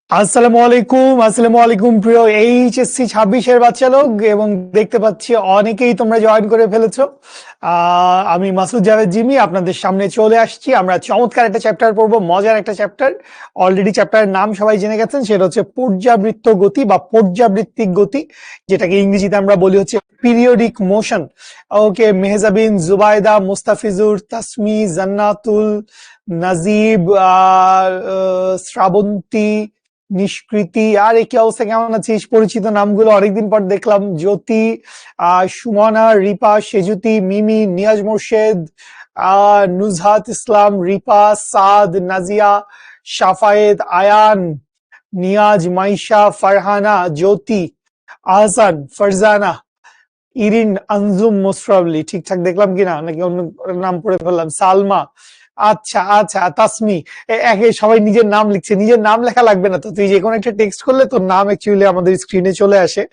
আসসালামু আলাইকুম প্রিয় এইচএসসি 26-এর বাচ্চা লোক, এবং দেখতে পাচ্ছি অনেকেই তোমরা জয়েন করে ফেলেছো। আমি মাসুদ জাভেদ জিমি আপনাদের সামনে চলে আসছি। আমরা চমৎকার একটা চ্যাপ্টার পড়বো, মজার একটা চ্যাপ্টার। অলরেডি চ্যাপ্টারের নাম সবাই জেনে গেছেন, সেটা হচ্ছে পর্যাবৃত্ত গতি বা পর্যাবৃত্তিক গতি, যেটাকে ইংরেজিতে আমরা বলি হচ্ছে পিরিয়ডিক মোশন। ওকে, মেহজাবিন, জুবাইদা, মুস্তাফিজুর, তাসমি, জান্নাতুল, নাজিব, শ্রাবন্তী, নিষ্কৃতি, আর কি অবস্থা, কেমন আছিস? পরিচিত নামগুলো অনেকদিন পর দেখলাম। জ্যোতি, সুমনা, রিপা, সেজুতি, মিমি, নিয়াজ মোর্শেদ, নুজহাত ইসলাম, রিপা, সাদ, নাজিয়া, শাফায়েত, আয়ান, নিয়াজ, মাইশা, ফারহানা, জ্যোতি, আহসান, ফারজানা, ইরিন, আনজুম, মোস্ট্রাবলি। ঠিকঠাক দেখলাম কিনা, নাকি অন্য নাম পড়ে ফেললাম? সালমা, আচ্ছা আচ্ছা, তাসমি। একে সবাই নিজের নাম লিখছে। নিজের নাম লেখা লাগবে না তো, তুই যে কোনো একটা টেক্সট করলে তোর নাম অ্যাকচুয়ালি আমাদের স্ক্রিনে চলে আসে।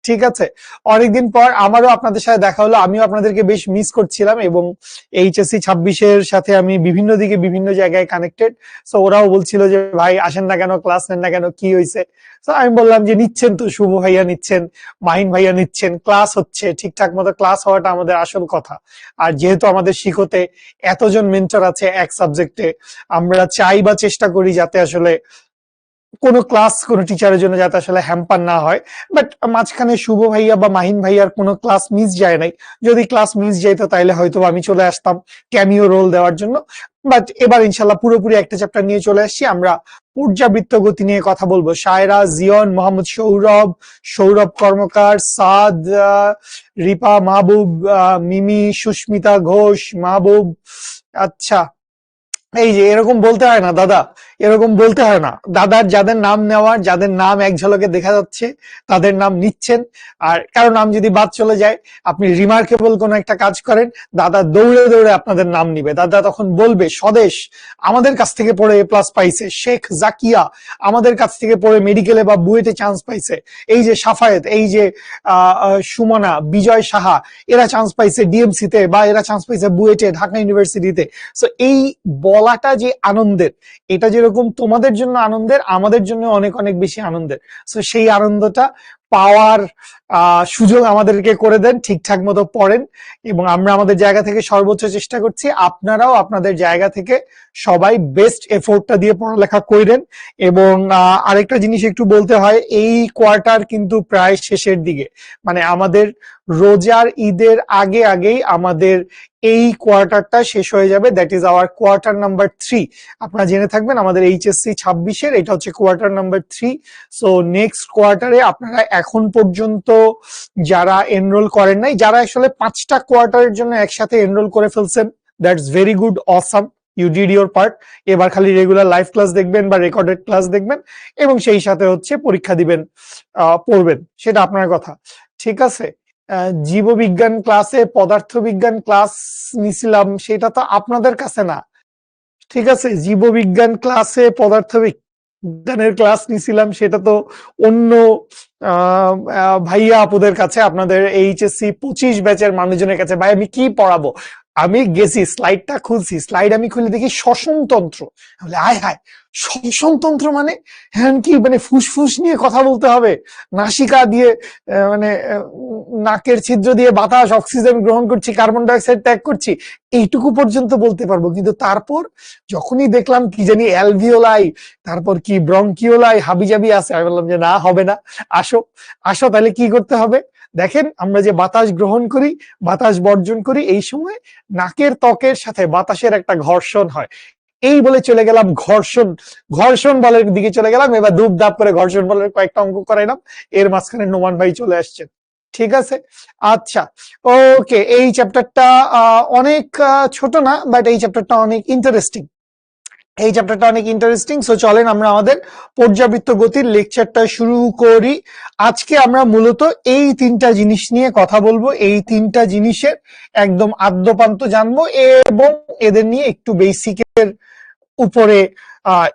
ঠিক আছে, অনেকদিন পর আমারও আপনাদের সাথে দেখা হলো। আমিও আপনাদেরকে বেশ মিস করছিলাম, এবং এইচএসসি 26-এর সাথে আমি বিভিন্ন দিকে বিভিন্ন জায়গায় কানেক্টেড। সো ওরাও বলছিল যে ভাই আসেন না কেন, ক্লাস নেন না কেন, কি হয়েছে? তো আমি বললাম যে নিচ্ছেন তো, শুভ ভাইয়া নিচ্ছেন, মাহিন ভাইয়া নিচ্ছেন, ক্লাস হচ্ছে, ঠিকঠাক মতো ক্লাস হওয়াটা আমাদের আসল কথা। আর যেহেতু আমাদের শিখতে এতজন মেন্টর আছে এক সাবজেক্টে, আমরা চাই বা চেষ্টা করি যাতে আসলে কোনো ক্লাস কোনো টিচারের জন্য যাতে আসলে হ্যাম্পার না হয়। বাট মাঝখানে শুভ ভাইয়া বা মাহিন ভাইয়ার কোনো ক্লাস মিস যায় নাই। যদি ক্লাস মিস যাইতো তাহলে হয়তো আমি চলে আসতাম ক্যামিও রোল দেওয়ার জন্য। বাট এবার ইনশাল্লাহ পুরোপুরি একটা চ্যাপ্টার নিয়ে চলে আসছি। আমরা পর্যাবৃত্ত গতি নিয়ে কথা বলবো। সায়রা, জিয়ন, মোহাম্মদ সৌরভ, সৌরভ কর্মকার, সাদ, রিপা, মাহবুব, মিমি, সুস্মিতা ঘোষ, মাহবুব। আচ্ছা, এই যে এরকম বলতে হয় না দাদা, এরকম বলতে হয় না। দাদার যাদের নাম নেওয়ার, যাদের নাম এক ঝলকে দেখা যাচ্ছে, তাদের নাম নিচ্ছেন। আর কারো নাম যদি বাদ চলে যায়, আপনি রিমার্কেবল কোনো একটা কাজ করেন, দাদা দৌড়ে দৌড়ে আপনাদের নাম নিবে। দাদা তখন বলবে স্বদেশ আমাদের কাছ থেকে পড়ে এ প্লাস পাইছে, শেখ জাকিয়া আমাদের কাছ থেকে পড়ে মেডিকেলে বা বুয়েটে চান্স পাইছে, এই যে সাফায়েত, এই যে সুমনা, বিজয় সাহা, এরা চান্স পাইছে ডিএমসি তে, বা এরা চান্স পাইছে বুয়েটে, ঢাকা ইউনিভার্সিটিতে। সো এই বলাটা যে আনন্দের, এটা যেরকম তোমাদের জন্য আনন্দের, আমাদের জন্য অনেক অনেক বেশি আনন্দের। সো সেই আনন্দটা পাওয়ার সুযোগ আমাদেরকে করে দেন, ঠিকঠাক মতো পড়েন, এবং আমরা আমাদের জায়গা থেকে সর্বোচ্চ চেষ্টা করছি। আপনারাও আপনাদের জায়গা থেকে সবাই বেস্ট এফোর্টটা দিয়ে পড়ালেখা করেন। এবং আরেকটা জিনিস একটু বলতে হয়, এই কোয়ার্টার কিন্তু প্রায় শেষের দিকে, মানে আমাদের রোজার ঈদের আগে আগেই আমাদের এই কোয়ার্টারটা শেষ হয়ে যাবে। That is our quarter number 3। আপনারা জেনে থাকবেন আমাদের এইচএসসি 26-এর এটা হচ্ছে কোয়ার্টার নাম্বার 3। সো নেক্সট কোয়ার্টারে আপনারা এখন পর্যন্ত যারা এনরোল করেন নাই, যারা আসলে 5টা কোয়ার্টারের জন্য একসাথে এনরোল করে ফেলছেন, that's very good, awesome, you did your part. এবার খালি রেগুলার লাইভ ক্লাস দেখবেন বা রেকর্ডেড ক্লাস দেখবেন, এবং সেই সাথে হচ্ছে পরীক্ষা দিবেন, পড়বেন, সেটা আপনার কথা। ঠিক আছে, জীববিজ্ঞান ক্লাসে পদার্থবিজ্ঞান ক্লাস নিছিলাম, সেটা তো আপনাদের কাছে না। ঠিক আছে, জীববিজ্ঞান ক্লাসে পদার্থবিজ্ঞানের ক্লাস নিছিলাম, সেটা তো অন্য ভাইয়া আপুদের কাছে, আপনাদের এইচএসসি 25 ব্যাচের মানুষজনের কাছে। ভাই আমি কি পড়াবো? আমি গেছি, স্লাইডটা খুলছি, স্লাইড আমি খুলে দেখি শ্বসনতন্ত্র। আয় হায়, শ্বসনতন্ত্র মানে হ্যাঁ কি, মানে ফুসফুস নিয়ে কথা বলতে হবে, নাসিকা দিয়ে, মানে নাকের ছিদ্র দিয়ে বাতাস অক্সিজেন গ্রহণ করছি, কার্বন ডাইঅক্সাইড ত্যাগ করছি, এইটুকু পর্যন্ত বলতে পারবো। কিন্তু তারপর যখনই দেখলাম কি জানি অ্যালভিওলাই, তারপর কি ব্রঙ্কিওলাই হাবিজাবি আছে, আমি বললাম যে না, হবে না। আসো আসো, তাহলে কি করতে হবে দেখেন। আমরা যে বাতাস গ্রহণ করি, বাতাস বর্জন করি, এই সময় নাকের ত্বকের সাথে বাতাসের একটা ঘর্ষণ হয়। এই বলে চলে গেলাম ঘর্ষণ, ঘর্ষণ বলের দিকে চলে গেলাম। এবার ধূপ ধাপ করে ঘর্ষণ বলের কয়েকটা অঙ্ক করাইলাম, এর মাঝখানে নোমান ভাই চলে আসছেন। ঠিক আছে, আচ্ছা, ওকে। এই চ্যাপ্টারটা অনেক ছোট না, বাট এই চ্যাপ্টারটা অনেক ইন্টারেস্টিং। এই চ্যাপ্টারটা অনেক ইন্টারেস্টিং। সো চলেন আমরা আমাদের পর্যাবৃত্ত গতির লেকচারটা শুরু করি। আজকে আমরা মূলত এই 3টা জিনিস নিয়ে কথা বলবো, এই 3টা জিনিসের একদম আদ্যপান্ত জানবো, এবং এদের নিয়ে একটু বেসিকের উপরে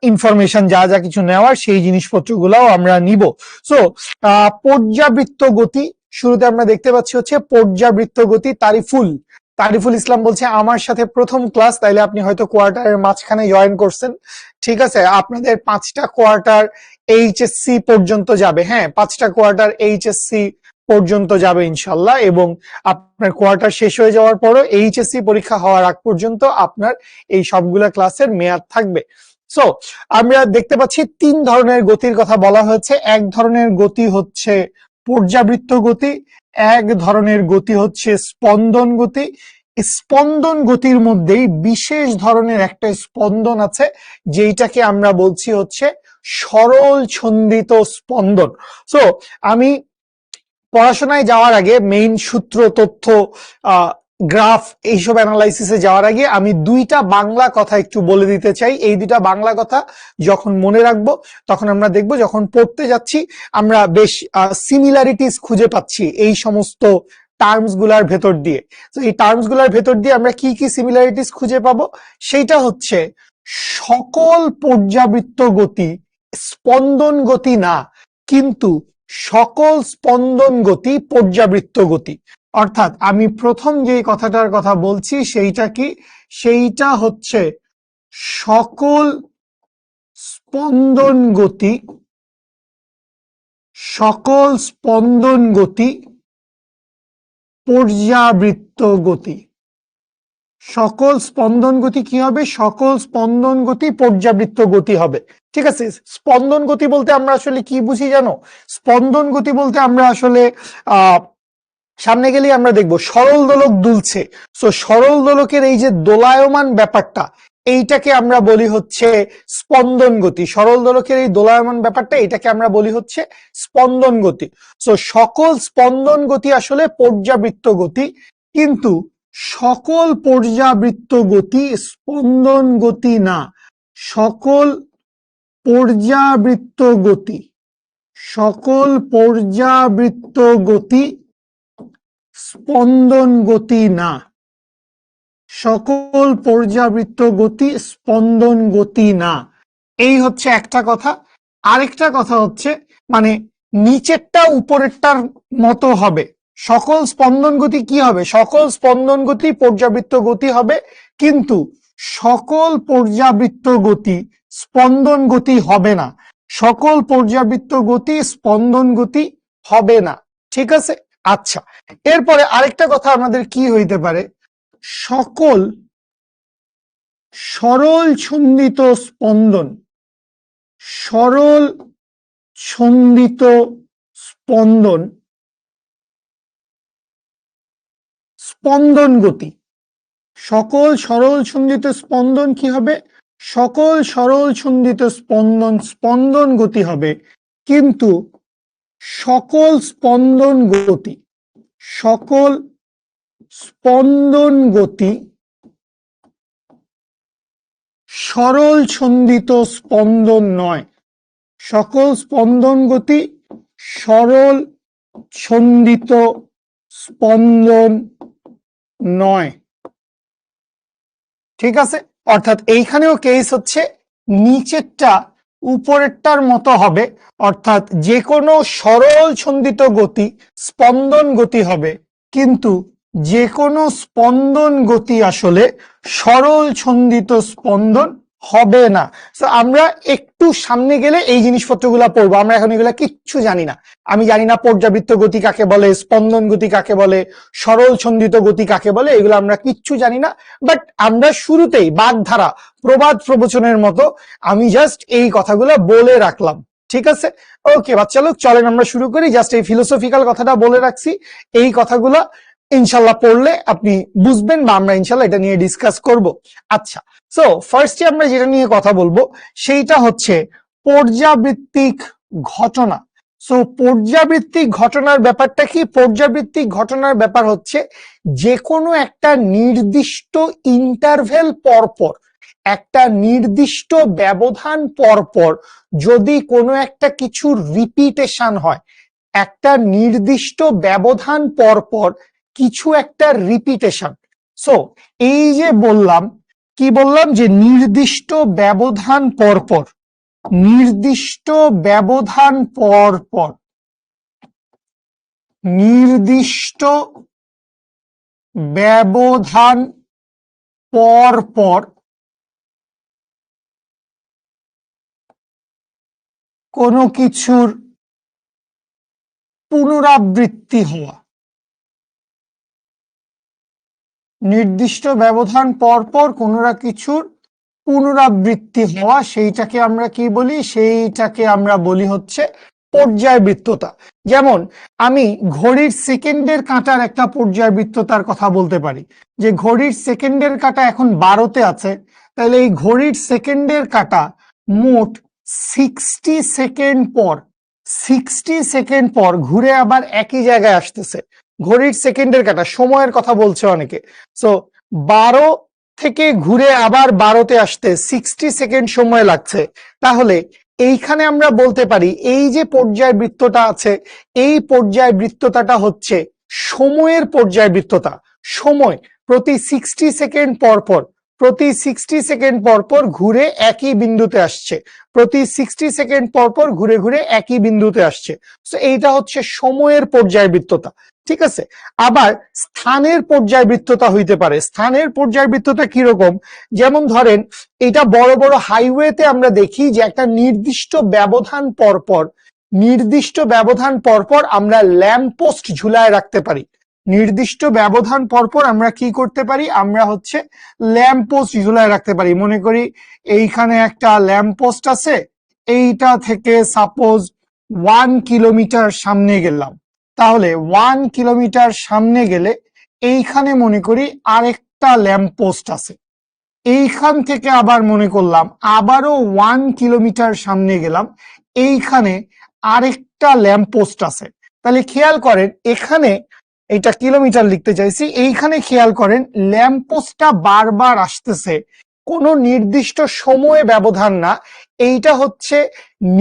ইনফরমেশন যা যা কিছু নেওয়ার, সেই জিনিসপত্রগুলাও আমরা নিব। সো পর্যাবৃত্ত গতি, শুরুতে আমরা দেখতে পাচ্ছি হচ্ছে পর্যাবৃত্ত গতি তারিফুল। তারিফুল ইসলাম বলছে আমার সাথে প্রথম ক্লাস, তাইলে আপনি হয়তো কোয়ার্টারের মাঝখানে জয়েন করছেন। ঠিক আছে, আপনাদের 5টা কোয়ার্টার এইচএসসি পর্যন্ত যাবে। হ্যাঁ, 5টা কোয়ার্টার এইচএসসি পর্যন্ত যাবে ইনশাল্লাহ, এবং আপনার কোয়ার্টার শেষ হয়ে যাওয়ার পরও এইচএসসি পরীক্ষা হওয়ার আগ পর্যন্ত আপনার এই সবগুলা ক্লাসের মেয়াদ থাকবে। সো আমরা দেখতে পাচ্ছি 3 ধরনের গতির কথা বলা হয়েছে। এক ধরনের গতি হচ্ছে পর্যাবৃত্ত গতি, এক ধরনের গতি হচ্ছে স্পন্দন গতি। স্পন্দন গতির মধ্যেই বিশেষ ধরনের একটা স্পন্দন আছে, যেটাকে আমরা বলছি হচ্ছে সরল ছন্দিত স্পন্দন। সো আমি পড়াশোনায় যাওয়ার আগে মেইন সূত্র, তথ্য, গ্রাফ, এইসব অ্যানালাইসিসে যাওয়ার আগে আমি 2টা বাংলা কথা একটু বলে দিতে চাই। এই 2টা বাংলা কথা যখন মনে রাখবো, তখন আমরা দেখবো যখন পড়তে যাচ্ছি আমরা বেশ সিমিলারিটিস খুঁজে পাচ্ছি এই সমস্ত টার্মস গুলার ভেতর দিয়ে। তো এই টার্মস গুলার ভেতর দিয়ে আমরা কি কি সিমিলারিটিস খুঁজে পাবো, সেইটা হচ্ছে সকল পর্যাবৃত্ত গতি স্পন্দন গতি না, কিন্তু সকল স্পন্দন গতি পর্যাবৃত্ত গতি। অর্থাৎ আমি প্রথম যে কথাটার কথা বলছি সেইটা কি, সেইটা হচ্ছে সকল স্পন্দন গতি, সকল স্পন্দন গতি পর্যাবৃত্ত গতি। সকল স্পন্দন গতি কি হবে? সকল স্পন্দন গতি পর্যাবৃত্ত গতি হবে। ঠিক আছে, স্পন্দন গতি বলতে আমরা আসলে কি বুঝি জানো? স্পন্দন গতি বলতে আমরা আসলে সামনে গেলেই আমরা দেখবো সরল দোলক দুলছে। সো সরল দোলকের এই যে দোলায়মান ব্যাপারটা, এইটাকে আমরা বলি হচ্ছে স্পন্দন গতি। সরল দোলকের এই দোলায়মান ব্যাপারটা, এটাকে আমরা বলি হচ্ছে স্পন্দন গতি। সো সকল স্পন্দন গতি আসলে পর্যাবৃত্ত গতি, কিন্তু সকল পর্যাবৃত্ত গতি স্পন্দন গতি না। সকল পর্যাবৃত্ত গতি, সকল পর্যাবৃত্ত গতি স্পন্দন গতি না। সকল পর্যাবৃত্ত গতি স্পন্দন গতি না। এই হচ্ছে একটা কথা। আরেকটা কথা হচ্ছে মানে নিচেরটা উপরেরটার মতো হবে। সকল স্পন্দন গতি কি হবে? সকল স্পন্দন গতি পর্যাবৃত্ত গতি হবে, কিন্তু সকল পর্যাবৃত্ত গতি স্পন্দন গতি হবে না। সকল পর্যাবৃত্ত গতি স্পন্দন গতি হবে না। ঠিক আছে, আচ্ছা। এরপরে আরেকটা কথা আমাদের কি হইতে পারে, সকল সরল ছন্দিত স্পন্দন, সরল ছন্দিত স্পন্দন স্পন্দন গতি। সকল সরল ছন্দিত স্পন্দন কি হবে? সকল সরল ছন্দিত স্পন্দন স্পন্দন গতি হবে, কিন্তু সকল স্পন্দন গতি, সকল স্পন্দন গতি সরল ছন্দিত স্পন্দন নয়। সকল স্পন্দন গতি সরল ছন্দিত স্পন্দন নয়। ঠিক আছে, অর্থাৎ এইখানেও কেস হচ্ছে নিচেরটা উপরেরটার মতো হবে। অর্থাৎ যে কোনো সরল ছন্দিত গতি স্পন্দন গতি হবে, কিন্তু যে কোনো স্পন্দন গতি আসলে সরল ছন্দিত স্পন্দন হবে না। তো আমরা একটু সামনে গেলে এই জিনিসপত্রগুলো পড়বো। আমরা এখন এগুলা কিচ্ছু জানি না। আমি জানি না পর্যাবৃত্ত গতি কাকে বলে, স্পন্দন গতি কাকে বলে, সরল ছন্দিত গতি কাকে বলে, এগুলো আমরা কিচ্ছু জানি না। বাট আমরা শুরুতেই বাগধারা, প্রবাদ প্রবচনের মতো আমি জাস্ট এই কথাগুলো বলে রাখলাম। ঠিক আছে, ওকে বাচ্চা লোক, চলেন আমরা শুরু করি। জাস্ট এই ফিলোসফিক্যাল কথাটা বলে রাখছি। এই কথাগুলো ইনশাল্লাহ পড়লে আপনি বুঝবেন, বা আমরা ইনশাল্লাহ এটা নিয়ে ডিসকাস করব। আচ্ছা, সো ফার্স্টে আমরা যেটা নিয়ে কথা বলবো সেইটা হচ্ছে পর্যাবৃত্তিক ঘটনা। সো পর্যাবৃত্তিক ঘটনার ব্যাপারটা কি? পর্যাবৃত্তিক ঘটনার ব্যাপার হচ্ছে যে কোনো একটা নির্দিষ্ট ইন্টারভেল পরপর, একটা নির্দিষ্ট ব্যবধান পরপর যদি কোনো একটা কিছুর রিপিটেশন হয়, একটা নির্দিষ্ট ব্যবধান পরপর কিছু একটা রিপিটেশন। সো এই যে বললাম, কি বললাম, যে নির্দিষ্ট ব্যবধান পরপর, নির্দিষ্ট ব্যবধান পরপর, নির্দিষ্ট ব্যবধান পর পর কোনো কিছুর পুনরাবৃত্তি হওয়া, নির্দিষ্ট ব্যবধান পর পর কোনো কিছুর পুনরাবৃত্তি হওয়া, সেইটাকে আমরা কি বলি? সেইটাকে আমরা বলি হচ্ছে পর্যায়বৃত্ততা। যেমন আমি ঘড়ির সেকেন্ডের কাঁটার একটা পর্যায়বৃত্ততার কথা বলতে পারি, যে ঘড়ির সেকেন্ডের কাঁটা এখন 12তে আছে, তাহলে এই ঘড়ির সেকেন্ডের কাঁটা মোট 60 সেকেন্ড পর ঘুরে আবার একই জায়গায় আসতেছে। ঘড়ির সেকেন্ডের কাঁটা, সময়ের কথা বলছে অনেকে, সো 12 থেকে ঘুরে আবার 12তে আসতে 60 সেকেন্ড সময় লাগছে। তাহলে এইখানে আমরা বলতে পারি এই যে পর্যায়বৃত্তটা আছে, এই পর্যায়বৃত্ততাটা হচ্ছে সময়ের পর্যায়বৃত্ততা। সময় প্রতি 60 সেকেন্ড পর পর ঘুরে একই বিন্দুতে আসছে, প্রতি 60 সেকেন্ড পর ঘুরে ঘুরে একই বিন্দুতে আসছে। তো এইটা হচ্ছে সময়ের পর্যায়বৃত্ততা, ঠিক আছে। আবার স্থানের পর্যায়বৃত্ততা হইতে পারে। স্থানের পর্যায়বৃত্ততা কিরকম? যেমন ধরেন এটা বড় বড় হাইওয়েতে আমরা দেখি যে একটা নির্দিষ্ট ব্যবধান পরপর আমরা ল্যাম্প পোস্ট ঝুলায় রাখতে পারি। নির্দিষ্ট ব্যবধান পরপর আমরা কি করতে পারি? আমরা হচ্ছে ল্যাম্প পোস্ট ঝুলায় রাখতে পারি। মনে করি এইখানে একটা ল্যাম্প পোস্ট আছে, এইটা থেকে সাপোজ 1 কিলোমিটার সামনে গেলাম, তাহলে 1 কিলোমিটার সামনে গেলে এইখানে মনে করি আরেকটা ল্যাম্প পোস্ট আছে, এইখান থেকে আবার মনে করলাম আবারও 1 কিলোমিটার সামনে গেলাম, এইখানে আরেকটা ল্যাম্প পোস্ট আছে। তাহলে খেয়াল করেন এখানে, এটা কিলোমিটার লিখতে চাইছি, এইখানে খেয়াল করেন ল্যাম্প পোস্টটা বারবার আসতেছে, কোনো নির্দিষ্ট সময় ব্যবধান না, এইটা হচ্ছে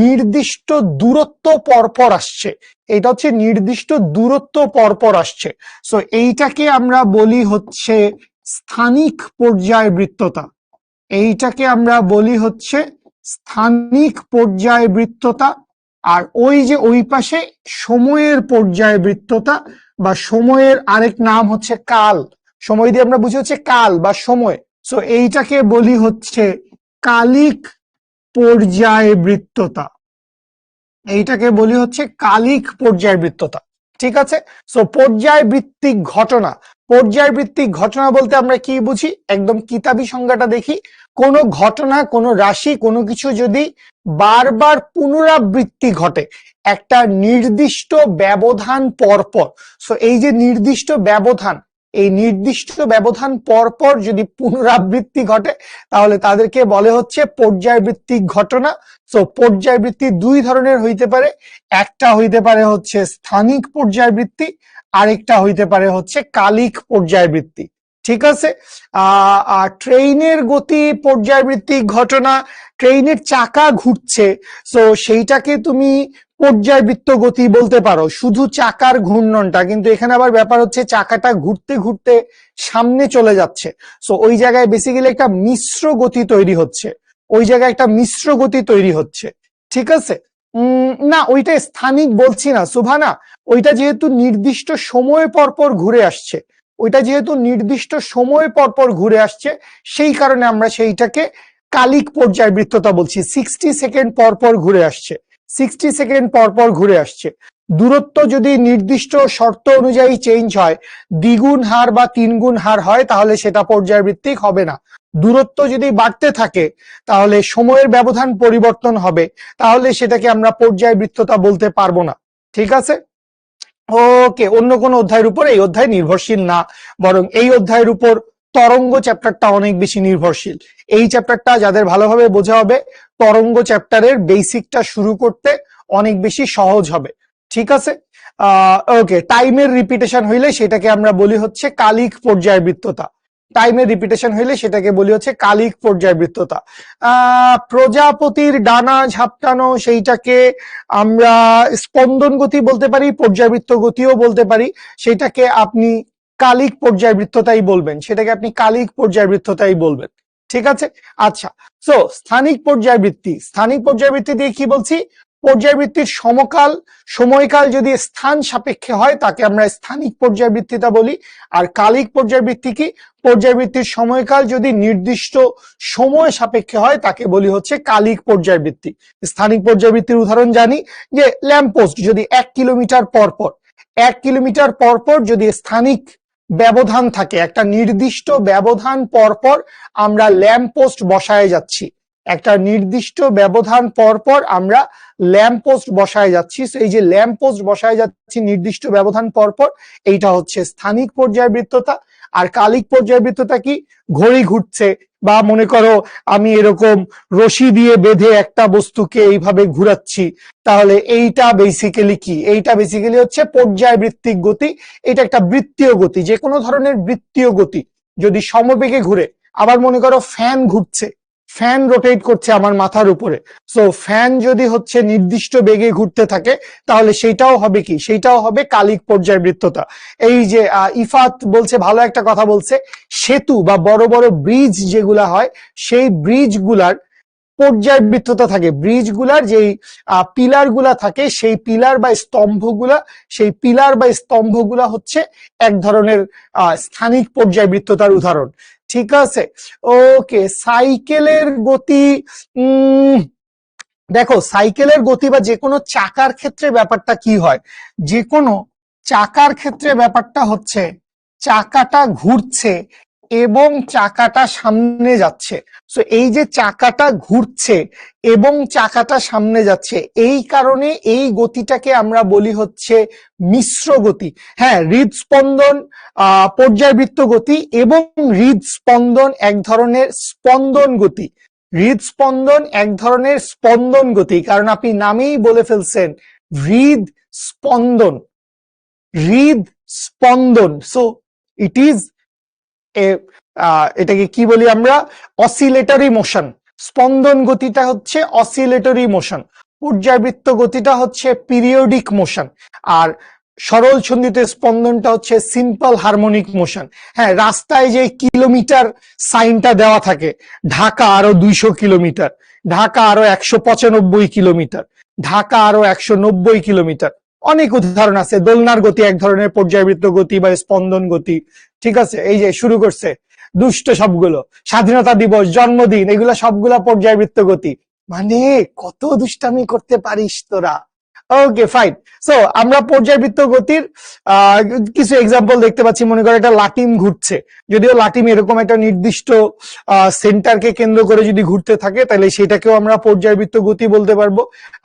নির্দিষ্ট দূরত্ব পরপর আসছে, এটা হচ্ছে নির্দিষ্ট দূরত্ব পরপর আসছে। সো এইটাকে আমরা বলি হচ্ছে স্থানিক পর্যায়বৃত্ততা। এইটাকে আমরা বলি হচ্ছে স্থানিক পর্যায়বৃত্ততা। আর ওই যে ওই পাশে সময়ের পর্যায়বৃত্ততা বা সময়ের আরেক নাম হচ্ছে কাল, সময় দিয়ে আমরা বুঝি হচ্ছে কাল বা সময়। সো এইটাকে বলি হচ্ছে কালিক পর্যায়বৃত্ততা, এইটাকে বলি হচ্ছে কালিক পর্যায়বৃত্ততা, ঠিক আছে। সো পর্যায়বৃত্তিক ঘটনা, পর্যায়বৃত্তিক ঘটনা বলতে আমরা কি বুঝি? একদম কিতাবি সংজ্ঞাটা দেখি। কোন ঘটনা, কোন রাশি, কোনো কিছু যদি বারবার পুনরাবৃত্তি ঘটে একটা নির্দিষ্ট ব্যবধান পরপর, সো এই যে নির্দিষ্ট ব্যবধান, এই নির্দিষ্ট ব্যবধান পরপর যদি পুনরাবৃত্তি ঘটে তাহলে তাদেরকে বলে হচ্ছে পর্যায়বৃত্তিক ঘটনা। সো পর্যায়বৃত্তি দুই ধরনের হইতে পারে, একটা হইতে পারে হচ্ছে স্থানিক পর্যায়বৃত্তি, আরেকটা হইতে পারে হচ্ছে কালিক পর্যায়বৃত্তি, ঠিক আছে। ট্রেনের গতি পর্যায়বৃত্তিক ঘটনা, ট্রেনের চাকা ঘুরছে, সো সেইটাকে তুমি পর্যায়বৃত্ত গতি বলতে পারো, শুধু চাকার ঘূর্ণনটা, কিন্তু এখানে আবার ব্যাপার হচ্ছে চাকাটা ঘুরতে ঘুরতে সামনে চলে যাচ্ছে, সো ওই জায়গায় বেসিক্যালি একটা মিশ্র গতি তৈরি হচ্ছে, ওই জায়গায় একটা মিশ্র গতি তৈরি হচ্ছে, ঠিক আছে। না, ওইটা স্থানিক বলছি না সুভানা, ওইটা যেহেতু নির্দিষ্ট সময় পরপর ঘুরে আসছে, ওইটা যেহেতু নির্দিষ্ট সময় পরপর ঘুরে আসছে, সেই কারণে আমরা সেইটাকে কালিক পর্যায়বৃত্ততা বলছি। 60 সেকেন্ড পরপর ঘুরে আসছে, 60 সেকেন্ড পরপর ঘুরে আসছে। দূরত্ব যদি নির্দিষ্ট শর্ত অনুযায়ী চেঞ্জ হয়, দ্বিগুণ হার বা তিনগুণ হার হয়, তাহলে সেটা পর্যায়বৃত্তিক হবে না। দূরত্ব যদি বাড়তে থাকে তাহলে সময়ের ব্যবধান পরিবর্তন হবে, তাহলে সেটাকে আমরা পর্যায়বৃত্ততা বলতে পারবো না, ঠিক আছে। ওকে, অন্য কোন অধ্যায়ের উপর এই অধ্যায় নির্ভরশীল না, বরং এই অধ্যায়ের উপর তরঙ্গ চ্যাপ্টারটা অনেক বেশি নির্ভরশীল। এই চ্যাপ্টারটা যাদের ভালোভাবে বোঝা হবে, তরঙ্গ চ্যাপ্টারের বেসিকটা শুরু করতে অনেক বেশি সহজ হবে, ঠিক আছে। ওকে, টাইমের রিপিটেশন হইলে সেটাকে আমরা বলি হচ্ছে কালিক পর্যায়বৃত্ততা, টাইমের রিপিটেশন হইলে সেটাকে বলি হচ্ছে কালিক পর্যায়বৃত্ততা। প্রজাপতির ডানা ঝাপটানো, সেইটাকে আমরা স্পন্দন গতি বলতে পারি, পর্যায়বৃত্ত গতিও বলতে পারি, সেটাকে আপনি কালিক পর্যায়বৃত্ততাই বলবেন, সেটাকে আপনি কালিক পর্যায়বৃত্ততাই বলবেন, ঠিক আছে। আচ্ছা, সো স্থানিক পর্যায়বৃত্তি, স্থানিক পর্যায়বৃত্তি দিয়ে কি বলছি? পর্যায়বৃত্তির সময়কাল যদি স্থান সাপেক্ষে হয় তাকে আমরা স্থানিক পর্যায়বৃত্তিতা বলি। আর কালিক পর্যায়বৃত্তি কি? পর্যায়বৃত্তির সময়কাল যদি নির্দিষ্ট সময় সাপেক্ষে হয় তাকে বলি হচ্ছে কালিক পর্যায়বৃত্তি। স্থানিক পর্যায়বৃত্তির উদাহরণ জানি যে ল্যাম্পপোস্ট যদি 1 কিলোমিটার পর পর যদি স্থানিক ব্যবধান থাকে, একটা নির্দিষ্ট ব্যবধান পর আমরা ল্যাম্পপোস্ট বসায় যাচ্ছি, একটা নির্দিষ্ট ব্যবধান পর আমরা ল্যাম্পপোস্ট বসায় যাচ্ছি। এই যে ল্যাম্পপোস্ট বসায় যাচ্ছি নির্দিষ্ট ব্যবধান পর, এইটা হচ্ছে স্থানিক পর্যায়বৃত্ততা। আর কালিক পর্যায়বৃত্ততা কি? ঘড়ি ঘুরছে, বা মনে করো আমি এরকম রশি দিয়ে বেঁধে একটা বস্তুকে এইভাবে ঘুরাচ্ছি, তাহলে এইটা বেসিক্যালি কি? এইটা বেসিক্যালি হচ্ছে পর্যায়বৃত্তিক গতি। এটা একটা বৃত্তীয় গতি, যে কোনো ধরনের বৃত্তীয় গতি যদি সমবেগে ঘুরে। আবার মনে করো ফ্যান ঘুরছে, ফ্যান রোটেট করছে আমার মাথার উপরে, সো ফ্যান যদি হচ্ছে নির্দিষ্ট বেগে ঘুরতে থাকে তাহলে সেইটাও হবে কি? সেইটাও হবে কালিক পর্যায়বৃত্ততা। এই যে ইফাত বলছে, ভালো একটা কথা বলছে, সেতু বা বড় বড় ব্রিজ যেগুলা হয় সেই ব্রিজগুলার পর্যায়বৃত্ততা থাকে। ব্রিজগুলার যেই পিলার গুলা থাকে সেই পিলার বা স্তম্ভগুলা হচ্ছে এক ধরনের স্থানিক পর্যায়বৃত্ততার উদাহরণ। ঠিক আছে, ওকে। সাইকেলের গতি, দেখো সাইকেলের গতি বা যে কোনো চাকার ক্ষেত্রে ব্যাপারটা কি হয়? যে কোনো চাকার ক্ষেত্রে ব্যাপারটা হচ্ছে চাকাটা ঘুরছে এবং চাকাটা সামনে যাচ্ছে। সো এই যে চাকাটা ঘুরছে এবং চাকাটা সামনে যাচ্ছে, এই কারণে এই গতিটাকে আমরা বলি হচ্ছে মিশ্র গতি। হ্যাঁ, হৃদস্পন্দন পর্যায়বৃত্ত গতি এবং হৃদস্পন্দন এক ধরনের স্পন্দন গতি। হৃদস্পন্দন এক ধরনের স্পন্দন গতি, কারণ আপনি নামেই বলে ফেলছেন হৃদস্পন্দন। সো ইট ইজ এটাকে কি বলি আমরা? Oscillatory motion. স্পন্দন গতিটা হচ্ছে অসিলেটরি মোশন, পর্যায়বৃত্ত গতিটা হচ্ছে পিরিয়ডিক মোশন, আর সরল ছন্দিত স্পন্দনটা হচ্ছে সিম্পল হারমোনিক মোশন। হ্যাঁ, রাস্তায় যে কিলোমিটার সাইনটা দেওয়া থাকে, ঢাকা আরো 200 কিলোমিটার, ঢাকা আরো 195 কিলোমিটার, ঢাকা আরো 190 কিলোমিটার, অনেক উদাহরণ আছে। দোলনার গতি এক ধরনের পর্যায়বৃত্ত গতি বা স্পন্দন গতি। ঠিক আছে, এই যে শুরু করছে দুষ্ট সবগুলো, স্বাধীনতা দিবস, জন্মদিন, এগুলা সবগুলা পর্যায়বৃত্ত গতি। মানে কত দুষ্টামি করতে পারিস তোরা। Okay fine. সো আমরা পর্যায়বৃত্ত গতির কিছু এক্সাম্পল দেখতে পাচ্ছি। মনে করো একটা লাটিম ঘুরছে, যদিও লাটিম এরকম একটা নির্দিষ্ট সেন্টারকে কেন্দ্র করে যদি ঘুরতে থাকে তাহলে সেটাকেও আমরা পর্যায়বৃত্ত গতি বলতে পারবো।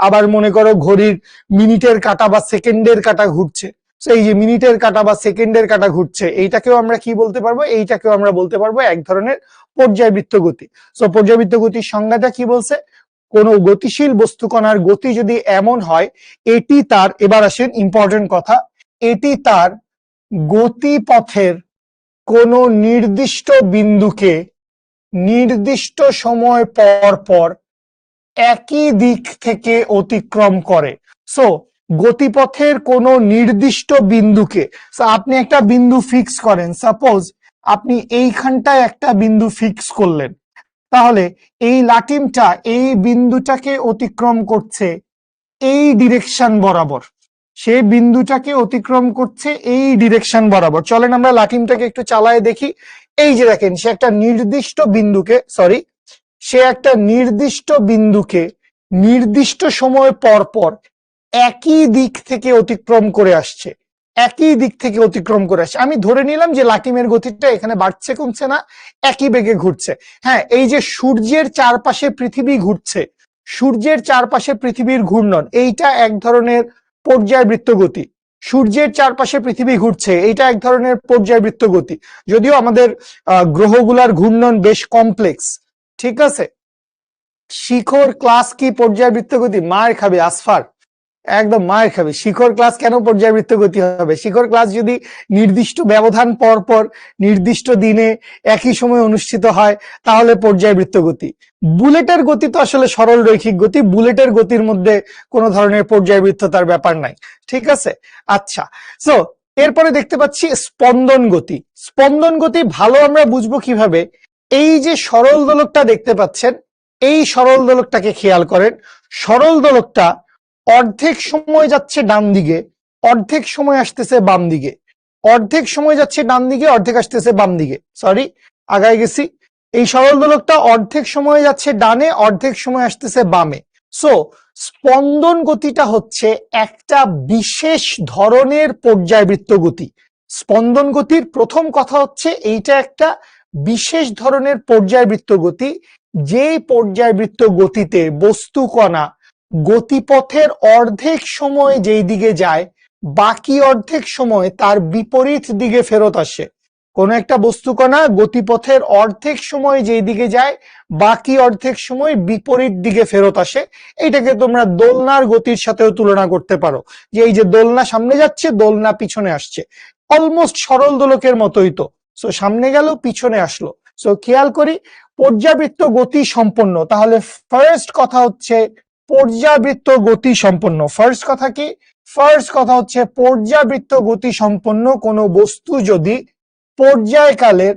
আবার মনে করো ঘড়ির মিনিটের কাঁটা বা সেকেন্ডের কাঁটা ঘুরছে, এই যে মিনিটের কাঁটা বা সেকেন্ডের কাঁটা ঘুরছে, এইটাকেও আমরা কি বলতে পারবো? এইটাকেও আমরা বলতে পারবো এক ধরনের পর্যায়বৃত্ত গতি। সো পর্যায়বৃত্ত গতির সংজ্ঞাটা কি বলছে? কোন গতিশীল বস্তুকণার গতি যদি এমন হয়, এটি তার, এবার আসেন ইম্পর্টেন্ট কথা, এটি তার গতিপথের কোন নির্দিষ্ট বিন্দুকে নির্দিষ্ট সময় পর পর একই দিক থেকে অতিক্রম করে। সো গতিপথের কোন নির্দিষ্ট বিন্দুকে, আপনি একটা বিন্দু ফিক্স করেন, সাপোজ আপনি এইখানটায় একটা বিন্দু ফিক্স করলেন, তাহলে এই লাটিমটা এই বিন্দুটাকে অতিক্রম করছে এই ডিরেকশন বরাবর, সে বিন্দুটাকে অতিক্রম করছে এই ডিরেকশন বরাবর। চলেন আমরা লাটিমটাকে একটু চালায় দেখি। এই যে দেখেন, সে একটা নির্দিষ্ট বিন্দুকে নির্দিষ্ট সময় পর পর একই দিক থেকে অতিক্রম করে আসছে, আমি ধরে নিলাম যে লাটিমের গতিটা এখানে বাড়ছে কমছে না, একই বেগে ঘুরছে। হ্যাঁ, এই যে সূর্যের চারপাশে পৃথিবী ঘুরছে, সূর্যের চারপাশে পৃথিবীর ঘূর্ণন, এইটা এক ধরনের পর্যায়বৃত্ত গতি। সূর্যের চারপাশে পৃথিবী ঘুরছে, এইটা এক ধরনের পর্যায়বৃত্ত গতি, যদিও আমাদের গ্রহগুলার ঘূর্ণন বেশ কমপ্লেক্স। ঠিক আছে, শিখর ক্লাস কি পর্যায়বৃত্ত গতি? মায়ের খাবে আসফার, একদম মায়ের খাবে। শিখর ক্লাস কেন পর্যায়বৃত্ত গতি হবে? শিখর ক্লাস যদি নির্দিষ্ট ব্যবধান পর পর নির্দিষ্ট দিনে একই সময় অনুষ্ঠিত হয় তাহলে পর্যায়বৃত্ত গতি। বুলেটের গতি তো আসলে সরল রৈখিক গতি, বুলেটের গতির মধ্যে কোনো ধরনের পর্যায়বৃত্ততার ব্যাপার নাই। ঠিক আছে, আচ্ছা। সো এরপরে দেখতে পাচ্ছি স্পন্দন গতি। স্পন্দন গতি ভালো আমরা বুঝবো কিভাবে? এই যে সরল দোলকটা দেখতে পাচ্ছেন, এই সরল দোলকটাকে খেয়াল করেন। সরল দোলকটা অর্ধেক সময় যাচ্ছে ডান দিকে, অর্ধেক সময় আসতেছে বাম দিকে, অর্ধেক সময় যাচ্ছে ডান দিকে, অর্ধেক আসতেছে বাম দিকে, সরি আগায় গেছি। এই সরল দোলকটা অর্ধেক সময় যাচ্ছে ডানে, অর্ধেক সময় আসতেছে বামে। সো স্পন্দন গতিটা হচ্ছে একটা বিশেষ ধরনের পর্যায়বৃত্ত গতি। স্পন্দন গতির প্রথম কথা হচ্ছে এইটা একটা বিশেষ ধরনের পর্যায়বৃত্ত গতি, যেই পর্যায়বৃত্ত গতিতে বস্তু কণা গতিপথের অর্ধেক সময় যেই দিকে যায়, বাকি অর্ধেক সময় তার বিপরীত দিকে ফেরত আসে। কোন একটা বস্তু কণা গতিপথের অর্ধেক সময় যেই দিকে যায়, বাকি অর্ধেক সময় বিপরীত দিকে ফেরত আসে। এইটাকে তোমরা দোলনার গতির সাথেও তুলনা করতে পারো, যে এই যে দোলনা সামনে যাচ্ছে, দোলনা পিছনে আসছে, অলমোস্ট সরল দোলকের মতোই তো। সো সামনে গেল, পিছনে আসলো। সো খেয়াল করি পর্যাবৃত্ত গতি সম্পন্ন, তাহলে ফার্স্ট কথা হচ্ছে পর্যাবৃত্ত গতি সম্পন্ন। ফার্স্ট কথা কি? ফার্স্ট কথা হচ্ছে পর্যাবৃত্ত গতি সম্পন্ন কোন বস্তু যদি পর্যায়কালের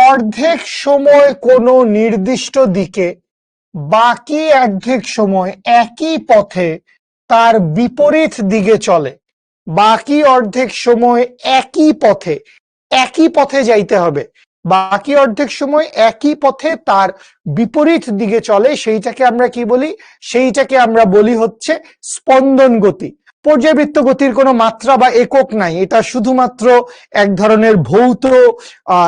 অর্ধেক সময় কোনো নির্দিষ্ট দিকে, বাকি অর্ধেক সময় একই পথে তার বিপরীত দিকে চলে, বাকি অর্ধেক সময় একই পথে যাইতে হবে, বাকি অর্ধেক সময় একই পথে তার বিপরীত দিকে চলে, সেইটাকে আমরা কি বলি? সেইটাকে আমরা বলি হচ্ছে স্পন্দন গতি। পর্যাবৃত্ত গতির কোনো মাত্রা বা একক নাই, এটা শুধুমাত্র এক ধরনের ভৌত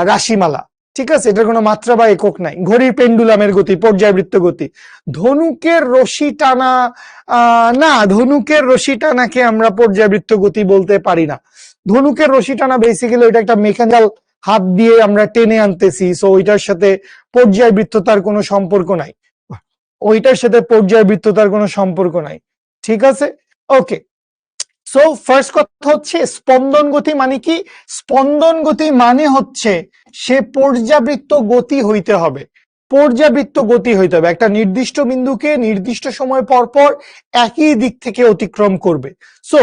রাশিমালা, ঠিক আছে? এটার কোনো মাত্রা বা একক নাই। ঘড়ির পেন্ডুলামের গতি পর্যায়বৃত্ত গতি। ধনুকের রশি টানা, না, ধনুকের রশি টানাকে আমরা পর্যায়বৃত্ত গতি বলতে পারি না। ধনুকের রশি টানা বেসিক্যালি ওইটা একটা মেকানিক্যাল, হাত দিয়ে আমরা টেনে আনতেছি, সো ওইটার সাথে পর্যায়বৃত্ততার কোনো সম্পর্ক নাই, ওইটার সাথে পর্যায়বৃত্ততার কোনো সম্পর্ক নাই, ঠিক আছে? ওকে, সো ফার্স্ট কথা হচ্ছে স্পন্দন গতি মানে কি? স্পন্দন গতি মানে হচ্ছে সে পর্যাবৃত্ত গতি হইতে হবে, পর্যাবৃত্ত গতি হইতে হবে, একটা নির্দিষ্ট বিন্দুকে নির্দিষ্ট সময় পর পর একই দিক থেকে অতিক্রম করবে। সো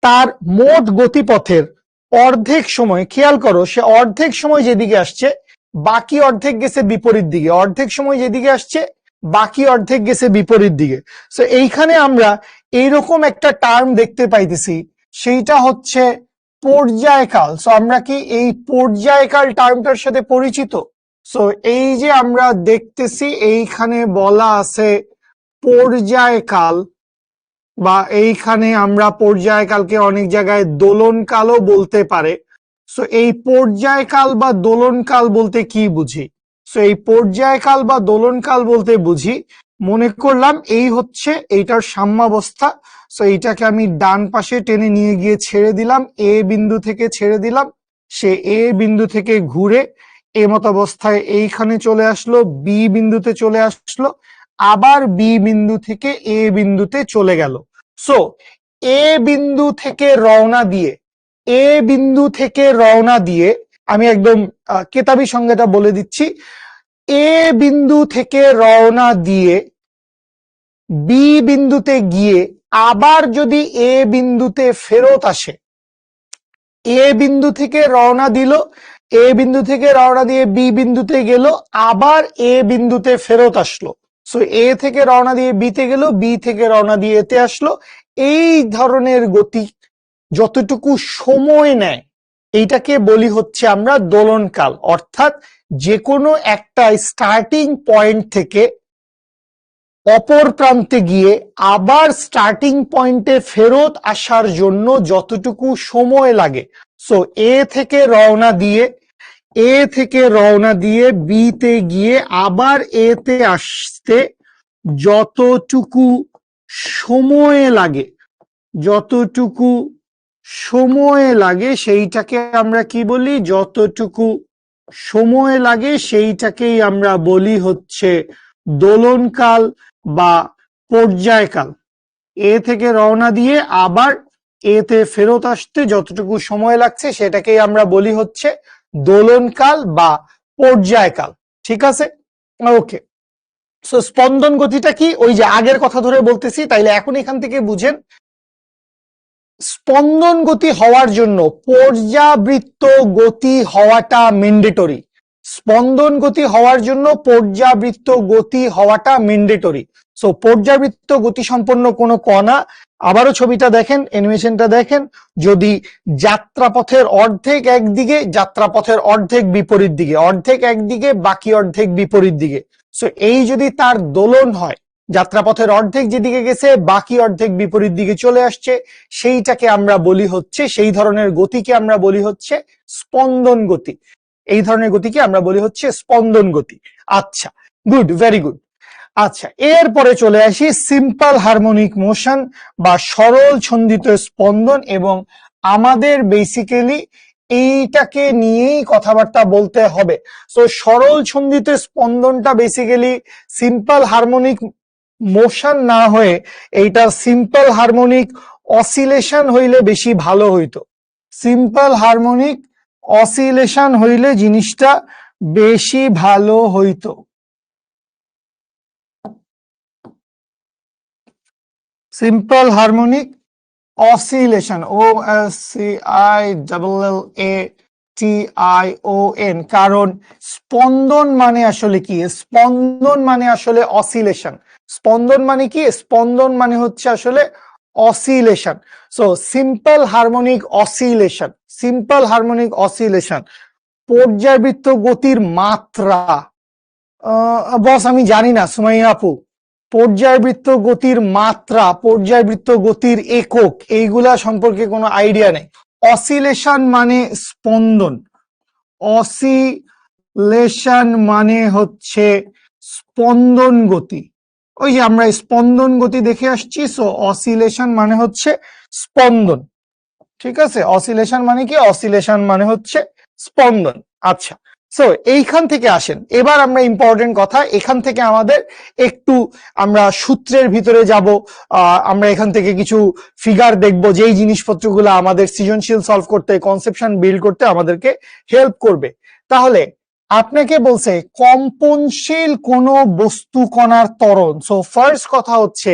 তার মোট গতিপথের অর্ধেক সময়, খেয়াল করো, সে অর্ধেক সময় যেদিকে আসছে, বাকি অর্ধেক গেছে বিপরীত দিকে, অর্ধেক সময় যেদিকে আসছে, বাকি অর্ধেক গেছে বিপরীত দিকে। সো এইখানে আমরা এইরকম একটা টার্ম দেখতে পাইতেছি, সেইটা হচ্ছে পর্যায়কাল। সো আমরা কি এই পর্যায়কাল টার্মটার সাথে পরিচিত? সো এই যে আমরা দেখতেছি এইখানে বলা আছে পর্যায়কাল, বা এইখানে আমরা পর্যায়কালকে অনেক জায়গায় দোলনকালও বলতে পারে। সো এই পর্যায়কাল বা দোলনকাল বলতে কি বুঝি? সো এই পর্যায়কাল বা দোলনকাল বলতে বুঝি, মনে করলাম এই হচ্ছে এইটার সাম্যাবস্থা। সো এইটাকে আমি ডান পাশে টেনে নিয়ে গিয়ে ছেড়ে দিলাম, এ বিন্দু থেকে ছেড়ে দিলাম, সে এ বিন্দু থেকে ঘুরে এমত অবস্থায় এইখানে চলে আসলো, বি বিন্দুতে চলে আসলো, আবার বি বিন্দু থেকে এ বিন্দুতে চলে গেল। সো এ বিন্দু থেকে রওনা দিয়ে, এ বিন্দু থেকে রওনা দিয়ে, আমি একদম কেতাবি সংজ্ঞাটা বলে দিচ্ছি, এ বিন্দু থেকে রওনা দিয়ে বি বিন্দুতে গিয়ে আবার যদি এ বিন্দুতে ফেরত আসে, এ বিন্দু থেকে রওনা দিল, এ বিন্দু থেকে রওনা দিয়ে বি বিন্দুতে গেল, আবার এ বিন্দুতে ফেরত আসলো, সো এ থেকে রওনা দিয়ে বিতে গেল, বি থেকে রওনা দিয়ে এতে আসলো, এই ধরনের গতি যতটুকু সময় নেয়, এইটাকে বলি হচ্ছে আমরা দোলনকাল। অর্থাৎ যে কোনো একটা স্টার্টিং পয়েন্ট থেকে অপর প্রান্তে গিয়ে আবার স্টার্টিং পয়েন্টে ফেরত আসার জন্য যতটুকু সময় লাগে, সো এ থেকে রওনা দিয়ে বি তে গিয়ে আবার এ তে আসতে যতটুকু সময় লাগে, যতটুকু সময় লাগে সেইটাকে আমরা কি বলি? যতটুকু সময় লাগে সেইটাকেই আমরা বলি হচ্ছে দোলনকাল বা পর্যায়কাল। এ থেকে রওনা দিয়ে আবার এতে ফেরত আসতে যতটুকু সময় লাগছে সেটাকেই আমরা বলি হচ্ছে দোলনকাল বা পর্যায়কাল, ঠিক আছে? ওকে, সো স্পন্দন গতিটা কি? ওই যে আগের কথা ধরে বলতেছি, তাইলে এখন এখান থেকে বুঝেন স্পন্দন গতি হওয়ার জন্য পর্যাবৃত্ত গতি হওয়াটা ম্যান্ডেটরি। স্পন্দন গতি হওয়ার জন্য পর্যাবৃত্ত গতি হওয়াটা ম্যান্ডেটরি। সো পর্যাবৃত্ত গতি সম্পন্ন কোনো কণা, আবারও ছবিটা দেখেন, অ্যানিমেশনটা দেখেন, যদি যাত্রাপথের অর্ধেক একদিকে, যাত্রাপথের অর্ধেক বিপরীত দিকে, অর্ধেক একদিকে বাকি অর্ধেক বিপরীত দিকে, সো এই যদি তার দোলন হয়, যাত্রাপথের অর্ধেক যেদিকে গেছে বাকি অর্ধেক বিপরীত দিকে চলে আসছে, সেইটাকে আমরা বলি হচ্ছে, সেই ধরনের গতিকে আমরা বলি হচ্ছে স্পন্দন গতি। এই ধরনের গতিকে আমরা বলি হচ্ছে স্পন্দন গতি। আচ্ছা, গুড, ভেরি গুড। আচ্ছা, এরপরে চলে আসি সিম্পল হারমোনিক মোশন বা সরল ছন্দিত স্পন্দন, এবং আমাদের বেসিক্যালি এইটাকে নিয়েই কথাবার্তা বলতে হবে। তো সরল ছন্দিত স্পন্দনটা বেসিক্যালি সিম্পল হারমোনিক মোশন না হয়ে এইটা সিম্পল হারমোনিক অসিলেশন হইলে বেশি ভালো হইতো। সিম্পল হারমোনিক অসিলেশন হইলে জিনিসটা বেশি ভালো হইতো। সিম্পল হারমোনিক অসিলেশন, OSCILLATION, কারণ স্পন্দন মানে আসলে কি? স্পন্দন মানে আসলে অসিলেশন। স্পন্দন মানে কি? স্পন্দন মানে হচ্ছে আসলে oscillation. So simple harmonic oscillation, simple harmonic oscillation, পর্যায়বৃত্ত গতির মাত্রা, বস আমি জানি না সুমাইয়া আপু, পর্যায়বৃত্ত গতির মাত্রা, পর্যায়বৃত্ত গতির একক, এইগুলা সম্পর্কে কোনো আইডিয়া নেই। অসিলেশন মানে স্পন্দন, অসিলেশন মানে হচ্ছে স্পন্দন গতি। ওই যে আমরা স্পন্দন গতি দেখে আসছি, সো অসিলেশন মানে হচ্ছে স্পন্দন। ঠিক আছে, অসিলেশন মানে কি? অসিলেশন মানে হচ্ছে স্পন্দন। আচ্ছা, সো এইখান থেকে আসেন, এবার আমরা ইম্পর্টেন্ট কথা, এখান থেকে আমাদের একটু আমরা সূত্রের ভিতরে যাব। আমরা এখান থেকে কিছু ফিগার দেখব, যেই জিনিসপত্রগুলো আমাদের সৃজনশীল সলভ করতে, কনসেপশন বিল্ড করতে আমাদেরকে হেল্প করবে। তাহলে আপনাকে বলছে কম্পনশীল কোন বস্তু কণার ত্বরণ। সো ফার্স্ট কথা হচ্ছে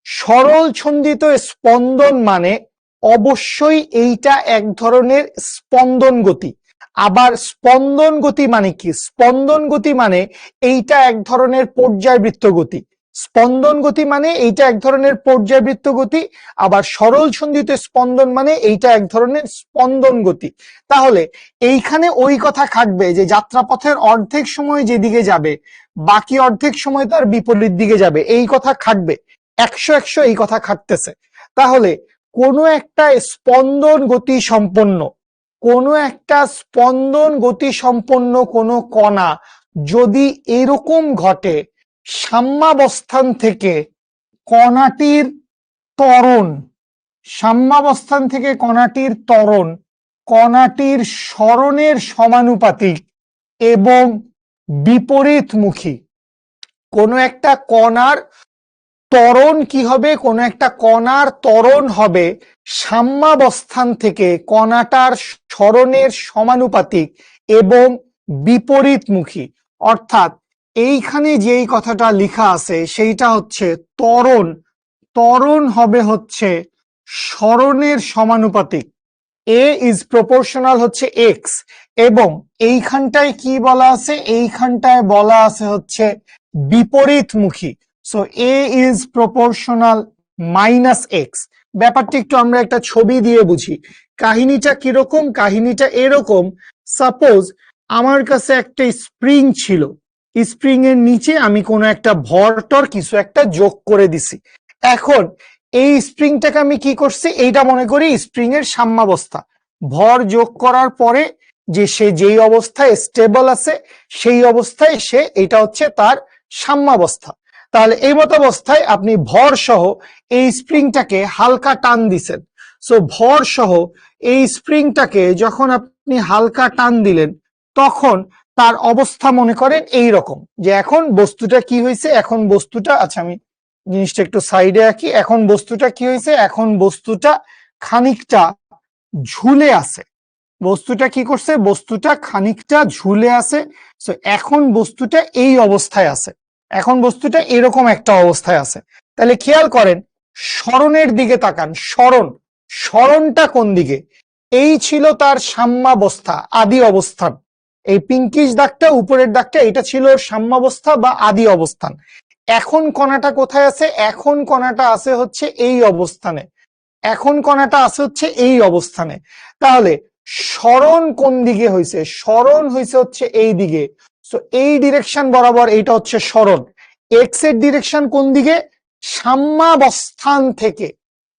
সরল ছন্দিত স্পন্দন মানে অবশ্যই এইটা এক ধরনের স্পন্দন গতি। আবার স্পন্দন গতি মানে কি? স্পন্দন গতি মানে এইটা এক ধরনের পর্যায়বৃত্ত গতি। স্পন্দন গতি মানে এইটা এক ধরনের পর্যায়বৃত্ত গতি, আবার সরল ছন্দিত স্পন্দন মানে এইটা এক ধরনের স্পন্দন গতি। তাহলে এইখানে ওই কথা খাটবে যে যাত্রাপথের অর্ধেক সময় যেদিকে যাবে বাকি অর্ধেক সময় তার বিপরীত দিকে যাবে, এই কথা খাটবে, 100 এই কথা খাটতেছে। তাহলে কোনো একটা স্পন্দন গতি সম্পন্ন, কোনো একটা স্পন্দন গতি সম্পন্ন কোনো কণা যদি এরকম ঘটে, সাম্যাবস্থান থেকে কণাটির ত্বরণ, সাম্যাবস্থান থেকে কণাটির ত্বরণ কণাটির সরণের সমানুপাতিক এবং বিপরীতমুখী। কোনো একটা কণার ত্বরণ কি হবে? কোনো একটা কণার ত্বরণ হবে সাম্যাবস্থান থেকে কণাটার সরণের সমানুপাতিক এবং বিপরীতমুখী। অর্থাৎ এইখানে যেই কথাটা লেখা আছে সেইটা হচ্ছে ত্বরণ, ত্বরণ হবে হচ্ছে সরণের সমানুপাতিক, এ ইজ প্রপোর্শনাল হচ্ছে এক্স, এবং এইখানটায় কি বলা আছে? এইখানটায় বলা আছে হচ্ছে বিপরীতমুখী। So A is proportional minus x. ব্যাপারটা একটু আমরা একটা ছবি দিয়ে বুঝি। কাহিনীটা কিরকম? কাহিনীটা এরকম, সাপোজ আমার কাছে একটা স্প্রিং ছিল, স্প্রিং এর নিচে আমি কোনো একটা ভরটর কিছু একটা যোগ করে দিছি। এখন এই স্প্রিংটাকে আমি কি করছি? এইটা মনে করি স্প্রিং এর সাম্যাবস্থা। ভর যোগ করার পরে যে সে যেই অবস্থায় স্টেবল আছে সেই অবস্থায় সে, এটা হচ্ছে তার সাম্যাবস্থা। তাহলে এই মত অবস্থায় আপনি ভর সহ এই স্প্রিংটাকে হালকা টান দিছেন। সো ভর সহ এই স্প্রিংটাকে যখন আপনি হালকা টান দিলেন, তখন তার অবস্থা মনে করেন এই রকম, যে এখন বস্তুটা কি হয়েছে? এখন বস্তুটা, আচ্ছা আমি জিনিসটা একটু সাইডে রাখি, এখন বস্তুটা কি হয়েছে? এখন বস্তুটা খানিকটা ঝুলে আছে। বস্তুটা কি করছে? বস্তুটা খানিকটা ঝুলে আছে। সো এখন বস্তুটা এই অবস্থায় আছে, এখন বস্তুটা এরকম একটা অবস্থায় আছে। তাহলে খেয়াল করেন, সরণের দিকে তাকান, সরণ, সরণটা কোন দিকে? এই ছিল তার সাম্যাবস্থা, আদি অবস্থান। এই পিঙ্কিশ দাগটা, উপরের দাগটা, এটা ছিল সাম্যাবস্থা বা আদি অবস্থান। এখন কণাটা কোথায় আছে? এখন কণাটা আছে হচ্ছে এই অবস্থানে। এখন কণাটা আছে হচ্ছে এই অবস্থানে। তাহলে সরণ কোন দিকে হয়েছে? সরণ হয়েছে হচ্ছে এই দিকে। সো এই ডিরেকশন বরাবর এইটা হচ্ছে সরণ। এক্স এর ডিরেকশন কোন দিকে? সাম্যাবস্থান থেকে।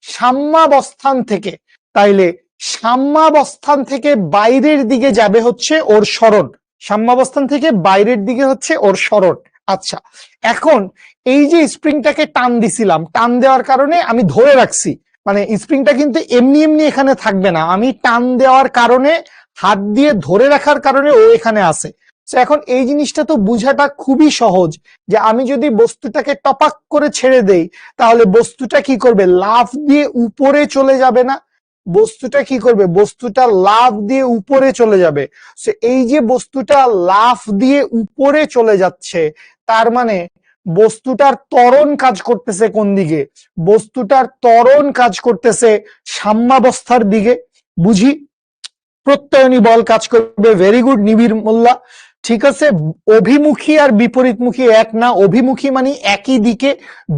সাম্যাবস্থান থেকে। তাইলে সাম্যাবস্থান থেকে বাইরের দিকে যাবে হচ্ছে ওর সরণ। সাম্যাবস্থান থেকে বাইরের দিকে হচ্ছে ওর সরণ। আচ্ছা, এখন এই যে স্প্রিংটাকে টান দিছিলাম, টান দেওয়ার কারণে আমি ধরে রাখছি, মানে স্প্রিংটা কিন্তু এমনি এমনি এখানে থাকবে না, আমি টান দেওয়ার কারণে, হাত দিয়ে ধরে রাখার কারণে ও এখানে আছে। এখন এই জিনিসটা তো বুঝাটা খুবই সহজ, যে আমি যদি বস্তুটাকে টপাক করে ছেড়ে দেই, তাহলে বস্তুটা কি করবে? লাফ দিয়ে উপরে চলে যাবে না? বস্তুটা কি করবে? বস্তুটা লাফ দিয়ে উপরে চলে যাবে। এই যে বস্তুটা লাফ দিয়ে উপরে চলে যাচ্ছে, তার মানে বস্তুটার ত্বরণ কাজ করতেছে কোন দিকে? বস্তুটার ত্বরণ কাজ করতেছে সাম্যাবস্থার দিকে। বুঝি? প্রত্যয়নী বল কাজ করবে। ভেরি গুড নিবিড় মোল্লা, ঠিক আছে। অভিমুখী আর বিপরীতমুখী এক না, অভিমুখী মানে একই দিকে,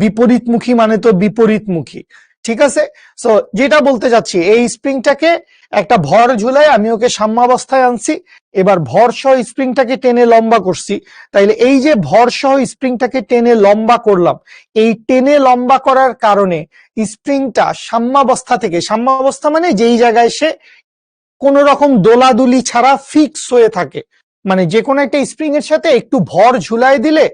বিপরীতমুখী মানে তো বিপরীতমুখী, ঠিক আছে। সো যেটা বলতে যাচ্ছি, এই স্প্রিংটাকে একটা ভর ঝুলায় আমি ওকে সাম্যাবস্থায় আনছি, এবার ভর সহ স্প্রিংটাকে টেনে লম্বা করছি। তাইলে এই যে ভর সহ স্প্রিংটাকে টেনে লম্বা করলাম, এই টেনে লম্বা করার কারণে স্প্রিংটা সাম্যাবস্থা থেকে, সাম্যাবস্থা মানে যেই জায়গায় সে কোন রকম দোলাদুলি ছাড়া ফিক্স হয়ে থাকে, মানে যে কোনো একটা স্প্রিং এর সাথে একটু ভর ঝুলাই দিলে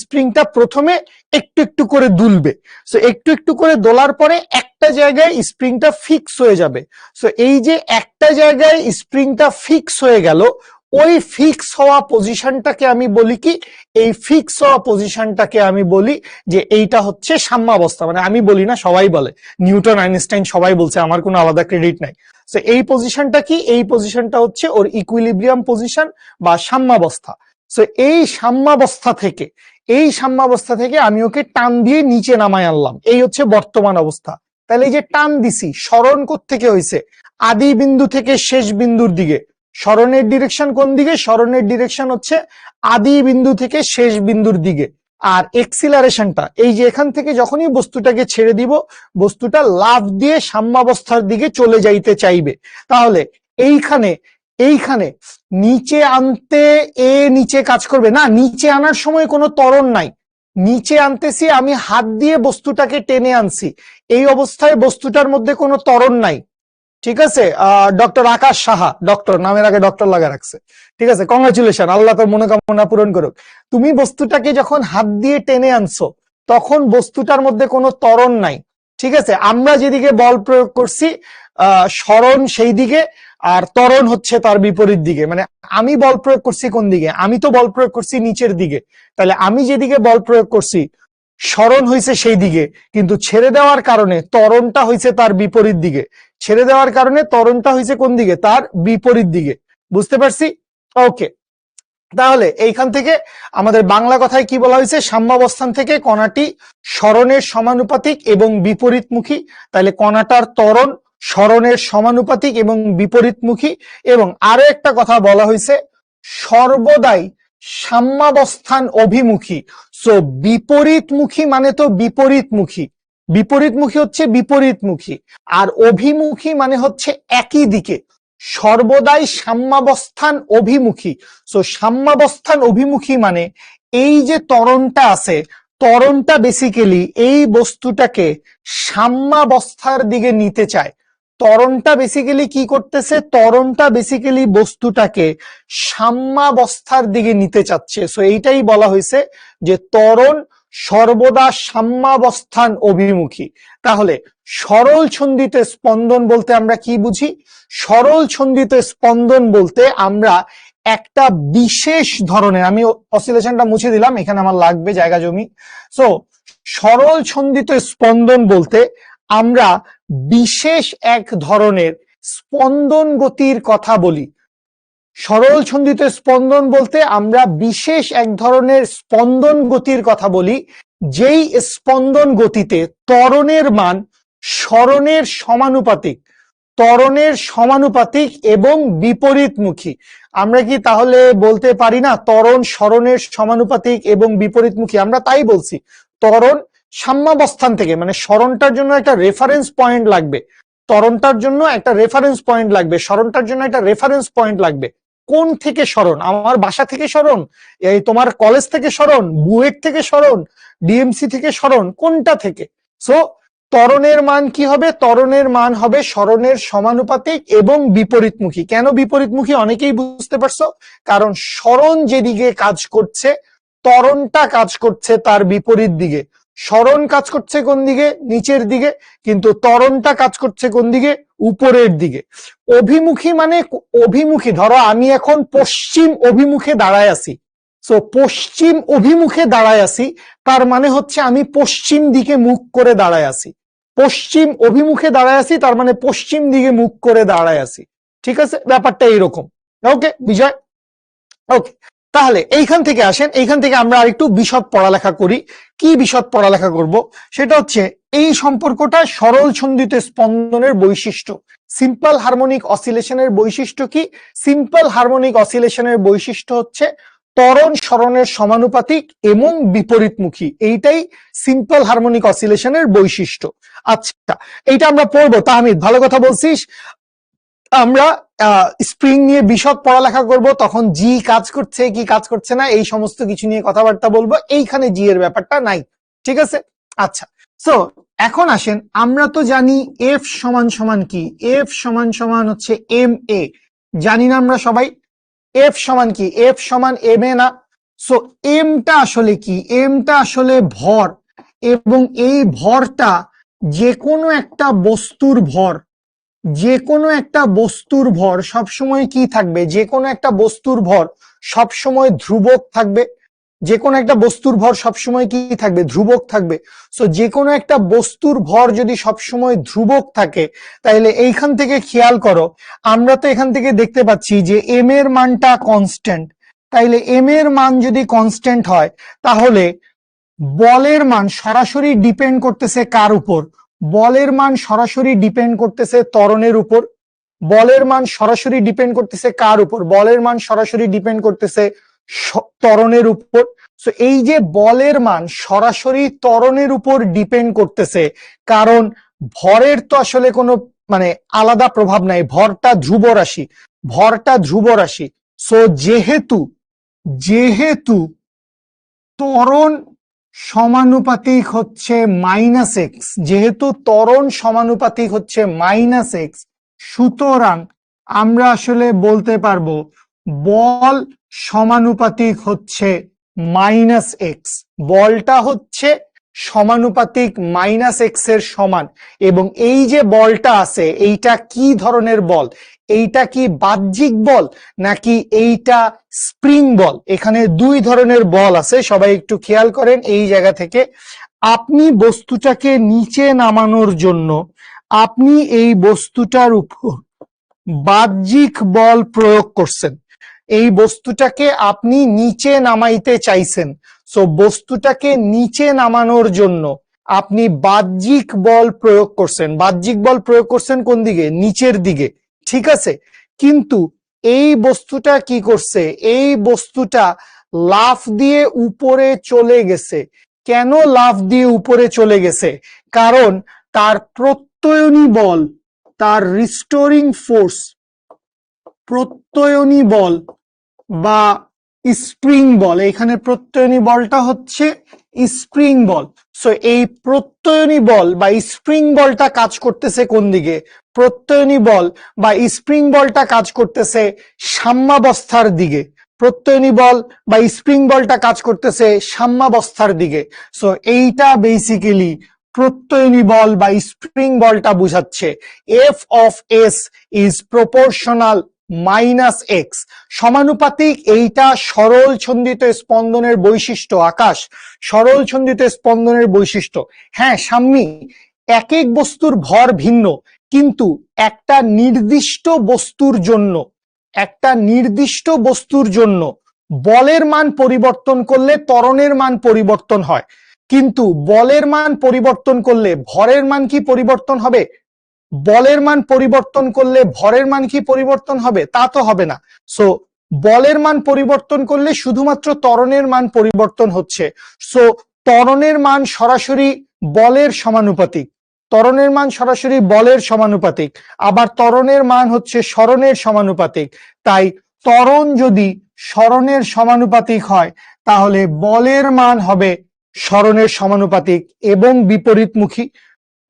স্প্রিংটা প্রথমে একটু একটু করে দুলবে। সো একটু একটু করে দোলার পরে একটা জায়গায় স্প্রিংটা ফিক্স হয়ে যাবে। সো এই যে একটা জায়গায় স্প্রিংটা ফিক্স হয়ে গেল, ওই ফিক্স হওয়া পজিশনটাকে আমি বলি কি? এই ফিক্স হওয়া পজিশনটাকে আমি বলি যে এইটা হচ্ছে সাম্যাবস্থা। মানে আমি বলি না, সবাই বলে, নিউটন, আইনস্টাইন সবাই বলছে, আমার কোনো আলাদা ক্রেডিট নাই। সো এই পজিশনটা কি? এই পজিশনটা হচ্ছে ওর ইকুইলিব্রিয়াম পজিশন বা সাম্যাবস্থা। সো এই সাম্যাবস্থা থেকে, এই সাম্যাবস্থা থেকে আমি ওকে টান দিয়ে নিচে নামায় আনলাম, এই হচ্ছে বর্তমান অবস্থা। তাহলে এই যে টান দিছি, সরণ থেকে হয়েছে আদি বিন্দু থেকে শেষ বিন্দুর দিকে। সরণের ডিরেকশন কোন দিকে? সরণের ডিরেকশন হচ্ছে আদি বিন্দু থেকে শেষ বিন্দুর দিকে। আর এক্সিলারেশনটা এই যে এখান থেকে যখনই বস্তুটাকে ছেড়ে দিব, বস্তুটা লাফ দিয়ে সাম্যাবস্থার দিকে চলে যাইতে চাইবে। তাহলে এইখানে এইখানে নিচে আনতে এ নিচে কাজ করবে না, নিচে আনার সময় কোনো ত্বরণ নাই। নিচে আনতেছি আমি, হাত দিয়ে বস্তুটাকে টেনে আনছি, এই অবস্থায় বস্তুটার মধ্যে কোনো ত্বরণ নাই, ঠিক আছে। ডক্টর আকাশ সাহা, ডক্টর নামের আগে ডক্টর লাগা রাখছে, ঠিক আছে, কংগ্রাচুলেশন, আল্লাহ তোর মনোকামনা পূরণ করুক। তুমি বস্তুটাকে যখন হাত দিয়ে টেনে আনছো, তখন বস্তুটার মধ্যে কোনো ত্বরণ নাই, ঠিক আছে। আমরা যেদিকে বল প্রয়োগ করছি, সরণ সেই দিকে, আর ত্বরণ হচ্ছে তার বিপরীত দিকে। মানে আমি বল প্রয়োগ করছি কোন দিকে? আমি তো বল প্রয়োগ করছি নিচের দিকে। তাহলে আমি যেদিকে বল প্রয়োগ করছি, সরণ হয়েছে সেই দিকে, কিন্তু ছেড়ে দেওয়ার কারণে ত্বরণটা হয়েছে তার বিপরীত দিকে। ছেড়ে দেওয়ার কারণে ত্বরণটা হয়েছে কোন দিকে? তার বিপরীত দিকে। বুঝতে পারছি? ওকে, তাহলে এইখান থেকে আমাদের বাংলা কথায় কি বলা হয়েছে? সাম্যাবস্থান থেকে কণাটি সরণের সমানুপাতিক এবং বিপরীতমুখী। তাহলে কণাটার ত্বরণ সরণের সমানুপাতিক এবং বিপরীতমুখী। এবং আরো একটা কথা বলা হয়েছে, সর্বদাই সাম্যাবস্থান অভিমুখী। সো বিপরীতমুখী মানে তো বিপরীতমুখী, বিপরীতমুখী হচ্ছে বিপরীতমুখী, আর অভিমুখী মানে হচ্ছে একই দিকে। সর্বদাই সাম্যাবস্থান অভিমুখী। সো সাম্যাবস্থান অভিমুখী মানে এই যে ত্বরণটা আছে, ত্বরণটা বেসিক্যালি এই বস্তুটাকে সাম্যাবস্থার দিকে নিতে চায়। ত্বরণটা বেসিক্যালি কি করতেছে? ত্বরণটা বেসিক্যালি বস্তুটাকে সাম্যাবস্থার দিকে নিতে চাচ্ছে। সো এইটাই বলা হয়েছে যে ত্বরণ সর্বদা সাম্যাবস্থান অভিমুখী। তাহলে সরল ছন্দিত স্পন্দন বলতে আমরা কি বুঝি? সরল ছন্দিত স্পন্দন বলতে আমরা একটা বিশেষ ধরনের, আমি অসিলেশনটা মুছে দিলাম, এখানে আমার লাগবে জায়গা জমি। সো সরল ছন্দিত স্পন্দন বলতে আমরা বিশেষ এক ধরনের স্পন্দন গতির কথা বলি। সরল ছন্দিত স্পন্দন বলতে আমরা বিশেষ এক ধরনের স্পন্দন গতির কথা বলি, যেই স্পন্দন গতিতে ত্বরণের মান সরণের সমানুপাতিক, ত্বরণের সমানুপাতিক এবং বিপরীতমুখী। আমরা কি তাহলে বলতে পারি না ত্বরণ সরণের সমানুপাতিক এবং বিপরীতমুখী? আমরা তাই বলছি, ত্বরণ সাম্যাবস্থান থেকে, মানে সরণটার জন্য একটা রেফারেন্স পয়েন্ট লাগবে, ত্বরণটার জন্য একটা রেফারেন্স পয়েন্ট লাগবে, সরণটার জন্য একটা রেফারেন্স পয়েন্ট লাগবে। কোন থেকে সরণ? আমার বাসা থেকে সরণ, এই তোমার কলেজ থেকে সরণ, বুয়েট থেকে সরণ, ডিএমসি থেকে সরণ, কোনটা থেকে? সো ত্বরণের মান কি হবে? ত্বরণের মান হবে সরণের সমানুপাতিক এবং বিপরীতমুখী। কেন বিপরীতমুখী অনেকেই বুঝতে পারছো, কারণ সরণ যেদিকে কাজ করছে ত্বরণটা কাজ করছে তার বিপরীত দিকে। সরণ কাজ করছে কোন দিকে? নিচের দিকে, কিন্তু ত্বরণটা কাজ করছে কোন দিকে? উপরের দিকে। অভিমুখী মানে অভিমুখী, ধরো আমি এখন পশ্চিম অভিমুখে দাঁড়ায় আছি, সো পশ্চিম অভিমুখে দাঁড়ায় আছি, তার মানে হচ্ছে আমি পশ্চিম দিকে মুখ করে দাঁড়ায় আছি। পশ্চিম অভিমুখে দাঁড়ায় আছি তার মানে পশ্চিম দিকে মুখ করে দাঁড়ায় আছি। ঠিক আছে, ব্যাপারটা এইরকম। ওকে বিজয়, ওকে। তাহলে এইখান থেকে আসেন, এইখান থেকে আমরা আরেকটু বিশদ পড়ালেখা করি। কি বিশদ পড়ালেখা করব? সেটা হচ্ছে এই সম্পর্কটা সরল ছন্দিত স্পন্দনের বৈশিষ্ট্য। সিম্পল হারমোনিক অসিলেশনের বৈশিষ্ট্য কি? সিম্পল হারমোনিক অসিলেশনের বৈশিষ্ট্য হচ্ছে ত্বরণ সরণের সমানুপাতিক এবং বিপরীতমুখী। এইটাই সিম্পল হারমোনিক অসিলেশনের বৈশিষ্ট্য। আচ্ছা, এইটা আমরা পড়বো। তাহমিদ, ভালো কথা বলছিস। আমরা স্প্রিং নিয়ে বিশদ পড়ালেখা করব, তখন জি কাজ করছে কি কাজ করছে না এই সমস্ত কিছু নিয়ে কথাবার্তা বলবো। এইখানে জি এর ব্যাপারটা নাই, ঠিক আছে? আচ্ছা, সো এখন আসেন, আমরা তো জানি এফ সমান সমান কি? এফ সমান সমান হচ্ছে এম এ, জানি না আমরা সবাই? এফ সমান কি? এফ সমান এম এ না? সো এমটা আসলে কি? এমটা আসলে ভর, এবং এই ভরটা যে কোনো একটা বস্তুর ভর, যে কোনো একটা বস্তুর ভর সবসময় কি থাকবে? যে কোনো একটা বস্তুর ভর সবসময় ধ্রুবক থাকবে। যে কোনো একটা বস্তুর ভর সবসময় কি থাকবে? ধ্রুবক থাকবে। সো যে কোনো একটা বস্তুর ভর যদি সবসময় ধ্রুবক থাকে, তাহলে এইখান থেকে খেয়াল করো, আমরা তো এখান থেকে দেখতে পাচ্ছি যে এম এর মানটা কনস্ট্যান্ট। তাইলে এম এর মান যদি কনস্ট্যান্ট হয়, তাহলে বলের মান সরাসরি ডিপেন্ড করতেছে কার উপর? বলের মান সরাসরি ডিপেন্ড করতেছে ত্বরণের উপর। বলের মান সরাসরি ডিপেন্ড করতেছে কার উপর? বলের মান সরাসরি ডিপেন্ড করতেছে ত্বরণের উপর। সো এই যে বলের মান সরাসরি ত্বরণের উপর ডিপেন্ড করতেছে, কারণ ভরের তো আসলে কোনো মানে আলাদা প্রভাব নাই, ভরটা ধ্রুব রাশি, ভরটা ধ্রুব রাশি। সো যেহেতু যেহেতু ত্বরণ সমানুপাতিক হচ্ছে মাইনাস এক্স, যেহেতু ত্বরণ সমানুপাতিক হচ্ছে মাইনাস এক্স, সুতরাং আমরা আসলে বলতে পারবো বল সমানুপাতিক হচ্ছে মাইনাস এক্স। বলটা হচ্ছে সমানুপাতিক মাইনাস এক্স এর সমান। এবং এই যে বলটা আছে, এইটা কি ধরনের বল? এইটা কি বাহ্যিক বল নাকি এইটা স্প্রিং বল? এখানে দুই ধরনের বল আছে, সবাই একটু খেয়াল করেন এই জায়গা থেকে। আপনি বস্তুটাকে নিচে নামানোর জন্য আপনি এই বস্তুটার উপর বাহ্যিক বল প্রয়োগ করছেন। এই বস্তুটাকে আপনি নিচে নামাইতে চাইছেন, সো বস্তুটাকে নিচে নামানোর জন্য আপনি বাহ্যিক বল প্রয়োগ করছেন। বাহ্যিক বল প্রয়োগ করছেন কোন দিকে? নিচের দিকে, ঠিক আছে? কিন্তু এই বস্তুটা কি করছে? এই বস্তুটা লাফ দিয়ে উপরে চলে গেছে। কেন লাফ দিয়ে উপরে চলে গেছে? কারণ তার প্রত্যয়নী বল, তার রিস্টোরিং ফোর্স, প্রত্যয়নী বল বা স্প্রিং বল, এখানে প্রত্যয়নী বলটা হচ্ছে স্প্রিং বল। সো এই প্রত্যয়নী বল বা স্প্রিং বলটা কাজ করতেছে কোন দিকে? প্রত্যয়নী বল বা স্প্রিং বলটা কাজ করতেছে সাম্যাবস্থার দিকে। প্রত্যয়নী বল বা স্প্রিং বলটা কাজ করতেছে সাম্যাবস্থার দিকে। সো এইটা বেসিক্যালি প্রত্যয়নী বল বা স্প্রিং বলটা বুঝাচ্ছে। F of S is proportional minus x, সমানুপাতিক। এইটা সরল ছন্দিত স্পন্দনের বৈশিষ্ট্য। আকাশ, সরল ছন্দিত স্পন্দনের বৈশিষ্ট্য। হ্যাঁ সাম্যী, এক এক বস্তুর ভর ভিন্ন, কিন্তু একটা নির্দিষ্ট বস্তুর জন্য, একটা নির্দিষ্ট বস্তুর জন্য বলের মান পরিবর্তন করলে ত্বরণের মান পরিবর্তন হয়, কিন্তু বলের মান পরিবর্তন করলে ভরের মান কি পরিবর্তন হবে? বলের মান পরিবর্তন করলে ভরের মান কি পরিবর্তন হবে? তা তো হবে না। সো বলের মান পরিবর্তন করলে শুধুমাত্র ত্বরণের মান পরিবর্তন হচ্ছে। সো ত্বরণের মান সরাসরি বলের সমানুপাতিক, ত্বরণের মান সরাসরি বলের সমানুপাতিক, আবার ত্বরণের মান হচ্ছে সরণের সমানুপাতিক। তাই ত্বরণ যদি সরণের সমানুপাতিক হয় তাহলে বলের মান হবে সরণের সমানুপাতিক এবং বিপরীতমুখী,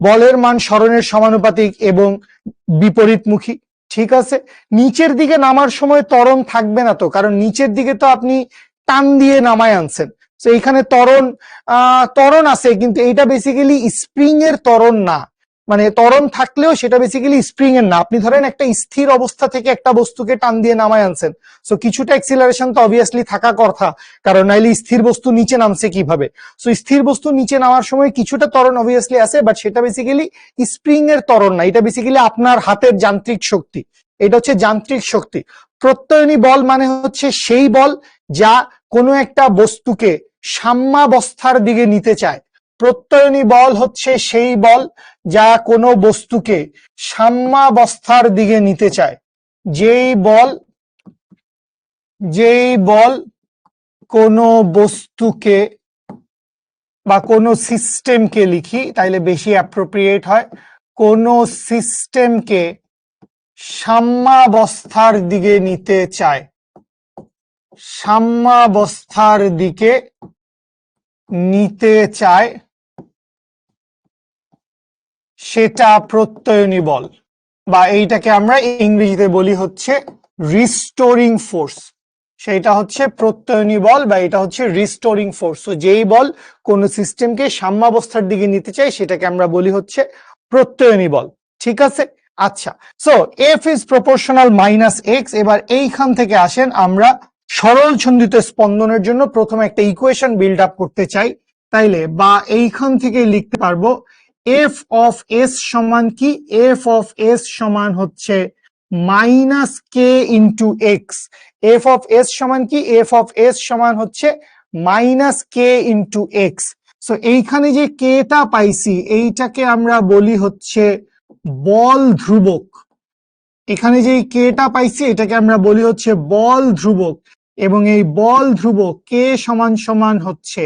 বলের মান সরণের সমানুপাতিক এবং বিপরীতমুখী। ঠিক আছে, নিচের দিকে নামার সময় ত্বরণ থাকবে না তো, কারণ নিচের দিকে তো আপনি টান দিয়ে নামায় আনছেন। তো এখানে ত্বরণ আছে, কিন্তু এটা বেসিক্যালি স্প্রিং এর ত্বরণ না, মানে ত্বরণ থাকলেও সেটা বেসিক্যালি স্প্রিং এর না। আপনি ধরেন একটা স্থির অবস্থা থেকে একটা বস্তুকে টান দিয়ে নামায় আনছেন, সো কিছুটা অ্যাক্সিলারেশন তো অবভিয়াসলি থাকা কথা, কারণ নাইলে স্থির বস্তু নিচে নামছে কিভাবে। সো স্থির বস্তু নিচে নামার সময় কিছুটা ত্বরণ অবভিয়াসলি আছে, বাট সেটা বেসিক্যালি স্প্রিং এর ত্বরণ না, এটা বেসিক্যালি আপনার হাতের যান্ত্রিক শক্তি, এটা হচ্ছে যান্ত্রিক শক্তি। প্রত্যয়নী বল মানে হচ্ছে সেই বল যা কোনো একটা বস্তুকে সাম্যাবস্থার দিকে নিতে চায়। প্রত্যয়নী বল হচ্ছে সেই বল যা কোনো বস্তুকে সাম্যাবস্থার দিকে নিতে চায়। যেই বল কোনো বস্তুকে বা কোনো সিস্টেমকে লিখি তাইলে বেশি অ্যাপ্রোপ্রিয়েট হয়, কোনো সিস্টেমকে সাম্যাবস্থার দিকে নিতে চায়, সাম্যাবস্থার দিকে নিতে চায়, সেটা প্রত্যয়নী বল, বা এইটাকে আমরা ইংরেজিতে বলি হচ্ছে রিস্টোরিং ফোর্স। সেটা হচ্ছে প্রত্যয়নী বল বা এটা হচ্ছে রিস্টোরিং ফোর্স। তো যেই বল কোন সিস্টেমকে সাম্যাবস্থার দিকে নিতে চায় সেটাকে আমরা বলি হচ্ছে প্রত্যয়নী বল। ঠিক আছে, আচ্ছা। So F is proportional minus x. এবার এইখান থেকে আসেন আমরা সরল ছন্দিত স্পন্দনের জন্য প্রথমে একটা ইকুয়েশন বিল্ড আপ করতে চাই, তাইলে বা এইখান থেকে লিখতে পারবো এফ অফ এস সমান কি, এফ অফ এস সমান হচ্ছে minus K into x. F of S সমান কি, এফ অফ এস সমান হচ্ছে মাইনাস কে ইন্টু এক্স। সো এইখানে যে কেটা পাইছি এইটাকে আমরা বলি হচ্ছে বল ধ্রুবক। এখানে যে কেটা পাইছি এটাকে আমরা বলি হচ্ছে বল ধ্রুবক, এবং এই বল ধ্রুবক কে সমান সমান হচ্ছে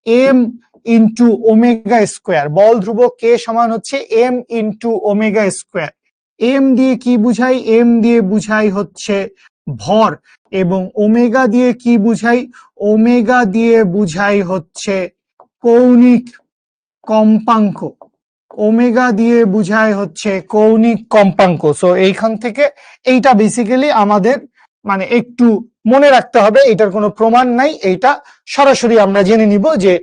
এম ইন্টু ওমেগা স্কোয়ার। বল ধ্রুবক কে সমান হচ্ছে M into omega square. M দিয়ে কি বুঝাই, এম দিয়ে বুঝাই হচ্ছে ভর, এবং ওমেগা দিয়ে কি বুঝাই, ওমেগা দিয়ে বুঝাই হচ্ছে কৌণিক কম্পাঙ্ক, ওমেগা দিয়ে বুঝায় হচ্ছে কৌণিক কম্পাঙ্ক। সো এইখান থেকে এইটা বেসিক্যালি আমাদের মানে একটু মনে রাখতে হবে, এটার কোনো প্রমাণ নাই, এইটা সরাসরি আমরা জেনে নিব যে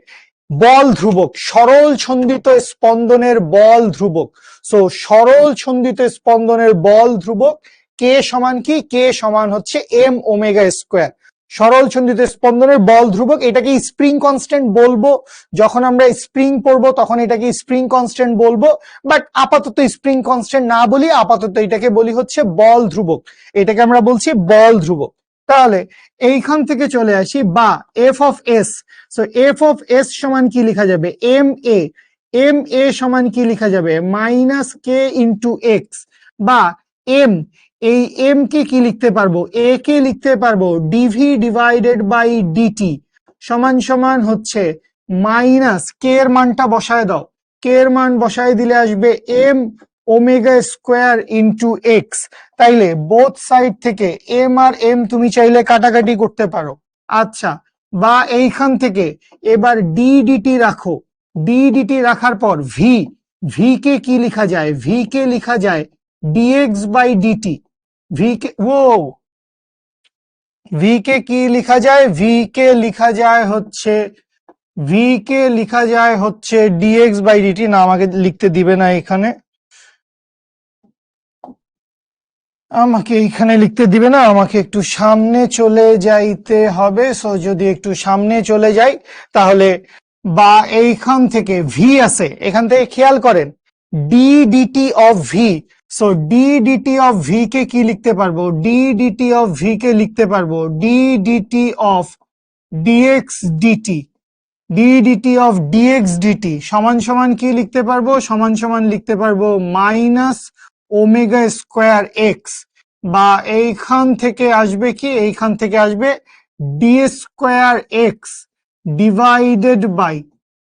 বল ধ্রুবক, সরল ছন্দিত স্পন্দনের বল ধ্রুবক। সো সরল ছন্দিত স্পন্দনের বল ধ্রুবক কে সমান কি, কে সমান হচ্ছে এম ওমেগা স্কোয়ার। সরল ছন্দিত স্পন্দনের বল ধ্রুবক, এটাকে স্প্রিং কনস্ট্যান্ট বলবো, যখন আমরা স্প্রিং পড়বো তখন এটাকে স্প্রিং কনস্ট্যান্ট বলবো, বাট আপাতত স্প্রিং কনস্ট্যান্ট না বলি, আপাতত এটাকে বলি হচ্ছে বল ধ্রুবক, এটাকে আমরা বলছি বল ধ্রুবক। তাহলে এইখান থেকে চলে আসি বা F of S. So F of S সমান কি লেখা যাবে, এম এ, এম এ সমান কি লেখা যাবে মাইনাস কে ইন্টু এক্স, বা এম, এই এম কে কি লিখতে পারবো, এ কে লিখতে পারবো ডিভি ডিভাইডেড বাই ডিটি সমান সমান হচ্ছে মাইনাস কে এর মানটা বসায় দাও, কে এর মান বসায় দিলে আসবে M omega square into X. তাইলে বোথ সাইড থেকে এম আর এম তুমি চাইলে কাটাকাটি করতে পারো। আচ্ছা, বা এইখান থেকে এবার ডি ডিটি রাখো, ডি ডিটি রাখার পর ভি, ভি কে কি লেখা যায়, ভি কে লেখা যায় ডিএক্স বাই ডিটি। ভি কে, ও ভি কে কি লিখা যায়, ভি কে লিখা যায় হচ্ছে, ভি কে লিখা যায় হচ্ছে ডিএক্স বাই ডিটি। না, আমাকে লিখতে দিবে না এখানে, আমাকে এইখানে লিখতে দিবে না, আমাকে একটু সামনে চলে যাইতে হবে। সো যদি একটু সামনে চলে যাই তাহলে বা এইখান থেকে ভি আছে, এখান থেকে খেয়াল করেন D DT of V. So D DT of V কে কি লিখতে পারবো, ডি ডিটি অফ ভি কে লিখতে পারবো D DT of DX DT, D DT of DX DT সমান সমান কি লিখতে পারবো, সমান সমান লিখতে পারবো মাইনাস ওমেগা স্কোয়ার এক্স। বা এইখান থেকে আসবে কি, এইখান থেকে আসবে D square X divided by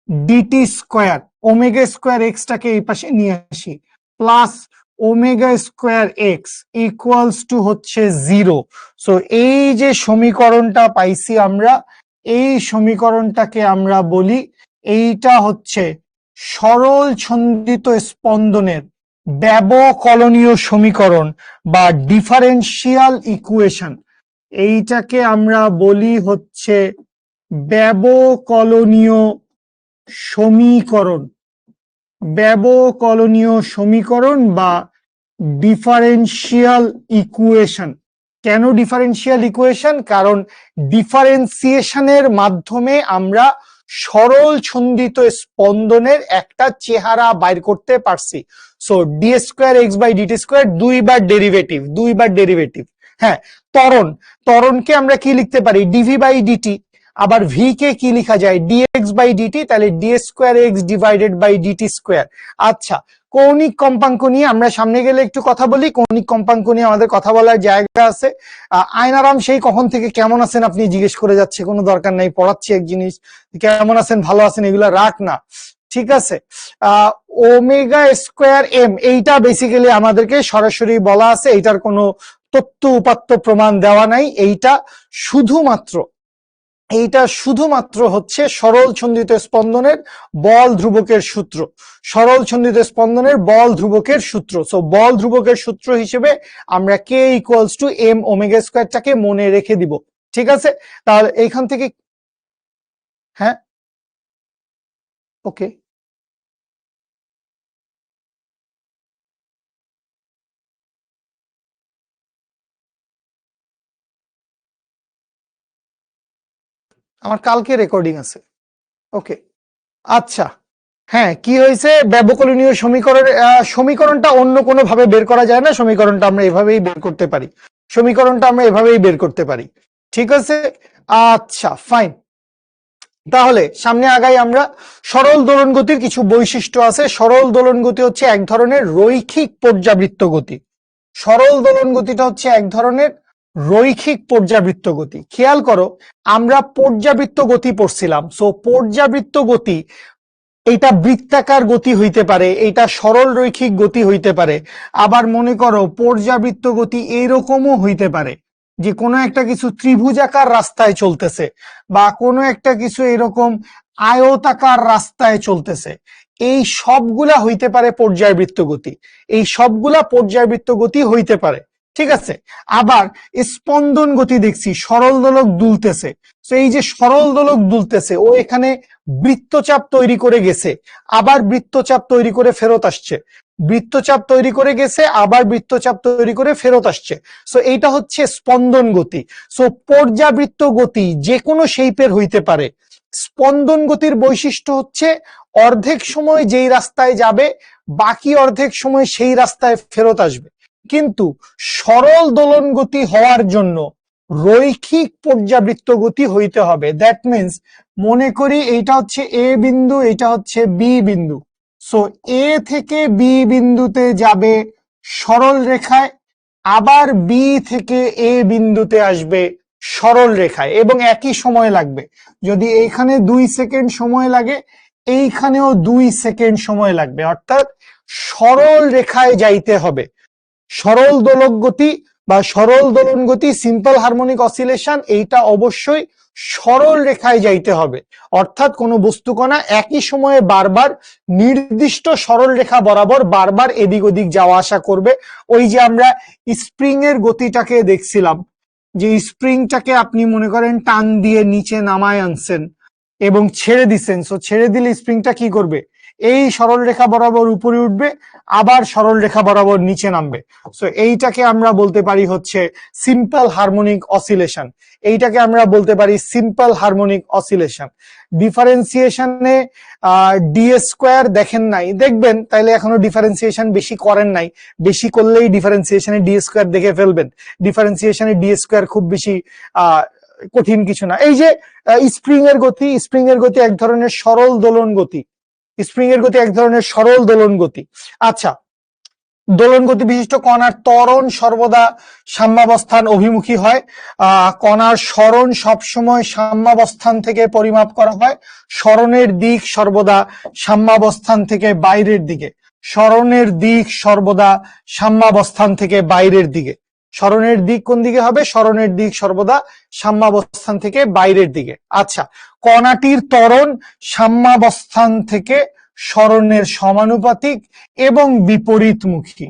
DT square, omega square X টাকে এই পাশে নিয়ে আসি, plus omega square x equals to হচ্ছে 0। সো এই যে সমীকরণটা পাইছি আমরা, এই সমীকরণটাকে আমরা বলি, এইটা হচ্ছে সরল ছন্দিত স্পন্দনের ব্যবকলনীয় সমীকরণ বা ডিফারেন্সিয়াল ইকুয়েশন। এইটাকে আমরা বলি হচ্ছে ব্যবকলনীয় সমীকরণ, ব্যবকলনীয় সমীকরণ বা ডিফারেন্সিয়াল ইকুয়েশন। কেন ডিফারেন্সিয়াল ইকুয়েশন? কারণ ডিফারেন্সিয়েশনের মাধ্যমে আমরা সরল ছন্দিত স্পন্দনের একটা চেহারা বাইর করতে পারছি। So D square x by DT square দুইবার ডেরিভেটিভ। হ্যাঁ, ত্বরণকে আমরা কি লিখতে পারি? DV by DT. আবার ভি কে কি লেখা যায়? ডিএক্স বাই ডিটি, তাহলে D square X divided by DT square. আচ্ছা, কৌণিক কম্পাঙ্ক নিয়ে আমরা সামনে গেলে একটু কথা বলি। কৌণিক কম্পাঙ্ক নিয়ে আমাদের কথা বলার জায়গা আছে। আয়নারাম সেই কখন থেকে কেমন আছেন আপনি জিজ্ঞেস করে যাচ্ছে, কোনো দরকার নাই, পড়াচ্ছি এক জিনিস, কেমন আছেন ভালো আছেন এগুলা রাখ না, ঠিক আছে? ওমেগা স্কোয়ার এম, এইটা বেসিক্যালি আমাদেরকে সরাসরি বলা আছে, এইটার কোনো তথ্য উপাত্ত প্রমাণ দেওয়া নাই। এইটা শুধুমাত্র হচ্ছে সরল ছন্দিত স্পন্দনের বল ধ্রুবকের সূত্র, সরল ছন্দিত স্পন্দনের বল ধ্রুবকের সূত্র। সো বল ধ্রুবকের সূত্র হিসেবে আমরা কে ইকুয়ালস টু এম ওমেগা স্কোয়ারটাকে মনে রেখে দিব, ঠিক আছে? তাহলে এইখান থেকে, হ্যাঁ ওকে, আমার কালকে রেকর্ডিং আছে, ওকে। আচ্ছা, হ্যাঁ, কি হয়েছে? ব্যবকলনীয় সমীকরণটা অন্য কোনো ভাবে বের করা যায় না, সমীকরণটা আমরা এভাবেই বের করতে পারি, ঠিক আছে? আচ্ছা, ফাইন। তাহলে সামনে আগাই আমরা। সরল দোলন গতির কিছু বৈশিষ্ট্য আছে। সরল দোলন গতি হচ্ছে এক ধরনের রৈখিক পর্যাবৃত্ত গতি। সরল দোলন গতিটা হচ্ছে এক ধরনের রৈখিক পর্যাবৃত্ত গতি। খেয়াল করো, আমরা পর্যাবৃত্ত গতি পড়ছিলাম। সো পর্যাবৃত্ত গতি, এটা বৃত্তাকার গতি হইতে পারে, এটা সরল রৈখিক গতি হইতে পারে। আবার মনে করো পর্যাবৃত্ত গতি এইরকমও হইতে পারে যে কোনো একটা কিছু ত্রিভুজাকার রাস্তায় চলতেছে বা কোনো একটা কিছু এরকম আয়তাকার রাস্তায় চলতেছে। এই সবগুলা হইতে পারে পর্যায়বৃত্ত গতি, এই সবগুলা পর্যায়বৃত্ত গতি হইতে পারে, ঠিক আছে? আবার স্পন্দন গতি দেখছি, সরল দোলক দুলতেছে। তো এই যে সরল দোলক দুলতেছে, ও এখানে বৃত্তচাপ তৈরি করে গেছে, আবার বৃত্তচাপ তৈরি করে ফেরত আসছে, বৃত্তচাপ তৈরি করে গেছে, আবার বৃত্তচাপ তৈরি করে ফেরত আসছে। সো এইটা হচ্ছে স্পন্দন গতি। সো পর্যাবৃত্ত গতি যে কোনো শেপের হইতে পারে। স্পন্দন গতির বৈশিষ্ট্য হচ্ছে অর্ধেক সময় যেই রাস্তায় যাবে, বাকি অর্ধেক সময় সেই রাস্তায় ফেরত আসবে। কিন্তু সরল দোলন গতি হওয়ার জন্য রৈখিক পর্যাবৃত্ত গতি হইতে হবে। দ্যাট মিনস, মনে করি এইটা হচ্ছে এ বিন্দু, এটা হচ্ছে বি বিন্দু। সো এ থেকে বি বিন্দুতে যাবে সরল রেখায়, আবার বি থেকে এ বিন্দুতে আসবে সরল রেখায়, এবং একই সময় লাগবে। যদি এইখানে 2 সেকেন্ড সময় লাগে, এইখানেও 2 সেকেন্ড সময় লাগবে। অর্থাৎ সরল রেখায় যাইতে হবে। সরল দোলক গতি বা সরল দোলন গতি, সিম্পল হারমোনিক অসিলেশন, এইটা অবশ্যই সরল রেখায় যাইতে হবে। অর্থাৎ কোনো বস্তুকণা একই সময়ে বারবার নির্দিষ্ট সরল রেখা বরাবর বারবার এদিক ওদিক যাওয়া আসা করবে। ওই যে আমরা স্প্রিং এর গতিটাকে দেখছিলাম, যে স্প্রিংটাকে আপনি মনে করেন টান দিয়ে নিচে নামায় আনছেন এবং ছেড়ে দিচ্ছেন। সো ছেড়ে দিলে স্প্রিংটা কি করবে? এই সরল রেখা বরাবর উপরে উঠবে, আবার সরল রেখা বরাবর নিচে নামবে। সো এইটাকে আমরা বলতে পারি হচ্ছে সিম্পল হারমোনিক অসিলেশন। এইটাকে আমরা বলতে পারি সিম্পল হারমোনিক অসিলেশন। ডিফারেন্সিয়েশনে ডি স্কোয়ার দেখেন নাই, দেখবেন, তাইলে এখনো ডিফারেন্সিয়েশন বেশি করেন নাই। বেশি করলেই ডিফারেন্সিয়েশনে ডি স্কোয়ার দেখে ফেলবেন। ডিফারেন্সিয়েশনে ডি স্কোয়ার খুব বেশি কঠিন কিছু না। এই যে স্প্রিং এর গতি এক ধরনের সরল দোলন গতি। স্প্রিং এর গতি এক ধরনের সরল দোলন গতি। আচ্ছা, দোলন গতি বিশিষ্ট কণার ত্বরণ সর্বদা সাম্যাবস্থান অভিমুখী হয়। কণার সরণ সবসময় সাম্যাবস্থান থেকে পরিমাপ করা হয়। সরণের দিক সর্বদা সাম্যাবস্থান থেকে বাইরের দিকে। সরণের দিক সর্বদা সাম্যাবস্থান থেকে বাইরের দিকে। সরণের দিক কোন দিকে হবে? সরণের দিক সর্বদা সাম্যাবস্থান থেকে বাইরের দিকে। আচ্ছা, কণাটির ত্বরণ সাম্যাবস্থান থেকে সরণের সমানুপাতিক এবং বিপরীতমুখী।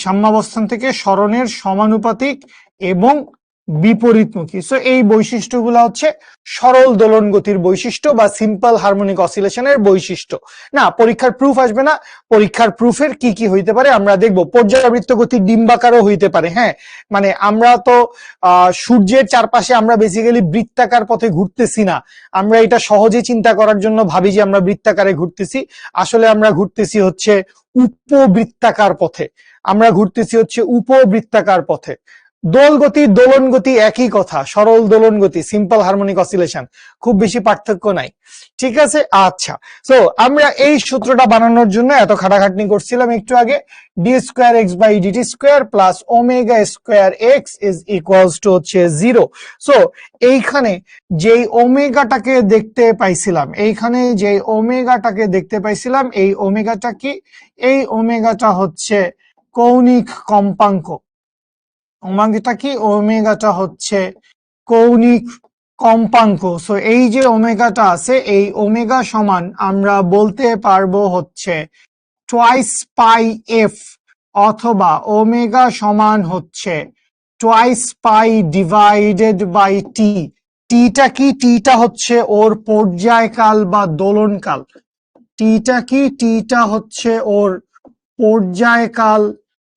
সাম্যাবস্থান থেকে সরণের সমানুপাতিক এবং বিপরীতমুখী। সো এই বৈশিষ্ট্যগুলো হচ্ছে সরল দোলন গতির বৈশিষ্ট্য বা সিম্পল হারমোনিক অসিলেশনের বৈশিষ্ট্য। না, পরীক্ষার প্রুফ আসবে না। পরীক্ষার প্রুফের কি কি হইতে পারে আমরা দেখব। পর্যায়বৃত্ত গতি ডিম্বাকারও হইতে পারে। হ্যাঁ, মানে আমরা তো সূর্যের চারপাশে আমরা বেসিক্যালি বৃত্তাকার পথে ঘুরতেছি না। আমরা এটা সহজে চিন্তা করার জন্য ভাবি যে আমরা বৃত্তাকারে ঘুরতেছি। আসলে আমরা ঘুরতেছি হচ্ছে উপবৃত্তাকার পথে। উপবৃত্তাকার পথে। দোল গতি দোলন গতি একই কথা, সরল দোলন গতি, সিম্পল হারমোনিক অসিলেশন, খুব বেশি পার্থক্য নাই। ঠিক আছে। আচ্ছা, সো আমরা এই সূত্রটা বানানোর জন্য এত খাটাখাটনি করছিলাম একটু আগে। D square x by DT square plus omega square X is equals to হচ্ছে 0। সো এইখানে যেই ওমেগাটাকে দেখতে পাইছিলাম, এই ওমেগাটা কি? এই ওমেগাটা হচ্ছে কৌণিক কম্পাঙ্ক। ওমেগাটা হচ্ছে কৌণিক কম্পাঙ্ক। সো এই যে ওমেগাটা আছে, এই ওমেগা সমান আমরা বলতে পারবো হচ্ছে টুয়াইস পাই এফ, অথবা ওমেগা সমান হচ্ছে twice pi divided by T. টিটা কি? টিটা হচ্ছে ওর পর্যায়কাল বা দোলনকাল। টিটা হচ্ছে ওর পর্যায়কাল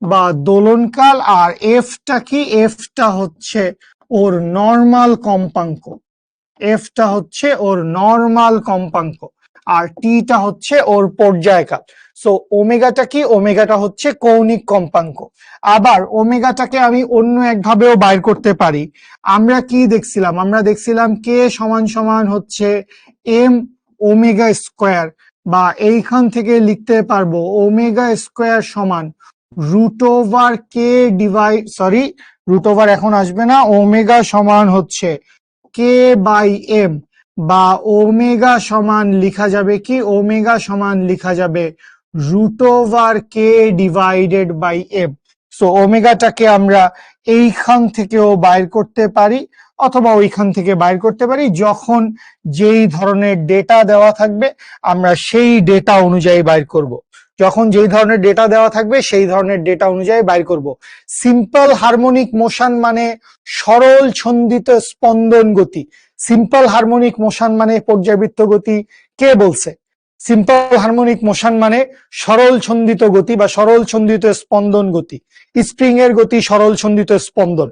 বা দোলনকাল। আর এফটা কি? এফটা হচ্ছে ওর নরমাল কম্পাঙ্ক। আর টিটা হচ্ছে ওর পর্যায়কাল। সো ওমেগাটা কি? ওমেগাটা হচ্ছে কৌণিক কম্পাঙ্ক। আবার ওমেগাটাকে আমি অন্য একভাবেও বাইর করতে পারি। আমরা কি দেখছিলাম? আমরা দেখছিলাম কে সমান সমান হচ্ছে এম ওমেগা স্কোয়ার, বা এইখান থেকে লিখতে পারবো ওমেগা স্কোয়ার সমান root over K root over এখন আসবে না। ওমেগা সমান হচ্ছে কে বাই এম, বা ওমেগা সমান লিখা যাবে কি? ওমেগা সমান লিখা যাবে root over K divided by M. So ওমেগাটাকে আমরা এইখান থেকেও বাইর করতে পারি, অথবা ওইখান থেকে বাইর করতে পারি। যখন যেই ধরনের ডেটা দেওয়া থাকবে আমরা সেই ডেটা অনুযায়ী বাইর করব। সিম্পল হারমোনিক মোশন মানে সরল ছন্দিত স্পন্দন গতি। সিম্পল হারমোনিক মোশন মানে পর্যায়বৃত্ত গতি কে বলছে? সিম্পল হারমোনিক মোশন মানে সরল ছন্দিত গতি বা সরল ছন্দিত স্পন্দন গতি। স্প্রিং এর গতি সরল ছন্দিত স্পন্দন।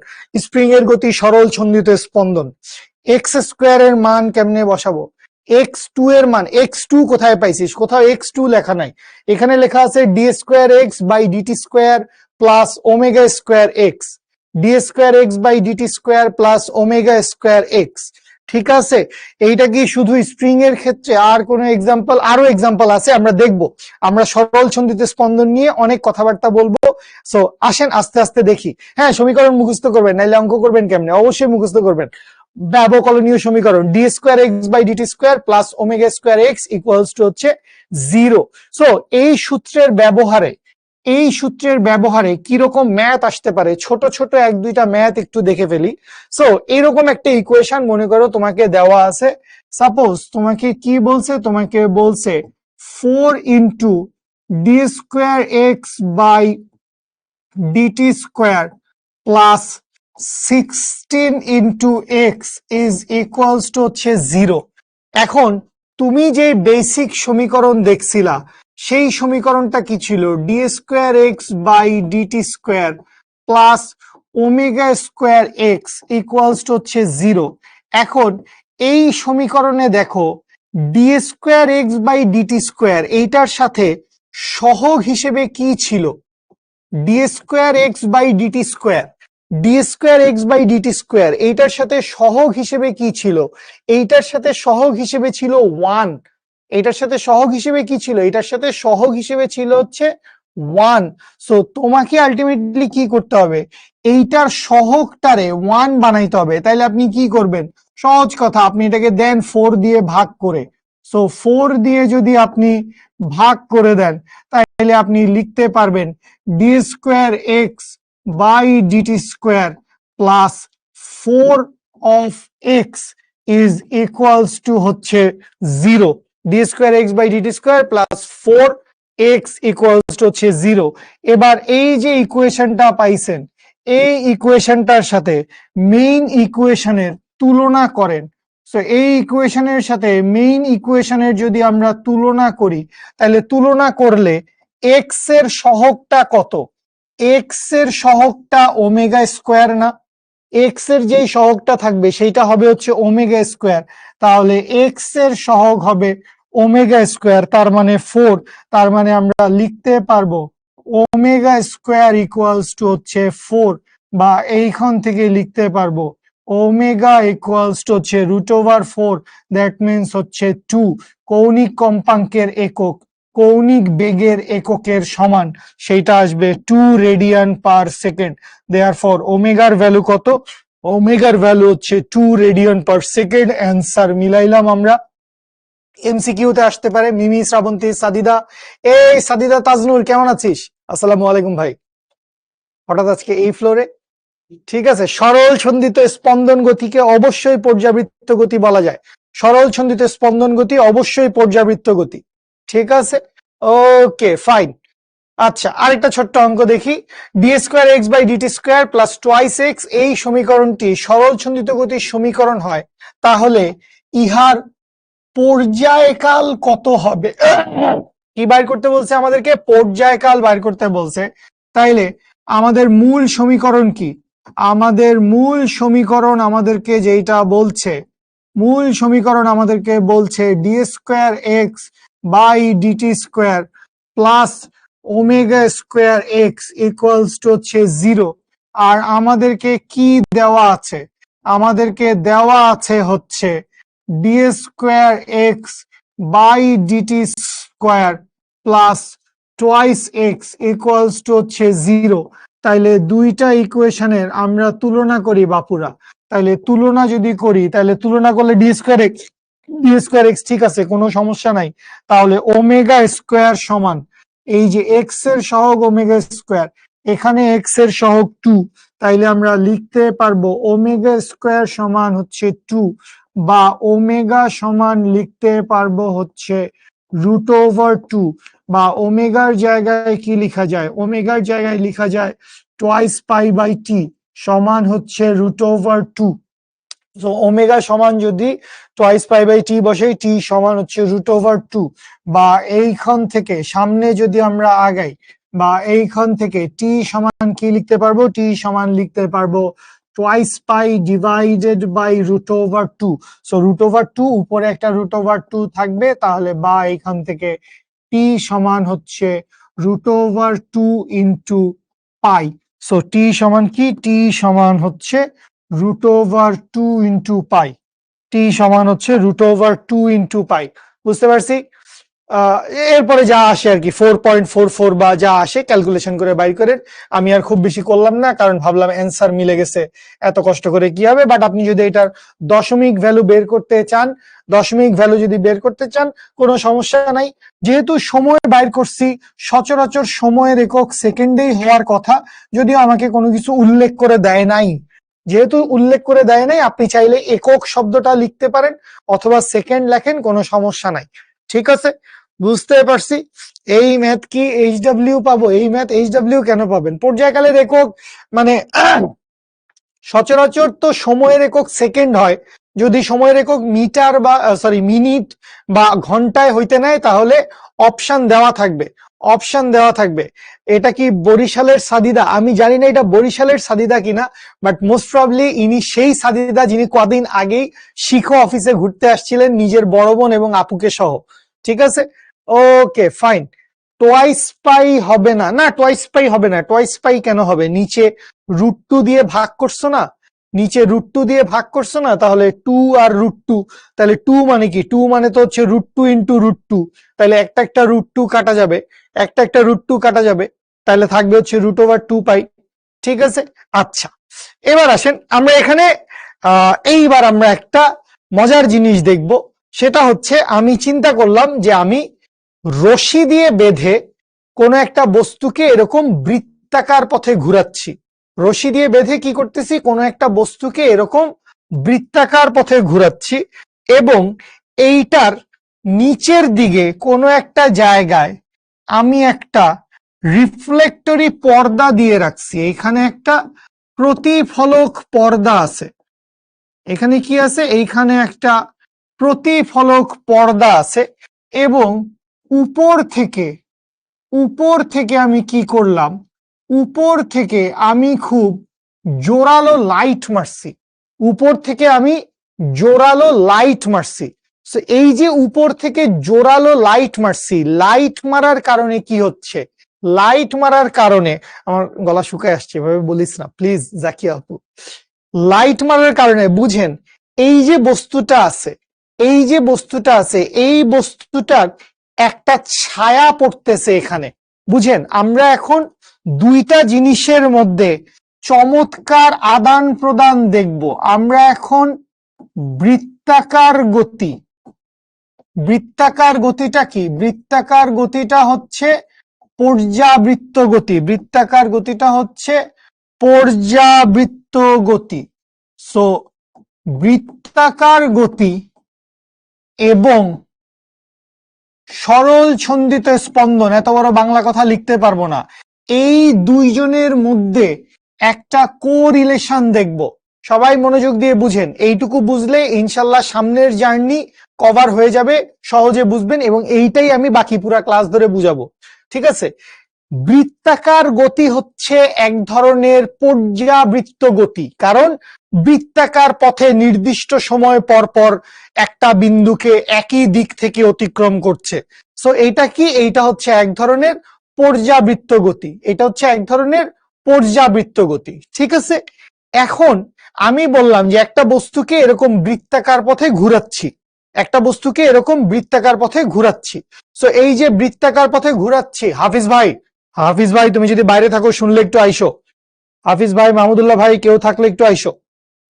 এক্স স্কোয়ার এর মান কেমনে বসাবো? x2 এর মান, x2 কোথায় পাইছিস? কোথাও x2 লেখা নাই। এখানে লেখা আছে D square x by DT square plus omega square X. D square x by DT square plus omega square X. ঠিক আছে। এইটা কি শুধু স্প্রিং এর ক্ষেত্রে? আর কোনো এক্সাম্পল? আরো এক্সাম্পল আছে, আমরা দেখবো। আমরা সরল ছন্দিত স্পন্দন নিয়ে অনেক কথাবার্তা বলবো। সো আসেন আস্তে আস্তে দেখি। হ্যাঁ, সমীকরণ মুখস্থ করবেন, নাইলে অঙ্ক করবেন কেমনে? অবশ্যই মুখস্থ করবেন। ব্যবকলনীয় সমীকরণ D square x by DT square plus omega square x equals to হচ্ছে 0। সো এই সূত্রের ব্যবহারে কিরকম ম্যাথ আসতে পারে, ছোট ছোট এক দুইটা ম্যাথ একটু দেখে ফেলি। সো এইরকম একটা ইকুয়েশন মনে করো তোমাকে দেওয়া আছে। সাপোজ তোমাকে কি বলছে? তোমাকে বলছে 4 into D square x by DT square plus 16 into X is equals to হচ্ছে 0। এখন তুমি যে বেসিক সমীকরণ দেখছিলা, সেই সমীকরণটা কি ছিল? D square x by DT square plus omega square x equals to হচ্ছে 0। এখন এই সমীকরণে দেখো D square x by DT square এইটার সাথে সহগ হিসেবে কি ছিল? D square x by DT square এইটার সাথে সহগ হিসেবে কি ছিল? এইটার সাথে সহগ হিসেবে ছিল 1। এটার সাথে সহগ হিসেবে কি ছিল? এটার সাথে সহগ হিসেবে ছিল হচ্ছে 1। সো তোমাকে আলটিমেটলি কি করতে হবে, এইটার সহগটারে 1 বানাইতে হবে। তাইলে আপনি কি করবেন? সহজ কথা, আপনি এটাকে দেন 4 দিয়ে ভাগ করে। সো 4 দিয়ে যদি আপনি ভাগ করে দেন তাহলে আপনি লিখতে পারবেন D square x by DT square plus 4 of X is equals to হচ্ছে 0। D square x by DT square plus 4 X equals to হচ্ছে 0। এবার এই যে ইকুয়েশনটা পাইছেন, এই ইকুয়েশনটার সাথে মেইন ইকুয়েশনের তুলনা করেন। সো এই ইকুয়েশনের সাথে মেইন ইকুয়েশনের যদি আমরা তুলনা করি, তাহলে তুলনা করলে এক্স এর সহগটা কত? এক্স এর সহগটা ওমেগা স্কোয়ার না? এক্স এর যেই সহগটা থাকবে সেইটা হবে হচ্ছে ওমেগা স্কোয়ার। তাহলে এক্স এর সহগ হবে ওমেগা স্কোয়ার, তার মানে 4। তার মানে আমরা লিখতে পারবো ওমেগা স্কোয়ার ইকুয়ালস টু হচ্ছে 4, বা এইখান থেকে লিখতে পারবো ওমেগা ইকুয়ালস টু হচ্ছে √4, দ্যাট মিনস হচ্ছে 2। কৌণিক কম্পাঙ্কের একক কৌণিক বেগের এককের সমান, সেইটা আসবে 2 রেডিয়ান পার সেকেন্ড। দেয়ারফর ওমেগার ভ্যালু কত? ওমেগার ভ্যালু হচ্ছে 2 রেডিয়ান পার সেকেন্ড। অ্যান্সার মিলাইলাম আমরা। এমসিকিউতে আসতে পারে। মিমি, শ্রাবন্তী, সাদিদা। এই সাদিদা তাজনুর, কেমন আছিস? আসসালামু আলাইকুম ভাই। হঠাৎ আজকে এই ফ্লোরে? ঠিক আছে। সরল ছন্দিত স্পন্দন গতিকে অবশ্যই পর্যাবৃত্ত গতি বলা যায়। সরল ছন্দিত স্পন্দন গতি অবশ্যই পর্যাবৃত্ত গতি। ঠিক আছে, ওকে ফাইন। আচ্ছা, আরেকটা ছোট্ট অঙ্ক দেখি। D square x by DT square plus twice X, এই সমীকরণটি সরল ছন্দিত গতির সমীকরণ হয়, তাহলে ইহার পর্যায়কাল কত হবে? কি বাইর করতে বলছে আমাদেরকে? পর্যায়কাল বাইর করতে বলছে। তাইলে আমাদের মূল সমীকরণ কি? আমাদের মূল সমীকরণ আমাদেরকে যেটা বলছে, মূল সমীকরণ আমাদেরকে বলছে d square x by DT square plus omega square x equals to হচ্ছে 0। আর আমাদেরকে কি দেওয়া আছে? আমাদেরকে দেওয়া আছে হচ্ছে d square x by DT square plus twice x equals to হচ্ছে 0। তাইলে দুইটা ইকুয়েশনের আমরা তুলনা করি বাপুরা। তাইলে তুলনা যদি করি, তাহলে তুলনা করলে ডি স্কোয়ার এক্স ঠিক আছে, কোনো সমস্যা নাই। তাহলে ওমেগা স্কোয়ার সমান, এই যে এক্স এর সহগ ওমেগা স্কোয়ার, এখানে এক্স এর সহগ 2, তাইলে আমরা লিখতে পারবো ওমেগা স্কোয়ার সমান হচ্ছে 2, বা ওমেগা সমান লিখতে পারবো হচ্ছে √2, বা ওমেগার জায়গায় কি লিখা যায়? ওমেগার জায়গায় লিখা যায় টোয়াইস পাই বাই টি সমান হচ্ছে √2। তো ওমেগা সমান যদি টোয়াইস পাই বাই টি বসে, টি সমান হচ্ছে √2। বা এইখান থেকে সামনে যদি আমরা আগাই, বা এইখান থেকে টি সমান কি লিখতে পারবো? টি সমান লিখতে পারবো twice pi divided by √2। So √2, উপরে একটা √2 থাকবে, তাহলে বা এইখান থেকে টি সমান হচ্ছে √2 ইন্টু পাই। সো টি সমান কি? টি সমান হচ্ছে √2 ইন্টু পাই। টি সমান হচ্ছে √2 ইন্টু পাই। বুঝতে পারছি? এরপরে যা আসে আর কি 4.44 বা যা আসে ক্যালকুলেশন করে বাইর করেন। আমি আর খুব বেশি করলাম না, কারণ ভাবলাম অ্যান্সার মিলে গেছে, এত কষ্ট করে কি হবে। বাট আপনি যদি এটার দশমিক ভ্যালু বের করতে চান, দশমিক ভ্যালু যদি বের করতে চান, কোনো সমস্যা নাই। যেহেতু সময় বাইর করছি, সচরাচর সময়ের একক সেকেন্ডেই হওয়ার কথা, যদিও আমাকে কোনো কিছু উল্লেখ করে দেয় নাই। যেহেতু উল্লেখ করে দেয় নাই, আপনি চাইলে একক শব্দটা লিখতে পারেন অথবা সেকেন্ড লেখেন, কোনো সমস্যা নাই। ঠিক আছে, বুঝতে পারছি। এই ম্যাথ কি এইচডব্লিউ পাবো? এই ম্যাথ এইচডব্লিউ কেন পাবেন? পর্যায়কালের একক মানে সচরাচর তো সময়ের একক সেকেন্ড হয়। যদি সময়ের একক মিটার বা মিনিট বা ঘন্টায় হইতে নেয়, তাহলে অপশন দেওয়া থাকবে, অপশন দেওয়া থাকবে। এটা কি বরিশালের সাদিদা? আমি জানি না এটা বরিশালের সাদিদা কিনা, বাট মোস্ট প্রবলি ইনি সেই সাদিদা যিনি কদিন আগেই শিখো অফিসে ঘুরতে আসছিলেন নিজের বড় বোন এবং আপুকে সহ। ঠিক আছে, ওকে ফাইন। টোয়াইস পাই হবে না, না টোয়াইস পাই হবে না। টোয়াইস পাই কেন হবে? নিচে √2 দিয়ে ভাগ করছো না, নিচে √2 দিয়ে ভাগ করছো না, তাহলে 2 আর √2, তাহলে 2 মানে কি, 2 মানে তো হচ্ছে √2 ইন্টু √2, তাহলে একটা √2 কাটা যাবে, একটা √2 কাটা যাবে, তাহলে থাকবে হচ্ছে √2 পাই। ঠিক আছে, আচ্ছা এবার আসেন আমরা এখানে এইবার আমরা একটা মজার জিনিস দেখব, সেটা হচ্ছে আমি চিন্তা করলাম যে আমি রশি দিয়ে বেঁধে কোনো একটা বস্তুকে এরকম বৃত্তাকার পথে ঘুরাচ্ছি। রশি দিয়ে বেঁধে কি করতেছি, কোনো একটা বস্তুকে এরকম বৃত্তাকার পথে ঘুরাচ্ছি এবং এইটার নিচের দিকে কোনো একটা জায়গায় আমি একটা রিফ্লেক্টরি পর্দা দিয়ে রাখছি। এখানে একটা প্রতিফলক পর্দা আছে, এখানে কি আছে, এইখানে একটা প্রতিফলক পর্দা আছে এবং উপর থেকে আমি কি করলাম, উপর থেকে আমি খুব জোরালো লাইট মারছি, উপর থেকে আমি জোরালো লাইট মারছি। এই যে উপর থেকে জোরালো লাইট মারছি, লাইট মারার কারণে কি হচ্ছে, লাইট মারার কারণে, আমার গলা শুকায় আসছে এভাবে বলিস না প্লিজ জাকিয়া আপু, লাইট মারার কারণে বুঝেন এই যে বস্তুটা আছে, এই যে বস্তুটা আছে, এই বস্তুটার একটা ছায়া পড়তেছে এখানে। বুঝেন আমরা এখন দুইটা জিনিসের মধ্যে চমৎকার আদান প্রদান দেখব। আমরা এখন বৃত্তাকার গতি, বৃত্তাকার গতিটা কি, বৃত্তাকার গতিটা হচ্ছে পর্যাবৃত্ত গতি, বৃত্তাকার গতিটা হচ্ছে পর্যাবৃত্ত গতি। সো বৃত্তাকার গতি এবং সরল ছন্দিত স্পন্দন, এত বড় বাংলা কথা লিখতে পারবো না, এই দুইজনের মধ্যে একটা কোরিলেশন দেখব। সবাই মনোযোগ দিয়ে বুঝেন, এইটুকু বুঝলে ইনশাল্লাহ সামনের জার্নি কভার হয়ে যাবে, সহজে বুঝবেন এবং এইটাই আমি বাকি পুরা ক্লাস ধরে বুঝাবো। ঠিক আছে, বৃত্তাকার গতি হচ্ছে এক ধরনের পর্যাবৃত্ত গতি, কারণ বৃত্তাকার পথে নির্দিষ্ট সময় পর পর একটা বিন্দুকে একই দিক থেকে অতিক্রম করছে। সো এইটা কি, এইটা হচ্ছে এক ধরনের পর্যাবৃত্ত গতি, এটা হচ্ছে এক ধরনের পর্যাবৃত্ত গতি। ঠিক আছে, এখন আমি বললাম যে একটা বস্তুকে এরকম বৃত্তাকার পথে ঘুরাচ্ছি, একটা বস্তুকে এরকম বৃত্তাকার পথে ঘুরাচ্ছি। সো এই যে বৃত্তাকার পথে ঘুরাচ্ছি, হাফিজ ভাই, হাফিজ ভাই তুমি যদি বাইরে থাকো শুনলে একটু আইসো, হাফিজ ভাই, মাহমুদুল্লাহ ভাই কেউ থাকলে একটু আইসো।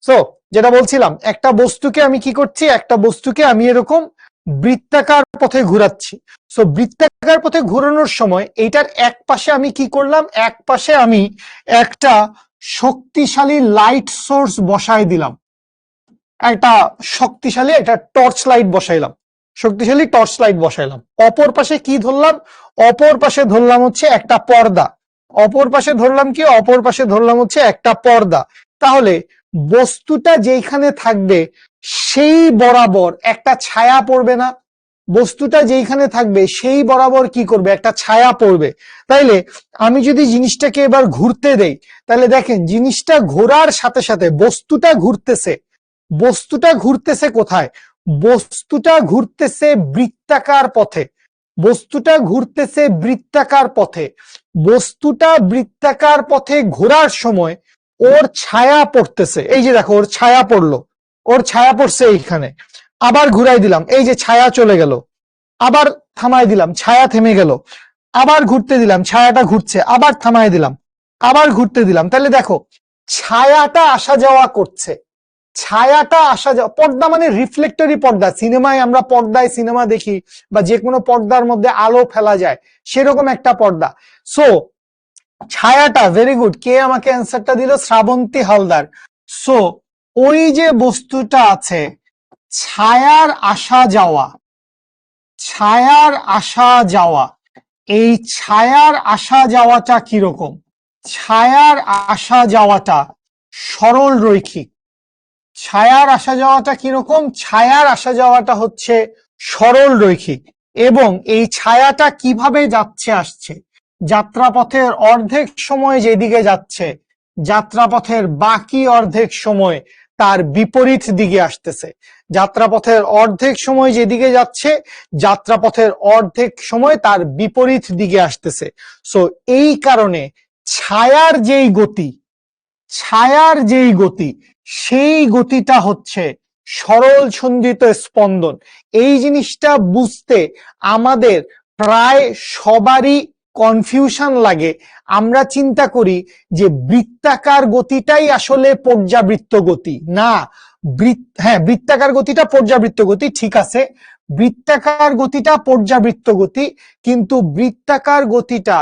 সো যেটা বলছিলাম, একটা বস্তুকে আমি কি করছি, একটা বস্তুকে আমি এরকম বৃত্তাকার পথে ঘুরাচ্ছি। সো বৃত্তাকার পথে ঘোরানোর সময় এইটার এক পাশে আমি কি করলাম, এক পাশে আমি একটা শক্তিশালী লাইট সোর্স বসাই দিলাম, একটা শক্তিশালী একটা টর্চ লাইট বসাইলাম, শক্তিশালী টর্চ লাইট বসাইলাম। অপর পাশে কি ধরলাম, অপর পাশে ধরলাম হচ্ছে একটা পর্দা, অপর পাশে ধরলাম কি, অপর পাশে ধরলাম হচ্ছে একটা পর্দা। তাহলে বস্তুটা যেখানে থাকবে সেই বরাবর একটা ছায়া পড়বে না, বস্তুটা যেখানে থাকবে সেই বরাবর কি করবে, একটা ছায়া পড়বে। তাইলে আমি যদি জিনিসটাকে এবার ঘুরতে দেই, তাহলে দেখেন জিনিসটা ঘোরার সাথে সাথে বস্তুটা ঘুরতেছে, বস্তুটা ঘুরতেছে কোথায়, বস্তুটা ঘুরতেছে বৃত্তাকার পথে, বস্তুটা ঘুরতেছে বৃত্তাকার পথে, বস্তুটা বৃত্তাকার পথে ঘোরার সময় ওর ছায়া পড়তেছে, এই যে দেখো ওর ছায়া পড়লো, ওর ছায়া পড়ছে এইখানে, আবার ঘুরাই দিলাম, এই যে ছায়া চলে গেল, আবার থামাই দিলাম, ছায়া থেমে গেল, আবার ঘুরতে দিলাম, ছায়াটা ঘুরছে, আবার থামাই দিলাম, আবার ঘুরতে দিলাম। তাহলে দেখো ছায়াটা আসা যাওয়া করছে, ছায়াটা আসা যাওয়া, পর্দা মানে রিফ্লেক্টরি পর্দা, সিনেমায় আমরা পর্দায় সিনেমা দেখি বা যে কোনো পর্দার মধ্যে আলো ফেলা যায় সেরকম একটা পর্দা। সো ছায়াটা, ভেরি গুড, কে আমাকে অ্যান্সারটা দিল, শ্রাবন্তী হালদার। সো ওই যে বস্তুটা আছে, ছায়ার আসা যাওয়া, ছায়ার আসা যাওয়া, এই ছায়ার আসা যাওয়াটা কিরকম, ছায়ার আসা যাওয়াটা সরল রৈখিক, ছায়ার আসা যাওয়াটা কিরকম, ছায়ার আসা যাওয়াটা হচ্ছে সরল রৈখিক। এবং এই ছায়াটা কিভাবে যাচ্ছে আসছে, যাত্রাপথের অর্ধেক সময় যেদিকে যাচ্ছে, যাত্রাপথের বাকি অর্ধেক সময় তার বিপরীত দিকে আসতেছে, যাত্রাপথের অর্ধেক সময় যেদিকে যাচ্ছে, যাত্রাপথের অর্ধেক সময় তার বিপরীত দিকে আসতেছে। সো এই কারণে ছায়ার যেই গতি, ছায়ার যেই গতি সেই গতিটা হচ্ছে সরল ছন্দিত স্পন্দন। এই জিনিসটা বুঝতে আমাদের প্রায় সবারই কনফিউশন লাগে। আমরা চিন্তা করি যে বৃত্তাকার গতিটাই আসলে পর্যাবৃত্ত গতি। না, হ্যাঁ, বৃত্তাকার গতিটা পর্যাবৃত্ত গতি, ঠিক আছে, বৃত্তাকার গতিটা পর্যাবৃত্ত গতি, কিন্তু বৃত্তাকার গতিটা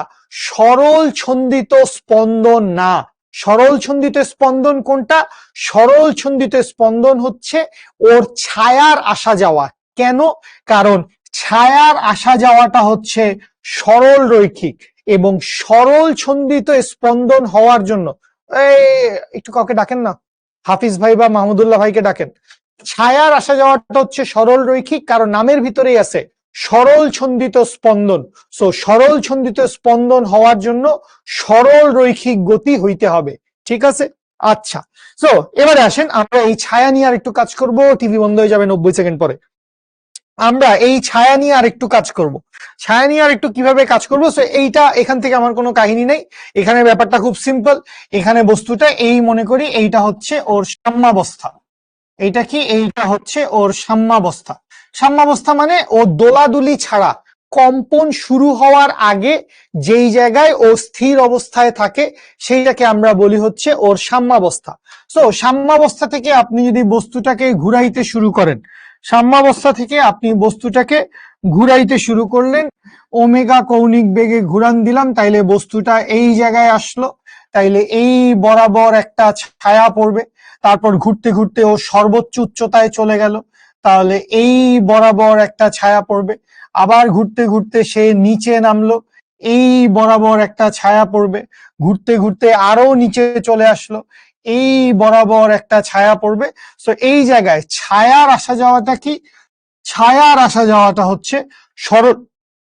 সরল ছন্দিত স্পন্দন না। সরল ছন্দিত স্পন্দন কোনটা? সরল ছন্দিত স্পন্দন হচ্ছে ওর ছায়ার আসা যাওয়া। কেন? কারণ ছায়ার আসা যাওয়াটা হচ্ছে সরল রৈখিক, এবং সরল ছন্দিত স্পন্দন হওয়ার জন্য একটু কাউকে ডাকেন না, হাফিজ ভাই বা মাহমুদুল্লাহ ভাইকে ডাকেন। ছায়ার আসা যাওয়াটা হচ্ছে সরল রৈখিক, কারণ নামের ভিতরেই আছে সরল ছন্দিত স্পন্দন। সো সরল ছন্দিত স্পন্দন হওয়ার জন্য সরল রৈখিক গতি হইতে হবে, ঠিক আছে? আচ্ছা, সো এবারে আসেন আমরা এই ছায়া নিয়ে আর একটু কাজ করব। টিভি বন্ধ হয়ে যাবে 90 সেকেন্ড পরে। আমরা এই ছায়া নিয়ে আর একটু কাজ করব। ছায়া নিয়ে আর একটু কিভাবে কাজ করব? সো এইটা, এখান থেকে আমার কোনো কাহিনী নেই, এখানে ব্যাপারটা খুব সিম্পল। এখানে বস্তুটা এই মনে করি এইটা হচ্ছে ওর সাম্যাবস্থা। এইটা কি? এইটা হচ্ছে ওর সাম্যাবস্থা। সাম্যাবস্থা মানে ও দোলাদুলি ছাড়া কম্পন শুরু হওয়ার আগে যেই জায়গায় ও স্থির অবস্থায় থাকে সেইটাকে আমরা বলি হচ্ছে ওর সাম্যাবস্থা। সো সাম্যাবস্থা থেকে আপনি যদি বস্তুটাকে ঘুরাইতে শুরু করেন, সাম্যাবস্থা থেকে আপনি বস্তুটাকে ঘুরাইতে শুরু করলেন, ওমেগা কৌণিক বেগে ঘুরান দিলাম, তাইলে বস্তুটা এই জায়গায় আসলো, তাইলে এই বরাবর একটা ছায়া পড়বে। তারপর ঘুরতে ঘুরতে ও সর্বোচ্চ উচ্চতায় চলে গেল, তাহলে এই বরাবর একটা ছায়া পড়বে। আবার ঘুরতে ঘুরতে সে নিচে নামলো, এই বরাবর একটা ছায়া পড়বে। ঘুরতে ঘুরতে আরো নিচে চলে আসলো, এই বরাবর একটা ছায়া পড়বে। সো এই জায়গায় ছায়ার আসা যাওয়াটা কি? ছায়ার আসা যাওয়াটা হচ্ছে সরল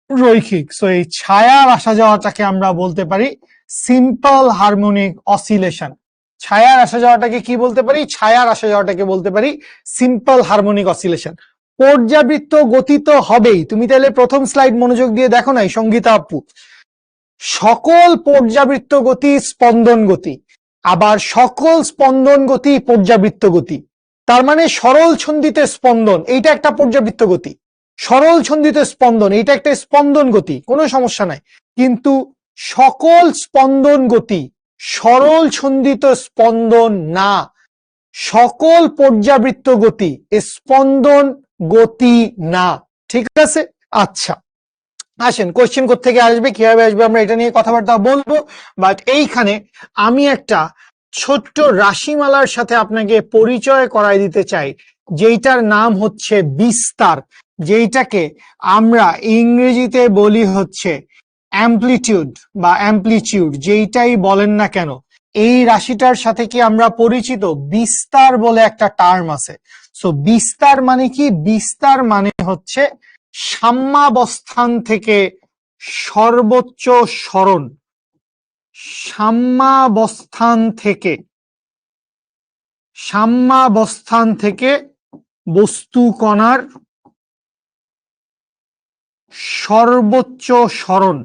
রৈখিক। সো এই ছায়ার আসা যাওয়াটাকে আমরা বলতে পারি সিম্পল হারমোনিক অসিলেশন। ছায়ার আসা যাওয়াটাকে কি বলতে পারি? ছায়ার আসা যাওয়াটাকে বলতে পারি সিম্পল হারমোনিক অসিলেশন। পর্যাবৃত্ত গতি তো হবেই। তুমি তাহলে প্রথম স্লাইড মনোযোগ দিয়ে দেখো নাই সঙ্গীতা আপু? সকল পর্যাবৃত্ত গতি স্পন্দন গতি, আবার সকল স্পন্দন গতি পর্যাবৃত্ত গতি। তার মানে সরল ছন্দিত স্পন্দন এইটা একটা পর্যাবৃত্ত গতি, সরল ছন্দিত স্পন্দন এইটা একটা স্পন্দন গতি, কোনো সমস্যা নাই। কিন্তু সকল স্পন্দন গতি সরল ছন্দিত স্পন্দন না, সকল পর্যাবৃত্ত গতি স্পন্দন গতি না, ঠিক আছে? আচ্ছা, আসেন কোশ্চেন কোত্থেকে আসবে, কিভাবে আসবে, আমরা এটা নিয়ে কথাবার্তা বলবো। বাট এইখানে আমি একটা ছোট্ট রাশিমালার সাথে আপনাকে পরিচয় করাই দিতে চাই, যেইটার নাম হচ্ছে বিস্তার, যেইটাকে আমরা ইংরেজিতে বলি হচ্ছে অ্যাম্প্লিটিউড বা অ্যাম্প্লিটিউড, যেইটাই বলেন না কেন। এই রাশিটার সাথে কি আমরা পরিচিত? বিস্তার বলে একটা টার্ম আছে। সো বিস্তার মানে কি? বিস্তার মানে হচ্ছে সাম্যাবস্থান থেকে সর্বোচ্চ সরণ, সাম্যাবস্থান থেকে বস্তু কণার সর্বোচ্চ সরণ,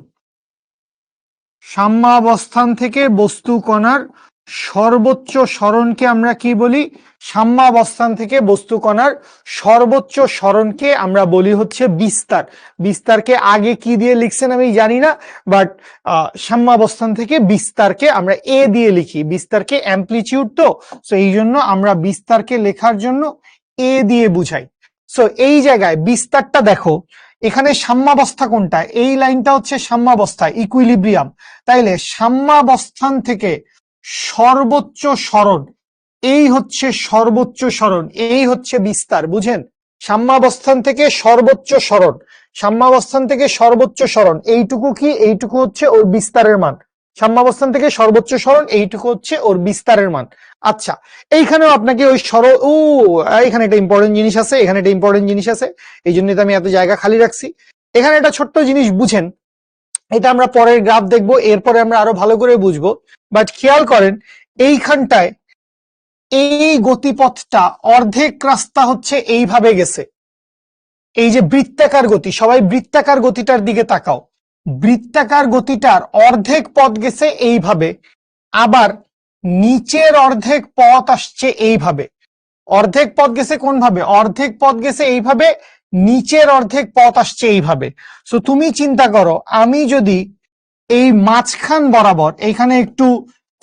সাম্যাবস্থান থেকে বস্তু কণার সর্বোচ্চ সরণকে আমরা কি বলি? সাম্যাবস্থান থেকে বস্তু কণার সর্বোচ্চ সরণকে আমরা বলি হচ্ছে বিস্তার। বিস্তারকে আগে কি দিয়ে লিখছেন আমি জানি না, বাট সাম্যাবস্থান থেকে বিস্তারকে আমরা এ দিয়ে লিখি, বিস্তারকে অ্যাম্প্লিটিউড তো, সো এই জন্য আমরা বিস্তারকে লেখার জন্য এ দিয়ে বুঝাই। সো এই জায়গায় বিস্তারটা দেখো, এখানে সাম্যাবস্থা কোনটা? এই লাইনটা হচ্ছে সাম্যাবস্থা, ইকুইলিব্রিয়াম। তাইলে সাম্যাবস্থান থেকে সর্বোচ্চ সরণ, এই হচ্ছে সর্বোচ্চ সরণ, এই হচ্ছে বিস্তার, বুঝেন? সাম্যাবস্থান থেকে সর্বোচ্চ সরণ, সাম্যাবস্থান থেকে সর্বোচ্চ সরণ এইটুকু কি? এইটুকু হচ্ছে ওর বিস্তারের মান। সাম্যাবস্থান থেকে সর্বোচ্চ সরণ এইটুকু হচ্ছে ওর বিস্তারের মান। আচ্ছা, এইখানেও আপনাকে ওই এখানে একটা ইম্পর্টেন্ট জিনিস আছে, এখানে একটা ইম্পর্টেন্ট জিনিস আছে, এই জন্য তো আমি এত জায়গা খালি রাখছি। এখানে একটা ছোট্ট জিনিস বুঝেন, এটা আমরা পরের গ্রাফ দেখবো, এরপরে আমরা আরো ভালো করে বুঝবো। বাট খেয়াল করেন এইখানটায় এই গতিপথটা অর্ধেক রাস্তা হচ্ছে এইভাবে গেছে। এই যে বৃত্তাকার গতি, সবাই বৃত্তাকার গতিটার দিকে তাকাও, বৃত্তাকার গতিটার অর্ধেক পথ গেছে এইভাবে, আবার নিচের অর্ধেক পথ আসছে এইভাবে, অর্ধেক পথ গেছে কোন ভাবে, অর্ধেক পথ গেছে এইভাবে, নিচের অর্ধেক পথ আসছে এইভাবে। সো তুমি চিন্তা করো, আমি যদি এই মাঝখান বরাবর, এখানে একটু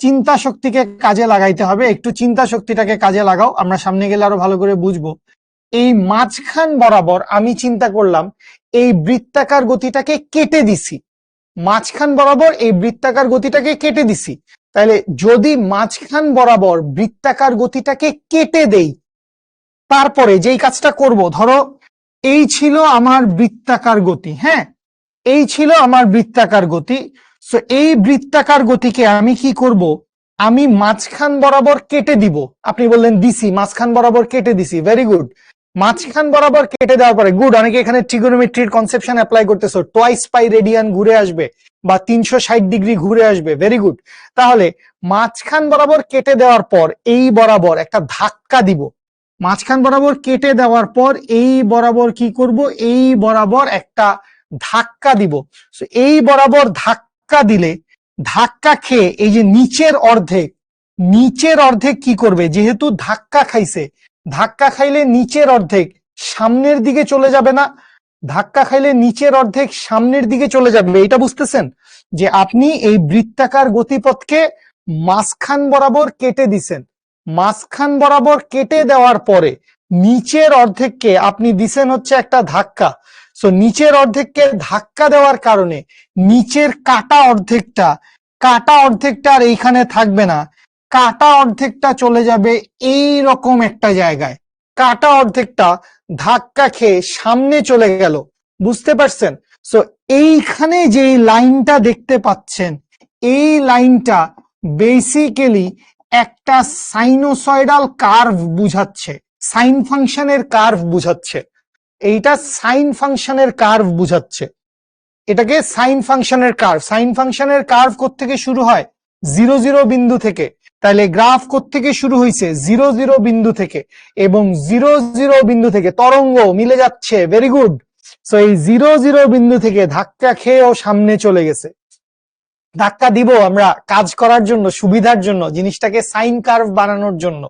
চিন্তা শক্তিকে কাজে লাগাইতে হবে, একটু চিন্তা শক্তিটাকে কাজে লাগাও, আমরা সামনে গেলে আরো ভালো করে বুঝবো। এই মাঝখান বরাবর আমি চিন্তা করলাম এই বৃত্তাকার গতিটাকে কেটে দিছি, মাঝখান বরাবর এই বৃত্তাকার গতিটাকে কেটে দিছি। তাহলে যদি মাঝখান বরাবর বৃত্তাকার গতিটাকে কেটে দেই, তারপরে যেই কাজটা করব, ধরো এই ছিল আমার বৃত্তাকার গতি, হ্যাঁ এই ছিল আমার বৃত্তাকার গতি। সো এই বৃত্তাকার গতিকে আমি কি করব, আমি মাঝখান বরাবর কেটে দিব। আপনি বললেন দিছি, মাঝখান বরাবর কেটে দিছি, ভেরি গুড। মাঝখান বরাবর কেটে দেওয়ার পরে গুড, অনেকে এখানে ট্রিগোনোমেট্রির কনসেপশন অ্যাপ্লাই করতেছো, টোয়াইস পাই রেডিয়ান ঘুরে আসবে বা 360 ডিগ্রি ঘুরে আসবে, ভেরি গুড। তাহলে মাঝখান বরাবর কেটে দেওয়ার পর এই বরাবর একটা ধাক্কা দিব, মাঝখান বরাবর কেটে দেওয়ার পর এই বরাবর কি করব, এই বরাবর একটা ধাক্কা দিব। এই বরাবর ধাক্কা দিলে, ধাক্কা খেয়ে এই যে নিচের অর্ধেক, নিচের অর্ধেক কি করবে, যেহেতু ধাক্কা খাইছে, ধাক্কা খাইলে নিচের অর্ধেক সামনের দিকে চলে যাবে না, ধাক্কা খাইলে নিচের অর্ধেক সামনের দিকে চলে যাবে। এটা বুঝতেছেন যে আপনি এই বৃত্তাকার গতিপথকে মাঝখান বরাবর কেটে দিছেন, মাঝখান বরাবর কেটে দেওয়ার পরে নিচের অর্ধেককে আপনি দিছেন হচ্ছে একটা ধাক্কা। সো নিচের অর্ধেককে ধাক্কা দেওয়ার কারণে নিচের কাটা অর্ধেকটা, কাটা অর্ধেকটা আর এইখানে থাকবে না, কাটা অর্ধেকটা চলে যাবে এই রকম একটা জায়গায়, কাটা অর্ধেকটা ধাক্কা খেয়ে সামনে চলে গেল, বুঝতে পারছেন? সো এইখানে যে লাইনটা দেখতে পাচ্ছেন, এই লাইনটা বেসিক্যালি একটা সাইনোসয়েডাল কার্ভ বুঝাচ্ছে, সাইন ফাংশনের কার্ভ বুঝাচ্ছে, এইটা সাইন ফাংশনের কার্ভ বুঝাচ্ছে, এটাকে সাইন ফাংশনের কার্ভ। সাইন ফাংশনের কার্ভ কোত্থেকে শুরু হয়, 0 0 বিন্দু থেকে। তাহলে গ্রাফ কোত্থেকে শুরু হয়েছে, 0 0 বিন্দু থেকে, এবং 0 0 বিন্দু থেকে তরঙ্গ মিলে যাচ্ছে, ভেরি গুড। সো এই 0 0 বিন্দু থেকে ধাক্কা খেয়েও সামনে চলে গেছে। ধাক্কা দিব আমরা কাজ করার জন্য, সুবিধার জন্য, জিনিসটাকে সাইন কার্ভ বানানোর জন্য,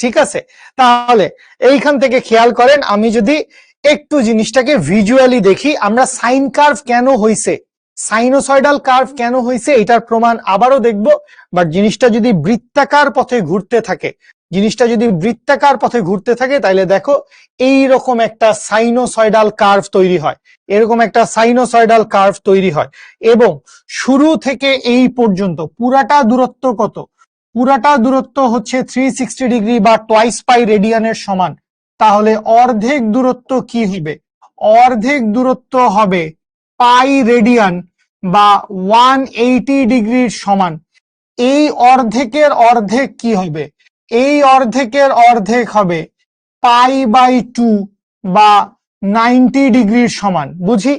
ঠিক আছে? তাহলে এইখান থেকে খেয়াল করেন, আমি যদি একটু জিনিসটাকে ভিজুয়ালি দেখি, আমরা সাইন কার্ভ কেন হইছে, সাইনোসয়েডাল কার্ভ কেন হইছে এটার প্রমাণ আবারও দেখব। বাট জিনিসটা যদি বৃত্তাকার পথে ঘুরতে থাকে, জিনিসটা যদি বৃত্তাকার পথে ঘুরতে থাকে, তাহলে দেখো এই রকম একটা সাইনোসয়েডাল কার্ভ তৈরি হয়, এরকম একটা সাইনোসয়েডাল কার্ভ তৈরি হয়। এবং শুরু থেকে এই পর্যন্ত পুরাটা দূরত্ব কত, পুরাটা দূরত্ব হচ্ছে 360 ডিগ্রি বা টোয়াইস পাই রেডিয়ানের সমান। তাহলে অর্ধেক দূরত্ব কি হবে, অর্ধেক দূরত্ব হবে পাই রেডিয়ান বা 180 ডিগ্রির সমান। এই অর্ধেকের অর্ধেক কি হবে, এই অর্ধেকের অর্ধেক হবে পাই বাই 2 বা 90 ডিগ্রির সমান। বুঝি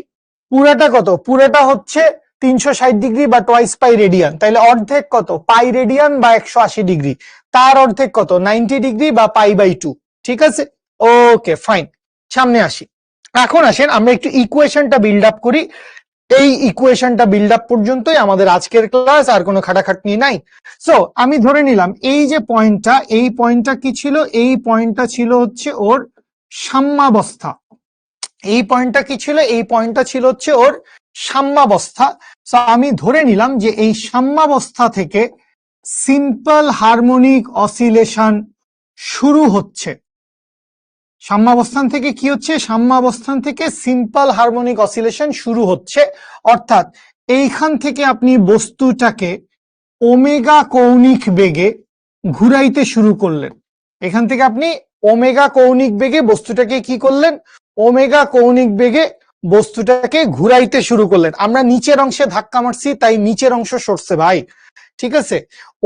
পুরাটা কত, পুরাটা হচ্ছে 360 ডিগ্রি বা টোয়াইস পাই রেডিয়ান, তাহলে অর্ধেক কত, পাই রেডিয়ান বা 180 ডিগ্রি, তার অর্ধেক কত, 90 ডিগ্রি বা পাই বাই 2। ঠিক আছে, ওকে ফাইন, সামনে আসি। এখন আসেন আমরা একটু ইকুয়েশনটা বিল্ড আপ করি। এই ইকুয়েশনটা বিল্ড আপ পর্যন্তই আমাদের আজকের ক্লাস, আর কোনো খাটাখাটনি নাই। সো আমি ধরে নিলাম এই যে পয়েন্টটা, এই পয়েন্টটা কি ছিল, এই পয়েন্টটা ছিল হচ্ছে ওর সাম্যাবস্থা। এই পয়েন্টটা কি ছিল, এই পয়েন্টটা ছিল হচ্ছে ওর সাম্যাবস্থা। সো আমি ধরে নিলাম যে এই সাম্যাবস্থা থেকে সিম্পল হারমোনিক অসিলেশন শুরু হচ্ছে। সাম্যাবস্থান থেকে কি হচ্ছে, সাম্যাবস্থান থেকে সিম্পল হারমোনিক অসিলেশন শুরু হচ্ছে। অর্থাৎ এইখান থেকে আপনি বস্তুটাকে ওমেগা কৌণিক বেগে ঘুরাইতে শুরু করলেন, এখান থেকে আপনি ওমেগা কৌণিক বেগে বস্তুটাকে কি করলেন, ওমেগা কৌণিক বেগে বস্তুটাকে ঘুরাইতে শুরু করলেন। আমরা নিচের অংশে ধাক্কা মারছি তাই নিচের অংশ সরছে ভাই, ঠিক আছে?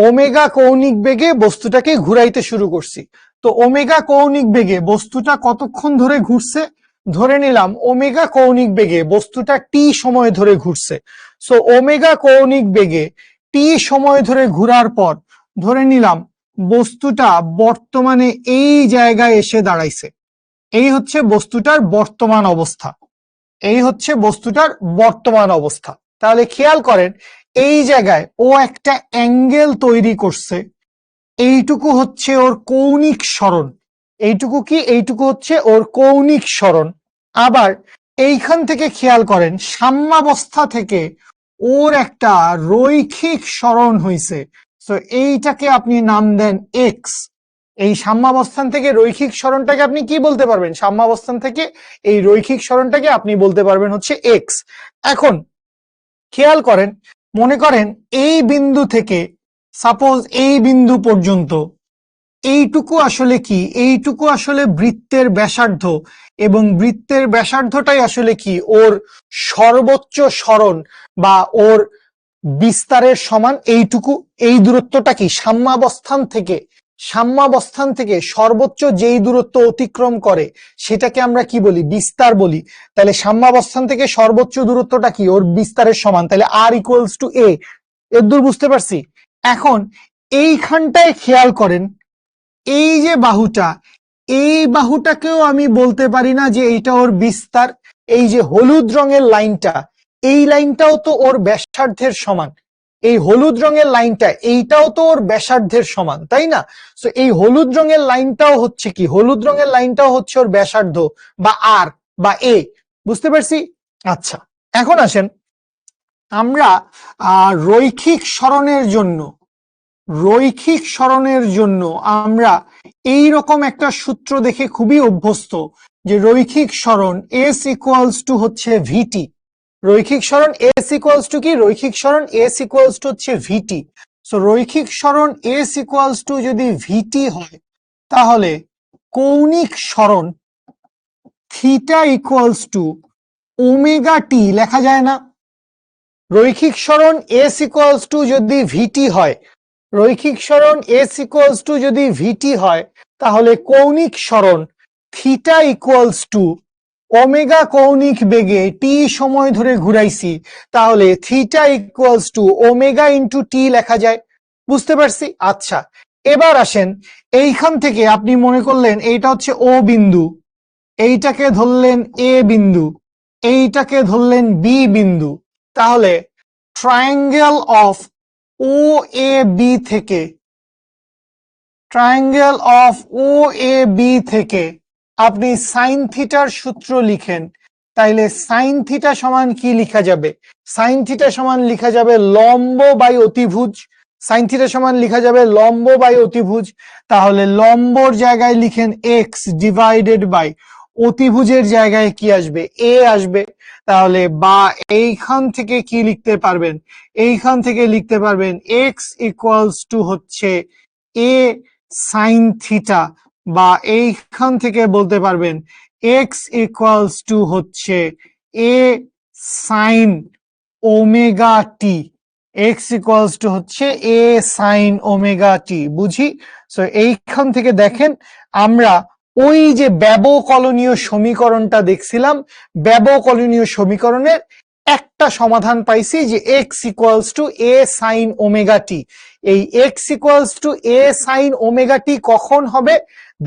ওমেগা কৌণিক বেগে বস্তুটাকে ঘুরাইতে শুরু করছি। তো ওমেগা কৌণিক বেগে বস্তুটা কতক্ষণ ধরে ঘুরছে, ধরে নিলাম ওমেগা কৌণিক বেগে বস্তুটা টি সময় ধরে ঘুরছে। সো ওমেগা কৌণিক বেগে টি সময় ধরে ঘুরার পর ধরে নিলাম বস্তুটা বর্তমানে এই জায়গায় এসে দাঁড়াইছে। এই হচ্ছে বস্তুটার বর্তমান অবস্থা, এই হচ্ছে বস্তুটার বর্তমান অবস্থা। তাহলে খেয়াল করেন এই জায়গায় ও একটা অ্যাঙ্গেল তৈরি করছে, এইটুকু হচ্ছে ওর কৌণিক সরণ। এইটুকু কি? এইটুকু হচ্ছে ওর কৌণিক সরণ। আবার এইখান থেকে খেয়াল করেন, সাম্যাবস্থা থেকে ওর একটা রৈখিক সরণ হইছে। তো এইটাকে আপনি নাম দেন এক্স। এই সাম্যাবস্থান থেকে রৈখিক সরণটাকে আপনি কি বলতে পারবেন? সাম্যাবস্থান থেকে এই রৈখিক সরণটাকে আপনি বলতে পারবেন হচ্ছে এক্স। এখন খেয়াল করেন, মনে করেন এই বিন্দু থেকে সাপোজ এই বিন্দু পর্যন্ত এইটুকু আসলে কি? এইটুকু আসলে বৃত্তের ব্যাসার্ধ, এবং বৃত্তের ব্যাসার্ধটাই আসলে কি? ওর সর্বোচ্চ সরণ বা ওর বিস্তারের সমান এইটুকু। এই দূরত্বটা কি? সাম্যাবস্থান থেকে সর্বোচ্চ যেই দূরত্ব অতিক্রম করে সেটাকে আমরা কি বলি? বিস্তার বলি। তাহলে সাম্যাবস্থান থেকে সর্বোচ্চ দূরত্বটা কি? ওর বিস্তারের সমান। তাহলে আর ইকুয়ালস টু এ। এর বুঝতে পারছি। এখন এইখানটায় খেয়াল করেন, এই যে বাহুটা, এই বাহুটাকেও আমি বলতে পারি না যে এইটা ওর বিস্তার? এই যে হলুদ রঙের লাইনটা, এই লাইনটাও তো ওর ব্যাসার্ধের সমান। এই হলুদ রঙের লাইনটা, এইটাও তো ওর ব্যাসার্ধের সমান, তাই না? তো এই হলুদ রঙের লাইনটাও হচ্ছে কি? হলুদ রঙের লাইনটাও হচ্ছে ওর ব্যাসার্ধ বা আর বা এ। বুঝতে পারছি? আচ্ছা, এখন আসেন আমরা রৈখিক সরণের জন্য আমরা এই রকম একটা সূত্র দেখে খুবই অভ্যস্ত, যে রৈখিক সরণ এস ইকুয়ালস টু হচ্ছে ভিটি। রৈখিক সরণ এস ইকুয়ালস টু কি? রৈখিক সরণ এস ইকুয়ালস টু হচ্ছে ভিটি। সো রৈখিক সরণ এস ইকুয়ালস টু যদি ভিটি হয়, তাহলে কৌণিক সরণ theta equals to omega t লেখা যায় না? রৈখিক সরণ এস ইকুয়ালস টু যদি ভিটি হয়, রৈখিক সরণ এস ইকুয়ালস টু যদি ভিটি হয়, তাহলে কৌণিক সরণ থিটা ইকুয়ালস টু ওমেগা কৌণিক বেগে টি সময় ধরে ঘুরাইছি, তাহলে theta equals to omega into T লেখা যায়। বুঝতে পারছি? আচ্ছা, এবার আসেন, এইখান থেকে আপনি মনে করলেন এইটা হচ্ছে ও বিন্দু, এইটাকে ধরলেন এ বিন্দু, এইটাকে ধরলেন বি বিন্দু। তাহলে triangle of O A B থেকে, triangle of O A B থেকে আপনি সাইন থিটার সূত্র লিখেন, তাইলে সাইন থিটা সমান কি লিখা যাবে? সাইন থিটা সমান লিখা যাবে লম্ব বাই অতিভুজ। সাইন থিটা সমান লিখা যাবে লম্ব বাই অতিভুজ। তাহলে লম্বর জায়গায় লিখেন এক্স ডিভাইডেড বাই অতিভুজের জায়গায় কি আসবে? এ আসবে। তাহলে বা এইখান থেকে কি লিখতে পারবেন? এইখান থেকে লিখতে পারবেন এক্স ইকুয়ালস টু হচ্ছে এ সাইন থিটা, বা এইখান থেকে বলতে পারবেন এক্স ইকুয়ালস টু হচ্ছে A sine omega T. X equals to হচ্ছে এ সাইন ওমেগা টি। বুঝি? সো এইখান থেকে দেখেন, আমরা ওই যে ব্যবকলনীয় সমীকরণটা দেখছিলাম, ব্যবকলনীয় সমীকরণের একটা সমাধান পাইছি, যে X equals to A sine omega T. এই X equals to A sine omega T কখন হবে?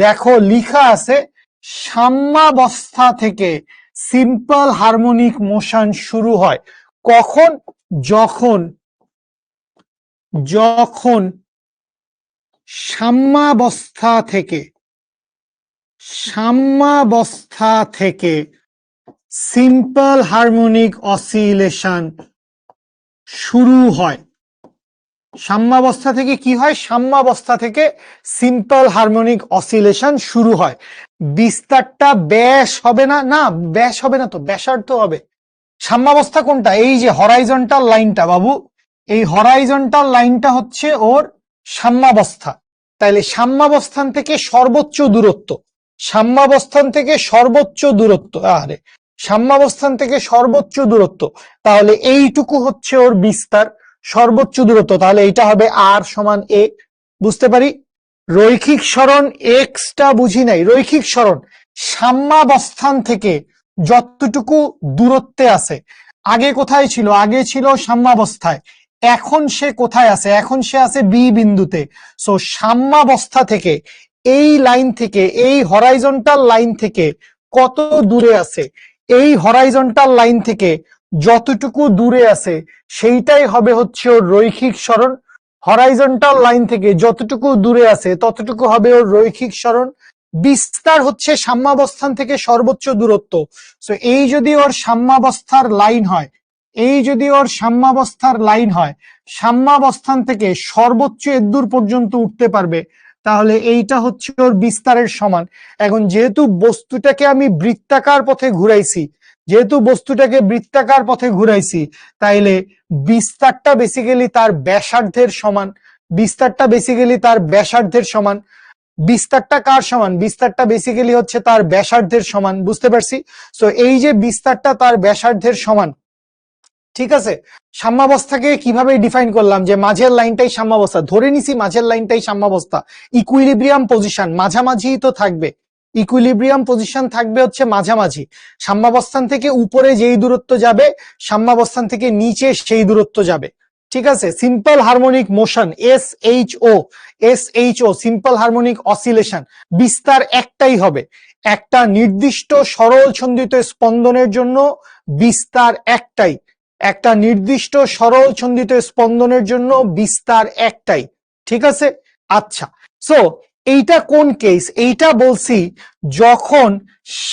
দেখো লিখা আছে, সাম্যাবস্থা থেকে সিম্পল হারমোনিক মোশন শুরু হয়। কখন? যখন যখন সাম্যাবস্থা থেকে সিম্পল হারমোনিক অসিলেশন শুরু হয়। সাম্যাবস্থা থেকে কি হয়? সাম্যাবস্থা থেকে সিম্পল হারমোনিক অসিলেশন শুরু হয়। বিস্তারটা ব্যাস হবে না? না, ব্যাস হবে না তো, ব্যাসার্ধ হবে। সাম্যাবস্থা কোনটা? এই যে হরাইজন্টাল লাইনটা বাবু, এই হরাইজন্টাল লাইনটা হচ্ছে ওর সাম্যাবস্থা। তাইলে সাম্যাবস্থান থেকে সর্বোচ্চ দূরত্ব, সাম্যাবস্থান থেকে সর্বোচ্চ দূরত্ব, আরে সাম্যাবস্থান থেকে সর্বোচ্চ দূরত্ব, তাহলে এইটুকু হচ্ছে ওর বিস্তার, সর্বোচ্চ দূরত্ব। তাহলে এইটা হবে আর সমান এ। বুঝতে পারি? রৈখিক সরণ এক্সটা বুঝি নাই। রৈখিক সরণ সাম্যাবস্থান থেকে যতটুকু দূরত্বে আছে, আগে কোথায় ছিল? আগে ছিল সাম্যাবস্থায়। এখন সে কোথায় আছে? এখন সে আছে বি বিন্দুতে। সো সাম্যাবস্থা থেকে এই লাইন থেকে, এই হরাইজন্টাল লাইন থেকে কত দূরে আছে? এই হরাইজন্টাল লাইন থেকে যতটুকু দূরে আছে সেইটাই হবে হচ্ছে ওর রৈখিক সরণ। হরাইজন্টাল লাইন থেকে যতটুকু দূরে আছে ততটুকু হবে ওর রৈখিক সরণ। বিস্তার হচ্ছে সাম্যাবস্থান থেকে সর্বোচ্চ দূরত্ব। সো এই যদি ওর সাম্যাবস্থার লাইন হয়, এই যদি ওর সাম্যাবস্থার লাইন হয়, সাম্যাবস্থান থেকে সর্বোচ্চ এদূর পর্যন্ত উঠতে পারবে, তাহলে এইটা হচ্ছে ওর বিস্তারের সমান। এখন যেহেতু বস্তুটাকে আমি বৃত্তাকার পথে ঘুরাইছি, তাইলে বিস্তারটা বেসিক্যালি তার ব্যাসার্ধের সমান। বিস্তারটা কার সমান? বিস্তারটা বেসিক্যালি হচ্ছে তার ব্যাসার্ধের সমান। বুঝতে পারছি? সো এই যে বিস্তারটা তার ব্যাসার্ধের সমান, ঠিক আছে। সাম্যাবস্থাকে কিভাবে ডিফাইন করলাম? যে মাঝের লাইনটাই সাম্যাবস্থা, ধরে নিছি মাঝের লাইনটাই সাম্যাবস্থা। ইকুইলিব্রিয়াম পজিশন মাঝামাঝি তো থাকবে, ইকুইলিব্রিয়াম পজিশন থাকবে হচ্ছে মাঝামাঝি। সাম্যাবস্থান থেকে উপরে যেই দূরত্ব যাবে, সাম্যাবস্থান থেকে নিচে সেই দূরত্ব যাবে, ঠিক আছে। Simple harmonic motion SHO simple harmonic oscillation, বিস্তার একটাই হবে। একটা নির্দিষ্ট সরল ছন্দিত স্পন্দনের জন্য বিস্তার একটাই, একটা নির্দিষ্ট সরল ছন্দিত স্পন্দনের জন্য বিস্তার একটাই, ঠিক আছে। আচ্ছা, সো এইটা কোন কেস? এইটা বলছি যখন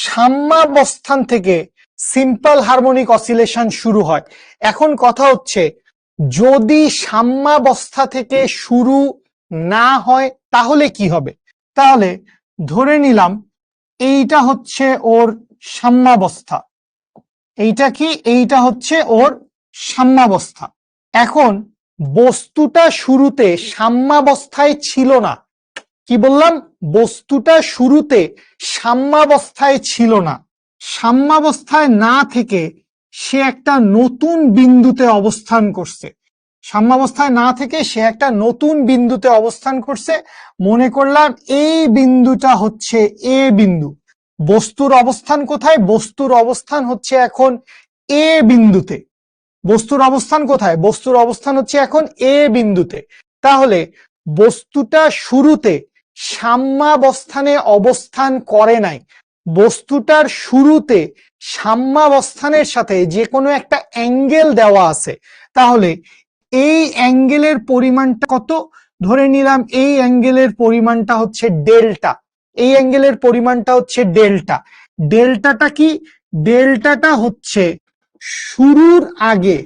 সাম্যাবস্থান থেকে সিম্পল হারমোনিক অসিলেশন শুরু হয়। এখন কথা হচ্ছে, যদি সাম্যাবস্থা থেকে শুরু না হয় তাহলে কি হবে? তাহলে ধরে নিলাম এইটা হচ্ছে ওর সাম্যাবস্থা, এইটা কি? এইটা হচ্ছে ওর সাম্যাবস্থা। এখন বস্তুটা শুরুতে সাম্যাবস্থায় ছিল না। কি বললাম? বস্তুটা শুরুতে সাম্যাবস্থায় ছিল না। সাম্যাবস্থায় না থেকে সে একটা নতুন বিন্দুতে অবস্থান করছে। সাম্যাবস্থায় না থেকে সে একটা নতুন বিন্দুতে অবস্থান করছে। মনে করলাম এই বিন্দুটা হচ্ছে এ বিন্দু। বস্তুর অবস্থান কোথায়? বস্তুর অবস্থান হচ্ছে এখন এ বিন্দুতে। বস্তুর অবস্থান কোথায়? বস্তুর অবস্থান হচ্ছে এখন এ বিন্দুতে। তাহলে বস্তুটা শুরুতে সাম্যাবস্থানে অবস্থান করে নাই। বস্তুটার শুরুতে সাম্যাবস্থানের সাথে যে কোনো একটা অ্যাঙ্গেল দেওয়া আছে। তাহলে এই অ্যাঙ্গেলের পরিমাণটা কত? ধরে নিলাম এই অ্যাঙ্গেলের পরিমাণটা হচ্ছে ডেল্টা। এই অ্যাঙ্গেলের পরিমাণটা হচ্ছে ডেল্টা। ডেল্টাটা কি? ডেল্টাটা হচ্ছে শুরুর আগে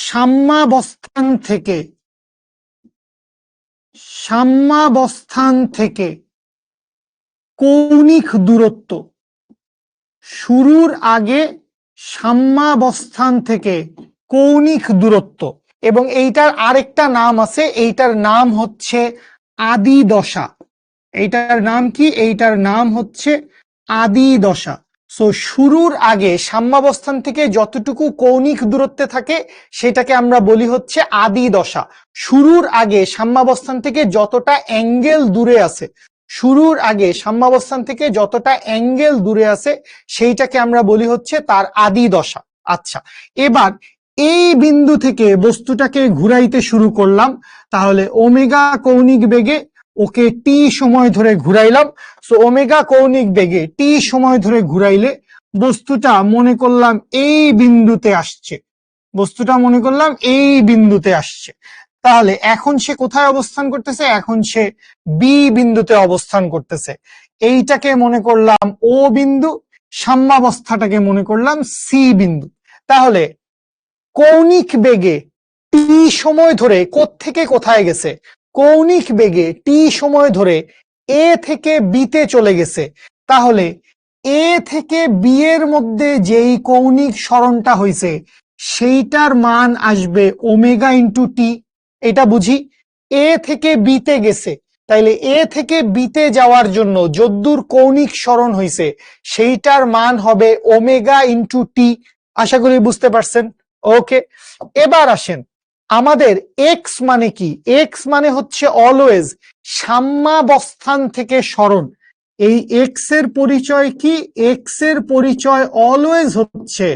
সাম্যাবস্থান থেকে কৌণিক দূরত্ব। শুরুর আগে সাম্যাবস্থান থেকে কৌণিক দূরত্ব। এবং এইটার আরেকটা নাম আছে, এইটার নাম হচ্ছে আদি দশা। এইটার নাম কি? এইটার নাম হচ্ছে আদি দশা। সো শুরুর আগে সাম্যাবস্থান থেকে যতটুকু কৌণিক দূরত্বে থাকে সেটাকে আমরা বলি হচ্ছে আদি দশা। শুরুর আগে সাম্যাবস্থান থেকে যতটা অ্যাঙ্গেল দূরে আছে, শুরুর আগে সাম্যাবস্থান থেকে যতটা অ্যাঙ্গেল দূরে আছে সেইটাকে আমরা বলি হচ্ছে তার আদি দশা। আচ্ছা, এবার এই বিন্দু থেকে বস্তুটাকে ঘুরাইতে শুরু করলাম। তাহলে ওমেগা কৌণিক বেগে ওকে টি সময় ধরে ঘুরাইলাম। সো ওমেগা কৌণিক বেগে টি সময় ধরে ঘুরাইলে বস্তুটা মনে করলাম এই বিন্দুতে আসছে। বস্তুটা মনে করলাম এই বিন্দুতে আসছে। তাহলে এখন সে কোথায় অবস্থান করতেছে? এখন সে বি বিন্দুতে অবস্থান করতেছে। এইটাকে মনে করলাম ও বিন্দু, সাম্যাবস্থাটাকে মনে করলাম সি বিন্দু। তাহলে কৌণিক বেগে টি সময় ধরে কোত্থেকে কোথায় গেছে? কৌণিক বেগে টি সময় ধরে এ থেকে বি তে চলে গেছে। তাহলে এ থেকে বি এর মধ্যে যেই কৌণিক সরণটা হয়েছে সেইটার মান আসবে ওমেগা ইন্টু টি। এটা বুঝি? এ থেকে বি তে গেছে, তাইলে এ থেকে বি তে যাওয়ার জন্য যদ্দূর কৌণিক সরণ হয়েছে সেইটার মান হবে ওমেগা ইন্টু টি। আশা করি বুঝতে পারছেন। ওকে, এবার আসেন আমাদের এক্স মানে কি? এক্স মানে হচ্ছে অলওয়েজ সাম্যাবস্থান থেকে সরণ। এই এক্স এর পরিচয় কি? এক্স এর পরিচয় অলওয়েজ হচ্ছে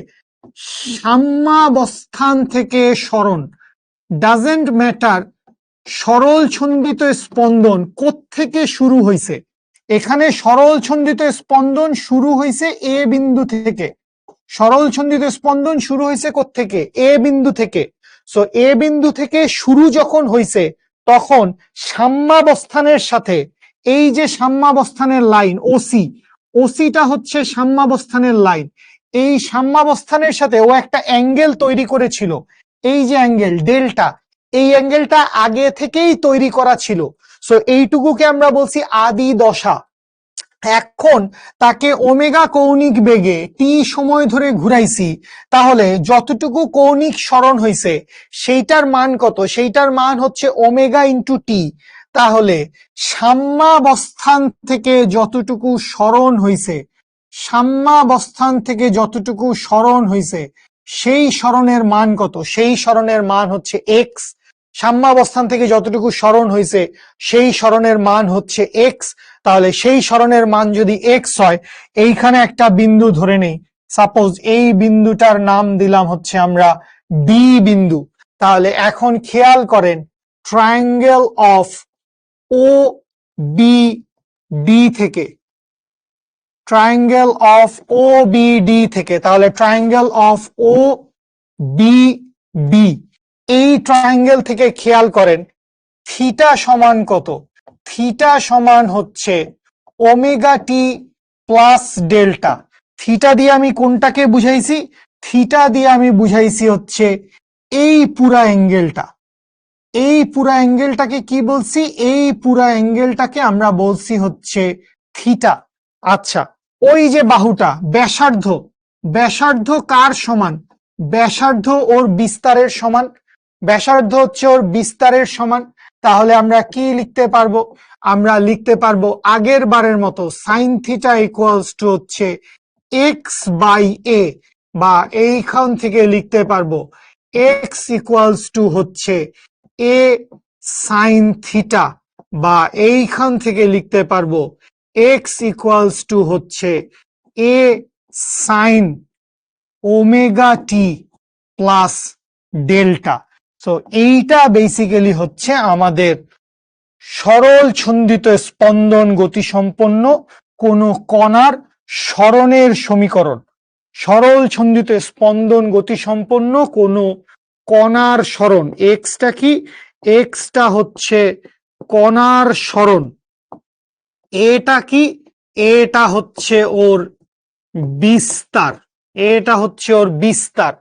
সাম্যাবস্থান থেকে সরণ। ডাজেন্ট ম্যাটার সরল ছন্দিত স্পন্দন কোত্থেকে শুরু হয়েছে। এখানে সরল ছন্দিত স্পন্দন শুরু হয়েছে এ বিন্দু থেকে। সরল ছন্দিত স্পন্দন শুরু হয়েছে কোত্থেকে? এ বিন্দু থেকে। সো এ বিন্দু থেকে শুরু যখন হয়েছে তখন সাম্যাবস্থানের সাথে, এই যে সাম্যাবস্থানের লাইন ওসি, ওসিটা হচ্ছে সাম্যাবস্থানের লাইন, এই সাম্যাবস্থানের সাথে ও একটা অ্যাঙ্গেল তৈরি করেছিল, এই যে অ্যাঙ্গেল ডেল্টা, এই অ্যাঙ্গেলটা আগে থেকেই তৈরি করা ছিল। সো এইটুকুকে আমরা বলছি আদি দশা। এখন তাকে ওমেগা কৌণিক বেগে টি সময় ধরে ঘুরাইছি, তাহলে যতটুকু কৌণিক সরণ হয়েছে সেইটার মান কত? সেইটার মান হচ্ছে ওমেগা ইন্টু টি। তাহলে সাম্যাবস্থান থেকে যতটুকু সরণ হয়েছে, সাম্যাবস্থান থেকে যতটুকু সরণ হয়েছে সেই সরণের মান কত? সেই সরণের মান হচ্ছে এক্স। সাম্যাবস্থান থেকে যতটুকু সরণ হয়েছে সেই সরণের মান হচ্ছে এক্স। তাহলে সেই সরণের মান যদি এক্স হয়, এইখানে একটা বিন্দু ধরে নেই, সাপোজ এই বিন্দুটার নাম দিলাম হচ্ছে আমরা ডি বিন্দু। তাহলে এখন খেয়াল করেন, triangle of O B D থেকে, triangle of O B D থেকে, তাহলে triangle of O B D, এই ট্রায়াঙ্গেল থেকে খেয়াল করেন থিটা সমান কত? থিটা সমান হচ্ছে ওমেগা টি প্লাস ডেল্টা। থিটা দিয়ে আমি কোনটাকে বুঝাইছি? থিটা দিয়ে আমি বুঝাইছি হচ্ছে এই পুরা অ্যাঙ্গেলটা। এই পুরা অ্যাঙ্গেলটাকে কি বলছি? এই পুরা অ্যাঙ্গেলটাকে আমরা বলছি হচ্ছে থিটা। আচ্ছা, ওই যে বাহুটা ব্যাসার্ধ, ব্যাসার্ধ কার সমান? ব্যাসার্ধ ওর বিস্তারের সমান। ব্যাসার্ধ হচ্ছে ওর বিস্তারের সমান। তাহলে আমরা কি লিখতে পারবো? আমরা লিখতে পারবো আগের বারের মতো সাইন থিটা ইকুয়ালস টু হচ্ছে এক্স বাই এ, বা এইখান থেকে লিখতে পারবো এক্স ইকুয়ালস টু হচ্ছে এ সাইন থিটা, বা এইখান থেকে লিখতে পারবো এক্স ইকুয়ালস টু হচ্ছে A sine omega T plus delta. So এইটা বেসিক্যালি হচ্ছে আমাদের সরল ছন্দিত স্পন্দন গতিসম্পন্ন কোন কণার সরণের সমীকরণ। সরল ছন্দিত স্পন্দন গতিসম্পন্ন কোন কণার সরণ। এক্সটা কি? এক্সটা হচ্ছে কণার সরণ। এটা কি? এটা হচ্ছে ওর বিস্তার। এটা হচ্ছে ওর বিস্তার।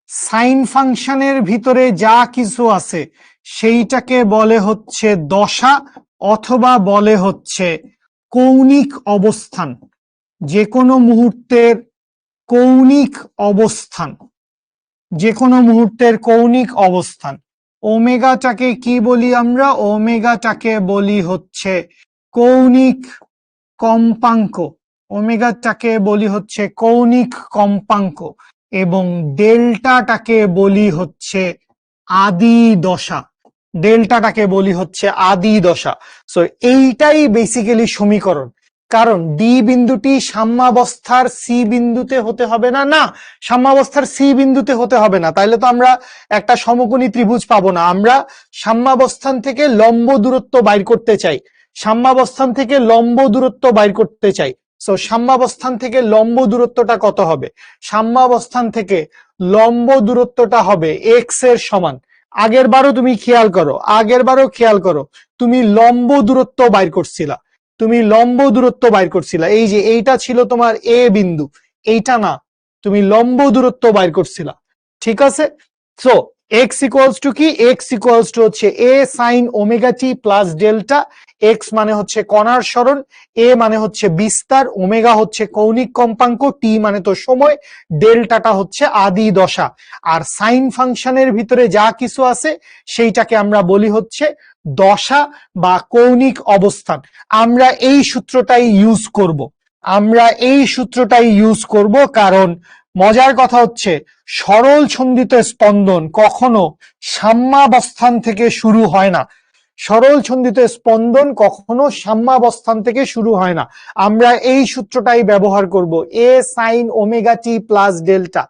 সাইন ফাংশনের ভিতরে যা কিছু আছে সেইটাকে বলে হচ্ছে দশা, অথবা বলে হচ্ছে কৌণিক অবস্থান। যে কোনো মুহূর্তের কৌণিক অবস্থান, যে কোনো মুহূর্তের কৌণিক অবস্থান। ওমেগাটাকে কি বলি আমরা? ওমেগাটাকে বলি হচ্ছে কৌণিক কম্পাঙ্ক। ওমেগাটাকে বলি হচ্ছে কৌণিক কম্পাঙ্ক, এবং ডেল্টাটাকে বলি হচ্ছে আদি দশা। ডেল্টাটাকে বলি হচ্ছে আদি দশা। সো এইটাই বেসিক্যালি সমীকরণ। কারণ ডি বিন্দুটি সাম্যাবস্থার সি বিন্দুতে হতে হবে না, না সাম্যাবস্থার সি বিন্দুতে হতে হবে না, তাইলে তো আমরা একটা সমকোণী ত্রিভুজ পাবো না। আমরা সাম্যাবস্থান থেকে লম্ব দূরত্ব বাইর করতে চাই, সাম্যাবস্থান থেকে লম্ব দূরত্ব বাইর করতে চাই। সো সাম্যাবস্থান থেকে লম্ব দূরত্বটা কত হবে? সাম্যাবস্থান থেকে লম্ব দূরত্বটা হবে এক্স এর সমান। আগের বারও তুমি খেয়াল করো, আগের বারও খেয়াল করো, তুমি লম্ব দূরত্ব বাইর করছিলা, তুমি লম্ব দূরত্ব বাইর করছিলা। এই যে এইটা ছিল তোমার এ বিন্দু, এইটা না, তুমি লম্ব দূরত্ব বাইর করছিলা। ঠিক আছে? সো এক্স ইকুয়ালস টু কি? এক্স ইকুয়ালস টু হচ্ছে A sine omega T plus delta. X মানে হচ্ছে কণার সরণ, এ মানে হচ্ছে বিস্তার, ওমেগা হচ্ছে কৌণিক কম্পাঙ্ক, টি মানে তো সময়, ডেল্টাটা হচ্ছে আদি দশা। আর সাইন ফাংশনের ভিতরে যা কিছু আছে সেইটাকে আমরা বলি হচ্ছে দশা বা কৌণিক অবস্থান। আমরা এই সূত্রটাই ইউজ করব, আমরা এই সূত্রটাই ইউজ করব। কারণ মজার কথা হচ্ছে সরল ছন্দিত স্পন্দন কখনো সাম্যাবস্থান থেকে শুরু হয় না। সরল ছন্দিত স্পন্দন কখনো সাম্যাবস্থান থেকে শুরু হয় না। আমরা এই সূত্রটাই ব্যবহার করব, এ সাইন ওমেগা টি প্লাস ডেল্টা।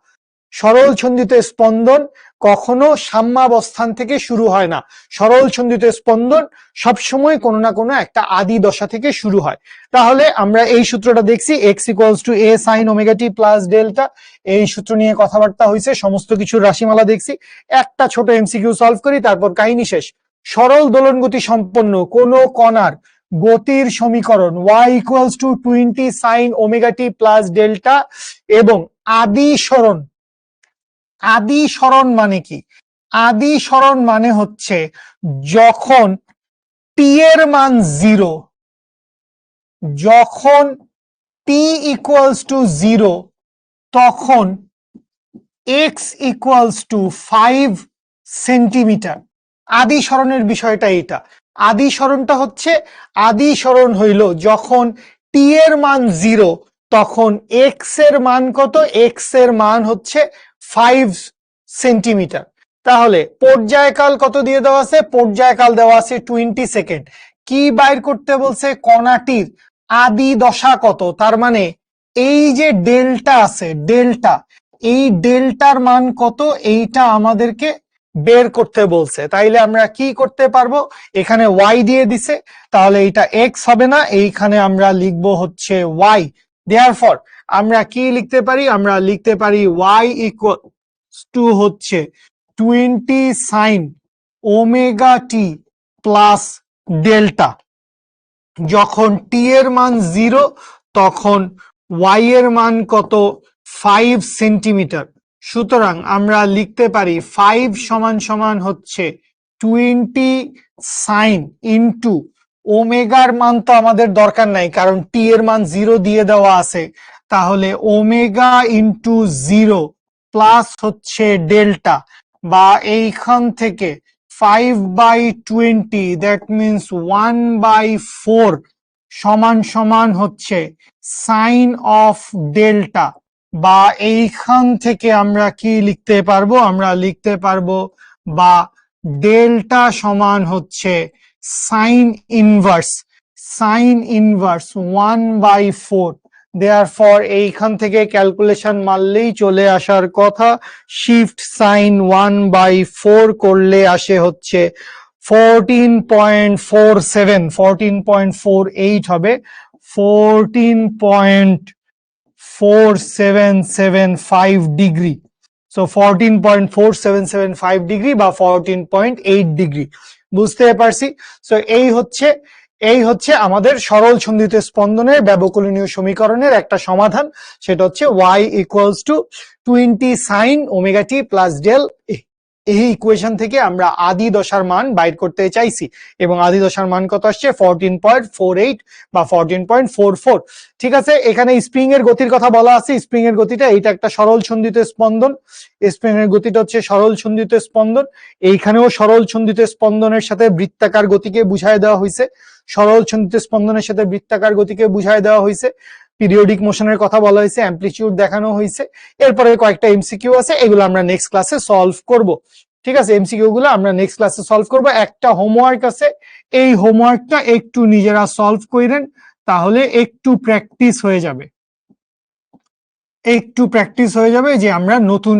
সরল ছন্দিত স্পন্দন কখনো সাম্যাবস্থান থেকে শুরু হয় না। সরল ছন্দিত স্পন্দন সবসময় কোনো না কোনো একটা আদি দশা থেকে শুরু হয়। তাহলে আমরা এই সূত্রটা দেখছি, x equals to a sin omega t plus delta. এই সূত্র নিয়ে কথাবার্তা হয়েছে, সমস্ত কিছুর রাশিমালা দেখছি। একটা ছোট এমসিকিউ সলভ করি, তারপর কাহিনী শেষ। সরল দোলন গতি সম্পন্ন কোন কণার গতির সমীকরণ y equals to 20 sin omega t plus delta এবং আদি সরণ। আদি সরণ মানে কি? আদি সরণ মানে হচ্ছে যখন টি এর মান 0, যখন টি ইকুয়ালস টু 0 তখন x ইকুয়ালস টু 5 সেন্টিমিটার। আদি সরণের বিষয়টা এটা। আদি সরণটা হচ্ছে, আদি সরণ হইল যখন টি এর মান 0 তখন x এর মান কত? x এর মান হচ্ছে 5 সেন্টিমিটার। তাহলে পর্যায়কাল কত দিয়ে দেওয়া আছে? পর্যায়কাল দেওয়া আছে 20 সেকেন্ড। কি বাইর করতে বলছে? কণাটির আদি দশা কত। তার মানে এই যে ডেল্টা আছে, ডেল্টা, এই ডেল্টার মান কত এইটা আমাদেরকে বের করতে বলছে। তাইলে আমরা কি করতে পারবো? এখানে y দিয়ে দিছে, তাহলে এটা x হবে না, এইখানে আমরা লিখব হচ্ছে y। দেয়ারফর আমরা কি লিখতে পারি? আমরা লিখতে পারি y ইকুয়াল টু হচ্ছে 20 sin omega t plus delta. যখন t এর মান 0 তখন y এর মান কত? 5 সেন্টিমিটার। সুতরাং আমরা লিখতে পারি 5 সমান সমান হচ্ছে 20 সাইন ইন্টু ওমেগার মান তো আমাদের দরকার নাই, কারণ টি এর মান 0 দিয়ে দেওয়া আছে। তাহলে ওমেগা ইন্টু 0 প্লাস হচ্ছে ডেল্টা, বা এইখান থেকে 5/20 দ্যাট মিনস 1/4 সমান সমান হচ্ছে সাইন অফ ডেল্টা। বা এইখান থেকে আমরা কি লিখতে পারবো? আমরা লিখতে পারবো বা ডেল্টা সমান হচ্ছে sign inverse, sign inverse 1/4। Therefore এইখান থেকে ক্যালকুলেশন মারলেই চলে আসার কথা। শিফট সাইন 1/4 করলে আসে হচ্ছে 14.47, 14.48 হবে, 14.4775 ডিগ্রি। সো 14.4775 ডিগ্রি বা 14.8 ডিগ্রি, বুঝতে পারছি। সো এই হচ্ছে আমাদের সরল ছন্দিত স্পন্দনের ব্যবকলনীয় সমীকরণের একটা সমাধান। সেটা হচ্ছে y equals to 20 sine omega T plus del. এই ইকুয়েশন থেকে আমরা আদি দশার মান বাইর করতে চাইছি, এবং আদি দশার মান কত আসছে? 14.48 বা 14.44। ঠিক আছে, এখানে স্প্রিং এর গতির কথা বলা আছে। স্প্রিং এর গতিটা, এইটা একটা সরল ছন্দিত স্পন্দন। স্প্রিং এর গতিটা হচ্ছে সরল ছন্দিত স্পন্দন। এইখানেও সরল ছন্দিত স্পন্দনের সাথে বৃত্তাকার গতিকে বুঝায় দেওয়া হয়েছে। সরল ছন্দিত স্পন্দনের সাথে বৃত্তাকার গতিকে বুঝায় দেওয়া হয়েছে। পিরিয়ডিক মোশনের কথা বলা হয়েছে, অ্যামপ্লিটিউড দেখানো হয়েছে। এরপরে কয়েকটা এমসিকিউ আছে, এগুলো আমরা নেক্সট ক্লাসে সলভ করব। ঠিক আছে, এমসিকিউ গুলো আমরা নেক্সট ক্লাসে সলভ করব। একটা হোমওয়ার্ক আছে, এই হোমওয়ার্কটা একটু নিজেরা সলভ করেন, তাহলে একটু প্র্যাকটিস হয়ে যাবে। একটু প্র্যাকটিস হয়ে যাবে যে আমরা নতুন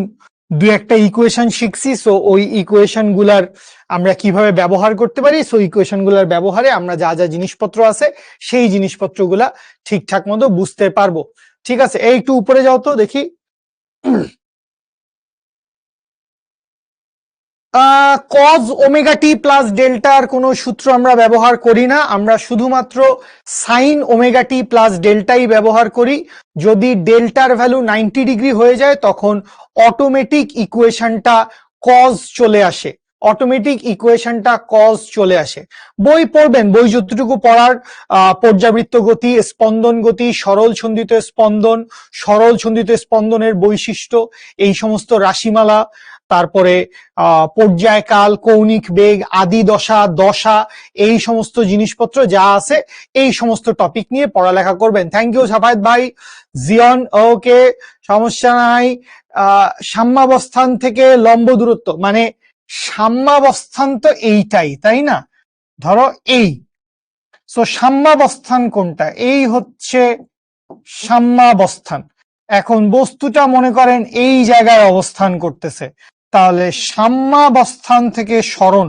দু একটা ইকুয়েশন শিখছি। সো ওই ইকুয়েশন গুলার আমরা কিভাবে ব্যবহার করতে পারি, সো ইকুয়েশন গুলার ব্যবহারে আমরা যা যা জিনিসপত্র আছে সেই জিনিসপত্রগুলা ঠিকঠাক মতো বুঝতে পারবো। ঠিক আছে, এই একটু উপরে যাও তো দেখি। কজ ওমেগা টি প্লাস ডেল্টার কোনো সূত্র আমরা ব্যবহার করি না, আমরা শুধুমাত্র সাইন ওমেগা টি প্লাস ডেল্টাই ব্যবহার করি। যদি ডেল্টার ভ্যালু 90 ডিগ্রি হয়ে যায় তখন অটোমেটিক ইকুয়েশনটা কজ চলে আসে, অটোমেটিক ইকুয়েশনটা কজ চলে আসে। বই পড়বেন, বই যতটুকু পড়ার, পর্যাবৃত্ত গতি, স্পন্দন গতি, সরল ছন্দিত স্পন্দন, সরল ছন্দিত স্পন্দনের বৈশিষ্ট্য, এই সমস্ত রাশিমালা, তারপরে পর্যায়কাল, কৌণিক বেগ, আদি দশা, দশা, এই সমস্ত জিনিসপত্র যা আছে এই সমস্ত টপিক নিয়ে পড়ালেখা করবেন। থ্যাংক ইউ সাফায়েত ভাই, জিয়ন, ওকে, সমস্যা নাই। সাম্যাবস্থান থেকে লম্ব দূরত্ব, মানে সাম্যাবস্থান তো এইটাই, তাই না? ধরো এই, সো সাম্যাবস্থান কোনটা? এই হচ্ছে সাম্যাবস্থান। এখন বস্তুটা মনে করেন এই জায়গায় অবস্থান করতেছে, তাহলে সাম্যাবস্থান থেকে সরণ,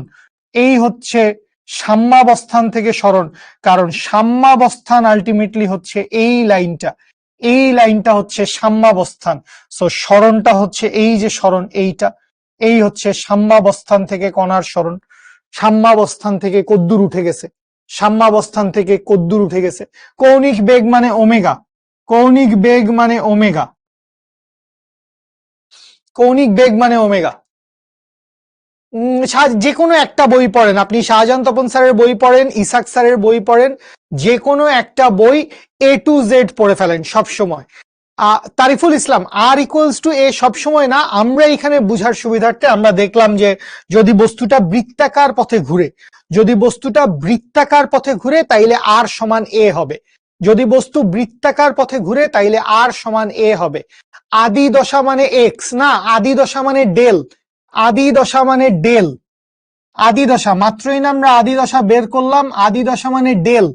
এই হচ্ছে সাম্যাবস্থান থেকে সরণ, কারণ সাম্যাবস্থান আলটিমেটলি হচ্ছে এই লাইনটা, এই লাইনটা হচ্ছে সাম্যাবস্থান। সো সরণটা হচ্ছে এই যে সরণ, এইটা, এই হচ্ছে সাম্যাবস্থান থেকে কণার সরণ। সাম্যাবস্থান থেকে কদ্দূর উঠে গেছে, সাম্যাবস্থান থেকে কদ্দূর উঠে গেছে। কৌণিক বেগ মানে ওমেগা, কৌণিক বেগ মানে ওমেগা, কৌণিক বেগ মানে ওমেগা। যে কোনো একটা বই পড়েন আপনি, শাহজাহান তপন স্যারের বই পড়েন, ইসাক স্যারের বই পড়েন, যে কোনো একটা বই A to Z পড়ে ফেলেন সব সময়। তারিফুল ইসলাম, আর ইকুয়ালস টু এ সবসময় না, আমরা এখানে বুঝার সুবিধার্থে আমরা দেখলাম যে যদি বস্তুটা বৃত্তাকার পথে ঘুরে, যদি বস্তুটা বৃত্তাকার পথে ঘুরে তাইলে আর সমান এ হবে, যদি বস্তু বৃত্তাকার পথে ঘুরে তাইলে আর সমান এ হবে। আদি দশা মানে এক্স না, আদি দশা মানে ডেল, আদি দশা মানে ডেল, আদি দশা মাত্রই না আমরা আদি দশা বের করলাম, আদি দশা মানে ডেল,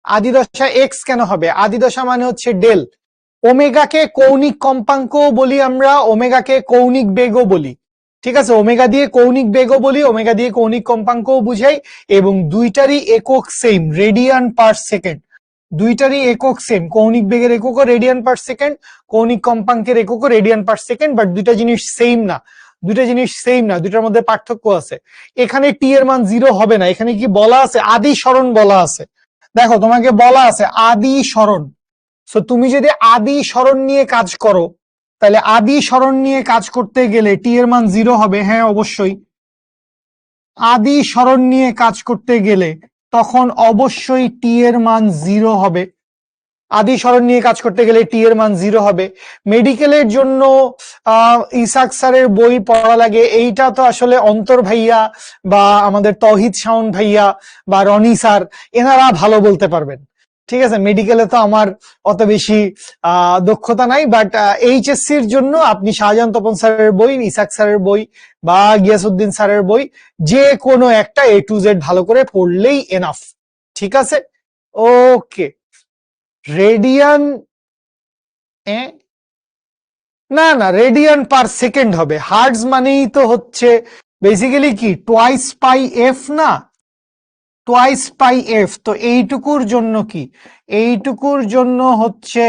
আদি দশা এক্স কেন হবে, আদি দশা মানে হচ্ছে ডেল। ওমেগাকে কৌণিক কম্পাঙ্ক বলি আমরা, ওমেগাকে কৌণিক বেগও বলি, ঠিক আছে, ওমেগা দিয়ে কৌণিক বেগও বলি, ওমেগা দিয়ে কৌণিক কম্পাঙ্কও বুঝাই, এবং দুইটারই একক সেম, রেডিয়ান পার সেকেন্ড, দুইটারই একক সেম, কৌণিক বেগের এককও রেডিয়ান পার সেকেন্ড, কৌণিক কম্পাঙ্কের এককও রেডিয়ান পার সেকেন্ড, বাট দুইটা জিনিস সেম না, দুইটা জিনিস সেম না, দুইটার মধ্যে পার্থক্য আছে। এখানে টি এর মান 0 হবে না, এখানে কি বলা আছে, আদি সরণ বলা আছে, দেখো তোমাকে বলা আছে আদি সরণ। সো তুমি যদি আদি সরণ নিয়ে কাজ করো, তাহলে আদি সরণ নিয়ে কাজ করতে গেলে টি এর মান 0 হবে, হ্যাঁ অবশ্যই। আদি সরণ নিয়ে কাজ করতে গেলে তখন অবশ্যই টি এর মান 0 হবে, আদি সরণ নিয়ে কাজ করতে গেলে টি এর মান 0 হবে। মেডিকেলের জন্য ইসাক স্যারের বই পড়া লাগে, এইটা তো আসলে অন্তর ভাইয়া বা আমাদের তৌহিদ শাওন ভাইয়া বা রনি স্যার এনারা ভালো বলতে পারবেন, ঠিক আছে। মেডিকেলে তো আমার অত বেশি দক্ষতা নাই, বাট এইচএসসির জন্য আপনি শাহজাহান তপন স্যারের বই, ইসাক স্যারের বই বা গিয়াসউদ্দিন স্যারের বই যে কোনো একটা A to Z ভালো করে পড়লেই এনাফ, ঠিক আছে। ওকে, রেডিয়ান, না না রেডিয়ান পার সেকেন্ড হবে, হার্টজ মানেই তো হচ্ছে বেসিক্যালি কি টোয়াইস পাই এফ না, টোয়াইস পাই এফ, তো এইটুকুর জন্য কি, এইটুকুর জন্য হচ্ছে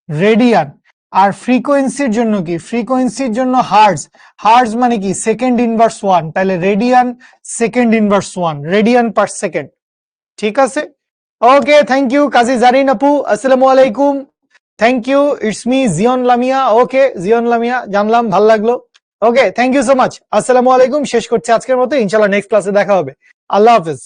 রেডিয়ান, আর ফ্রিকোয়েন্সির জন্য কি, ফ্রিকোয়েন্সির জন্য হার্টজ, হার্টজ মানে কি সেকেন্ড ইনভার্স 1, তাহলে radian second inverse 1, radian per second, ঠিক আছে। Okay, thank you Kazi Zarin আপু, আসসালামু আলাইকুম, thank you, it's me Zion Lamia. Okay Zion Lamia, জানলাম, ভাল লাগলো। Okay, thank you so much, আসসালামু আলাইকুম, শেষ করছি আজকের মতো, ইনশাল্লাহ নেক্সট ক্লাসে দেখা হবে, আল্লাহ হাফেজ।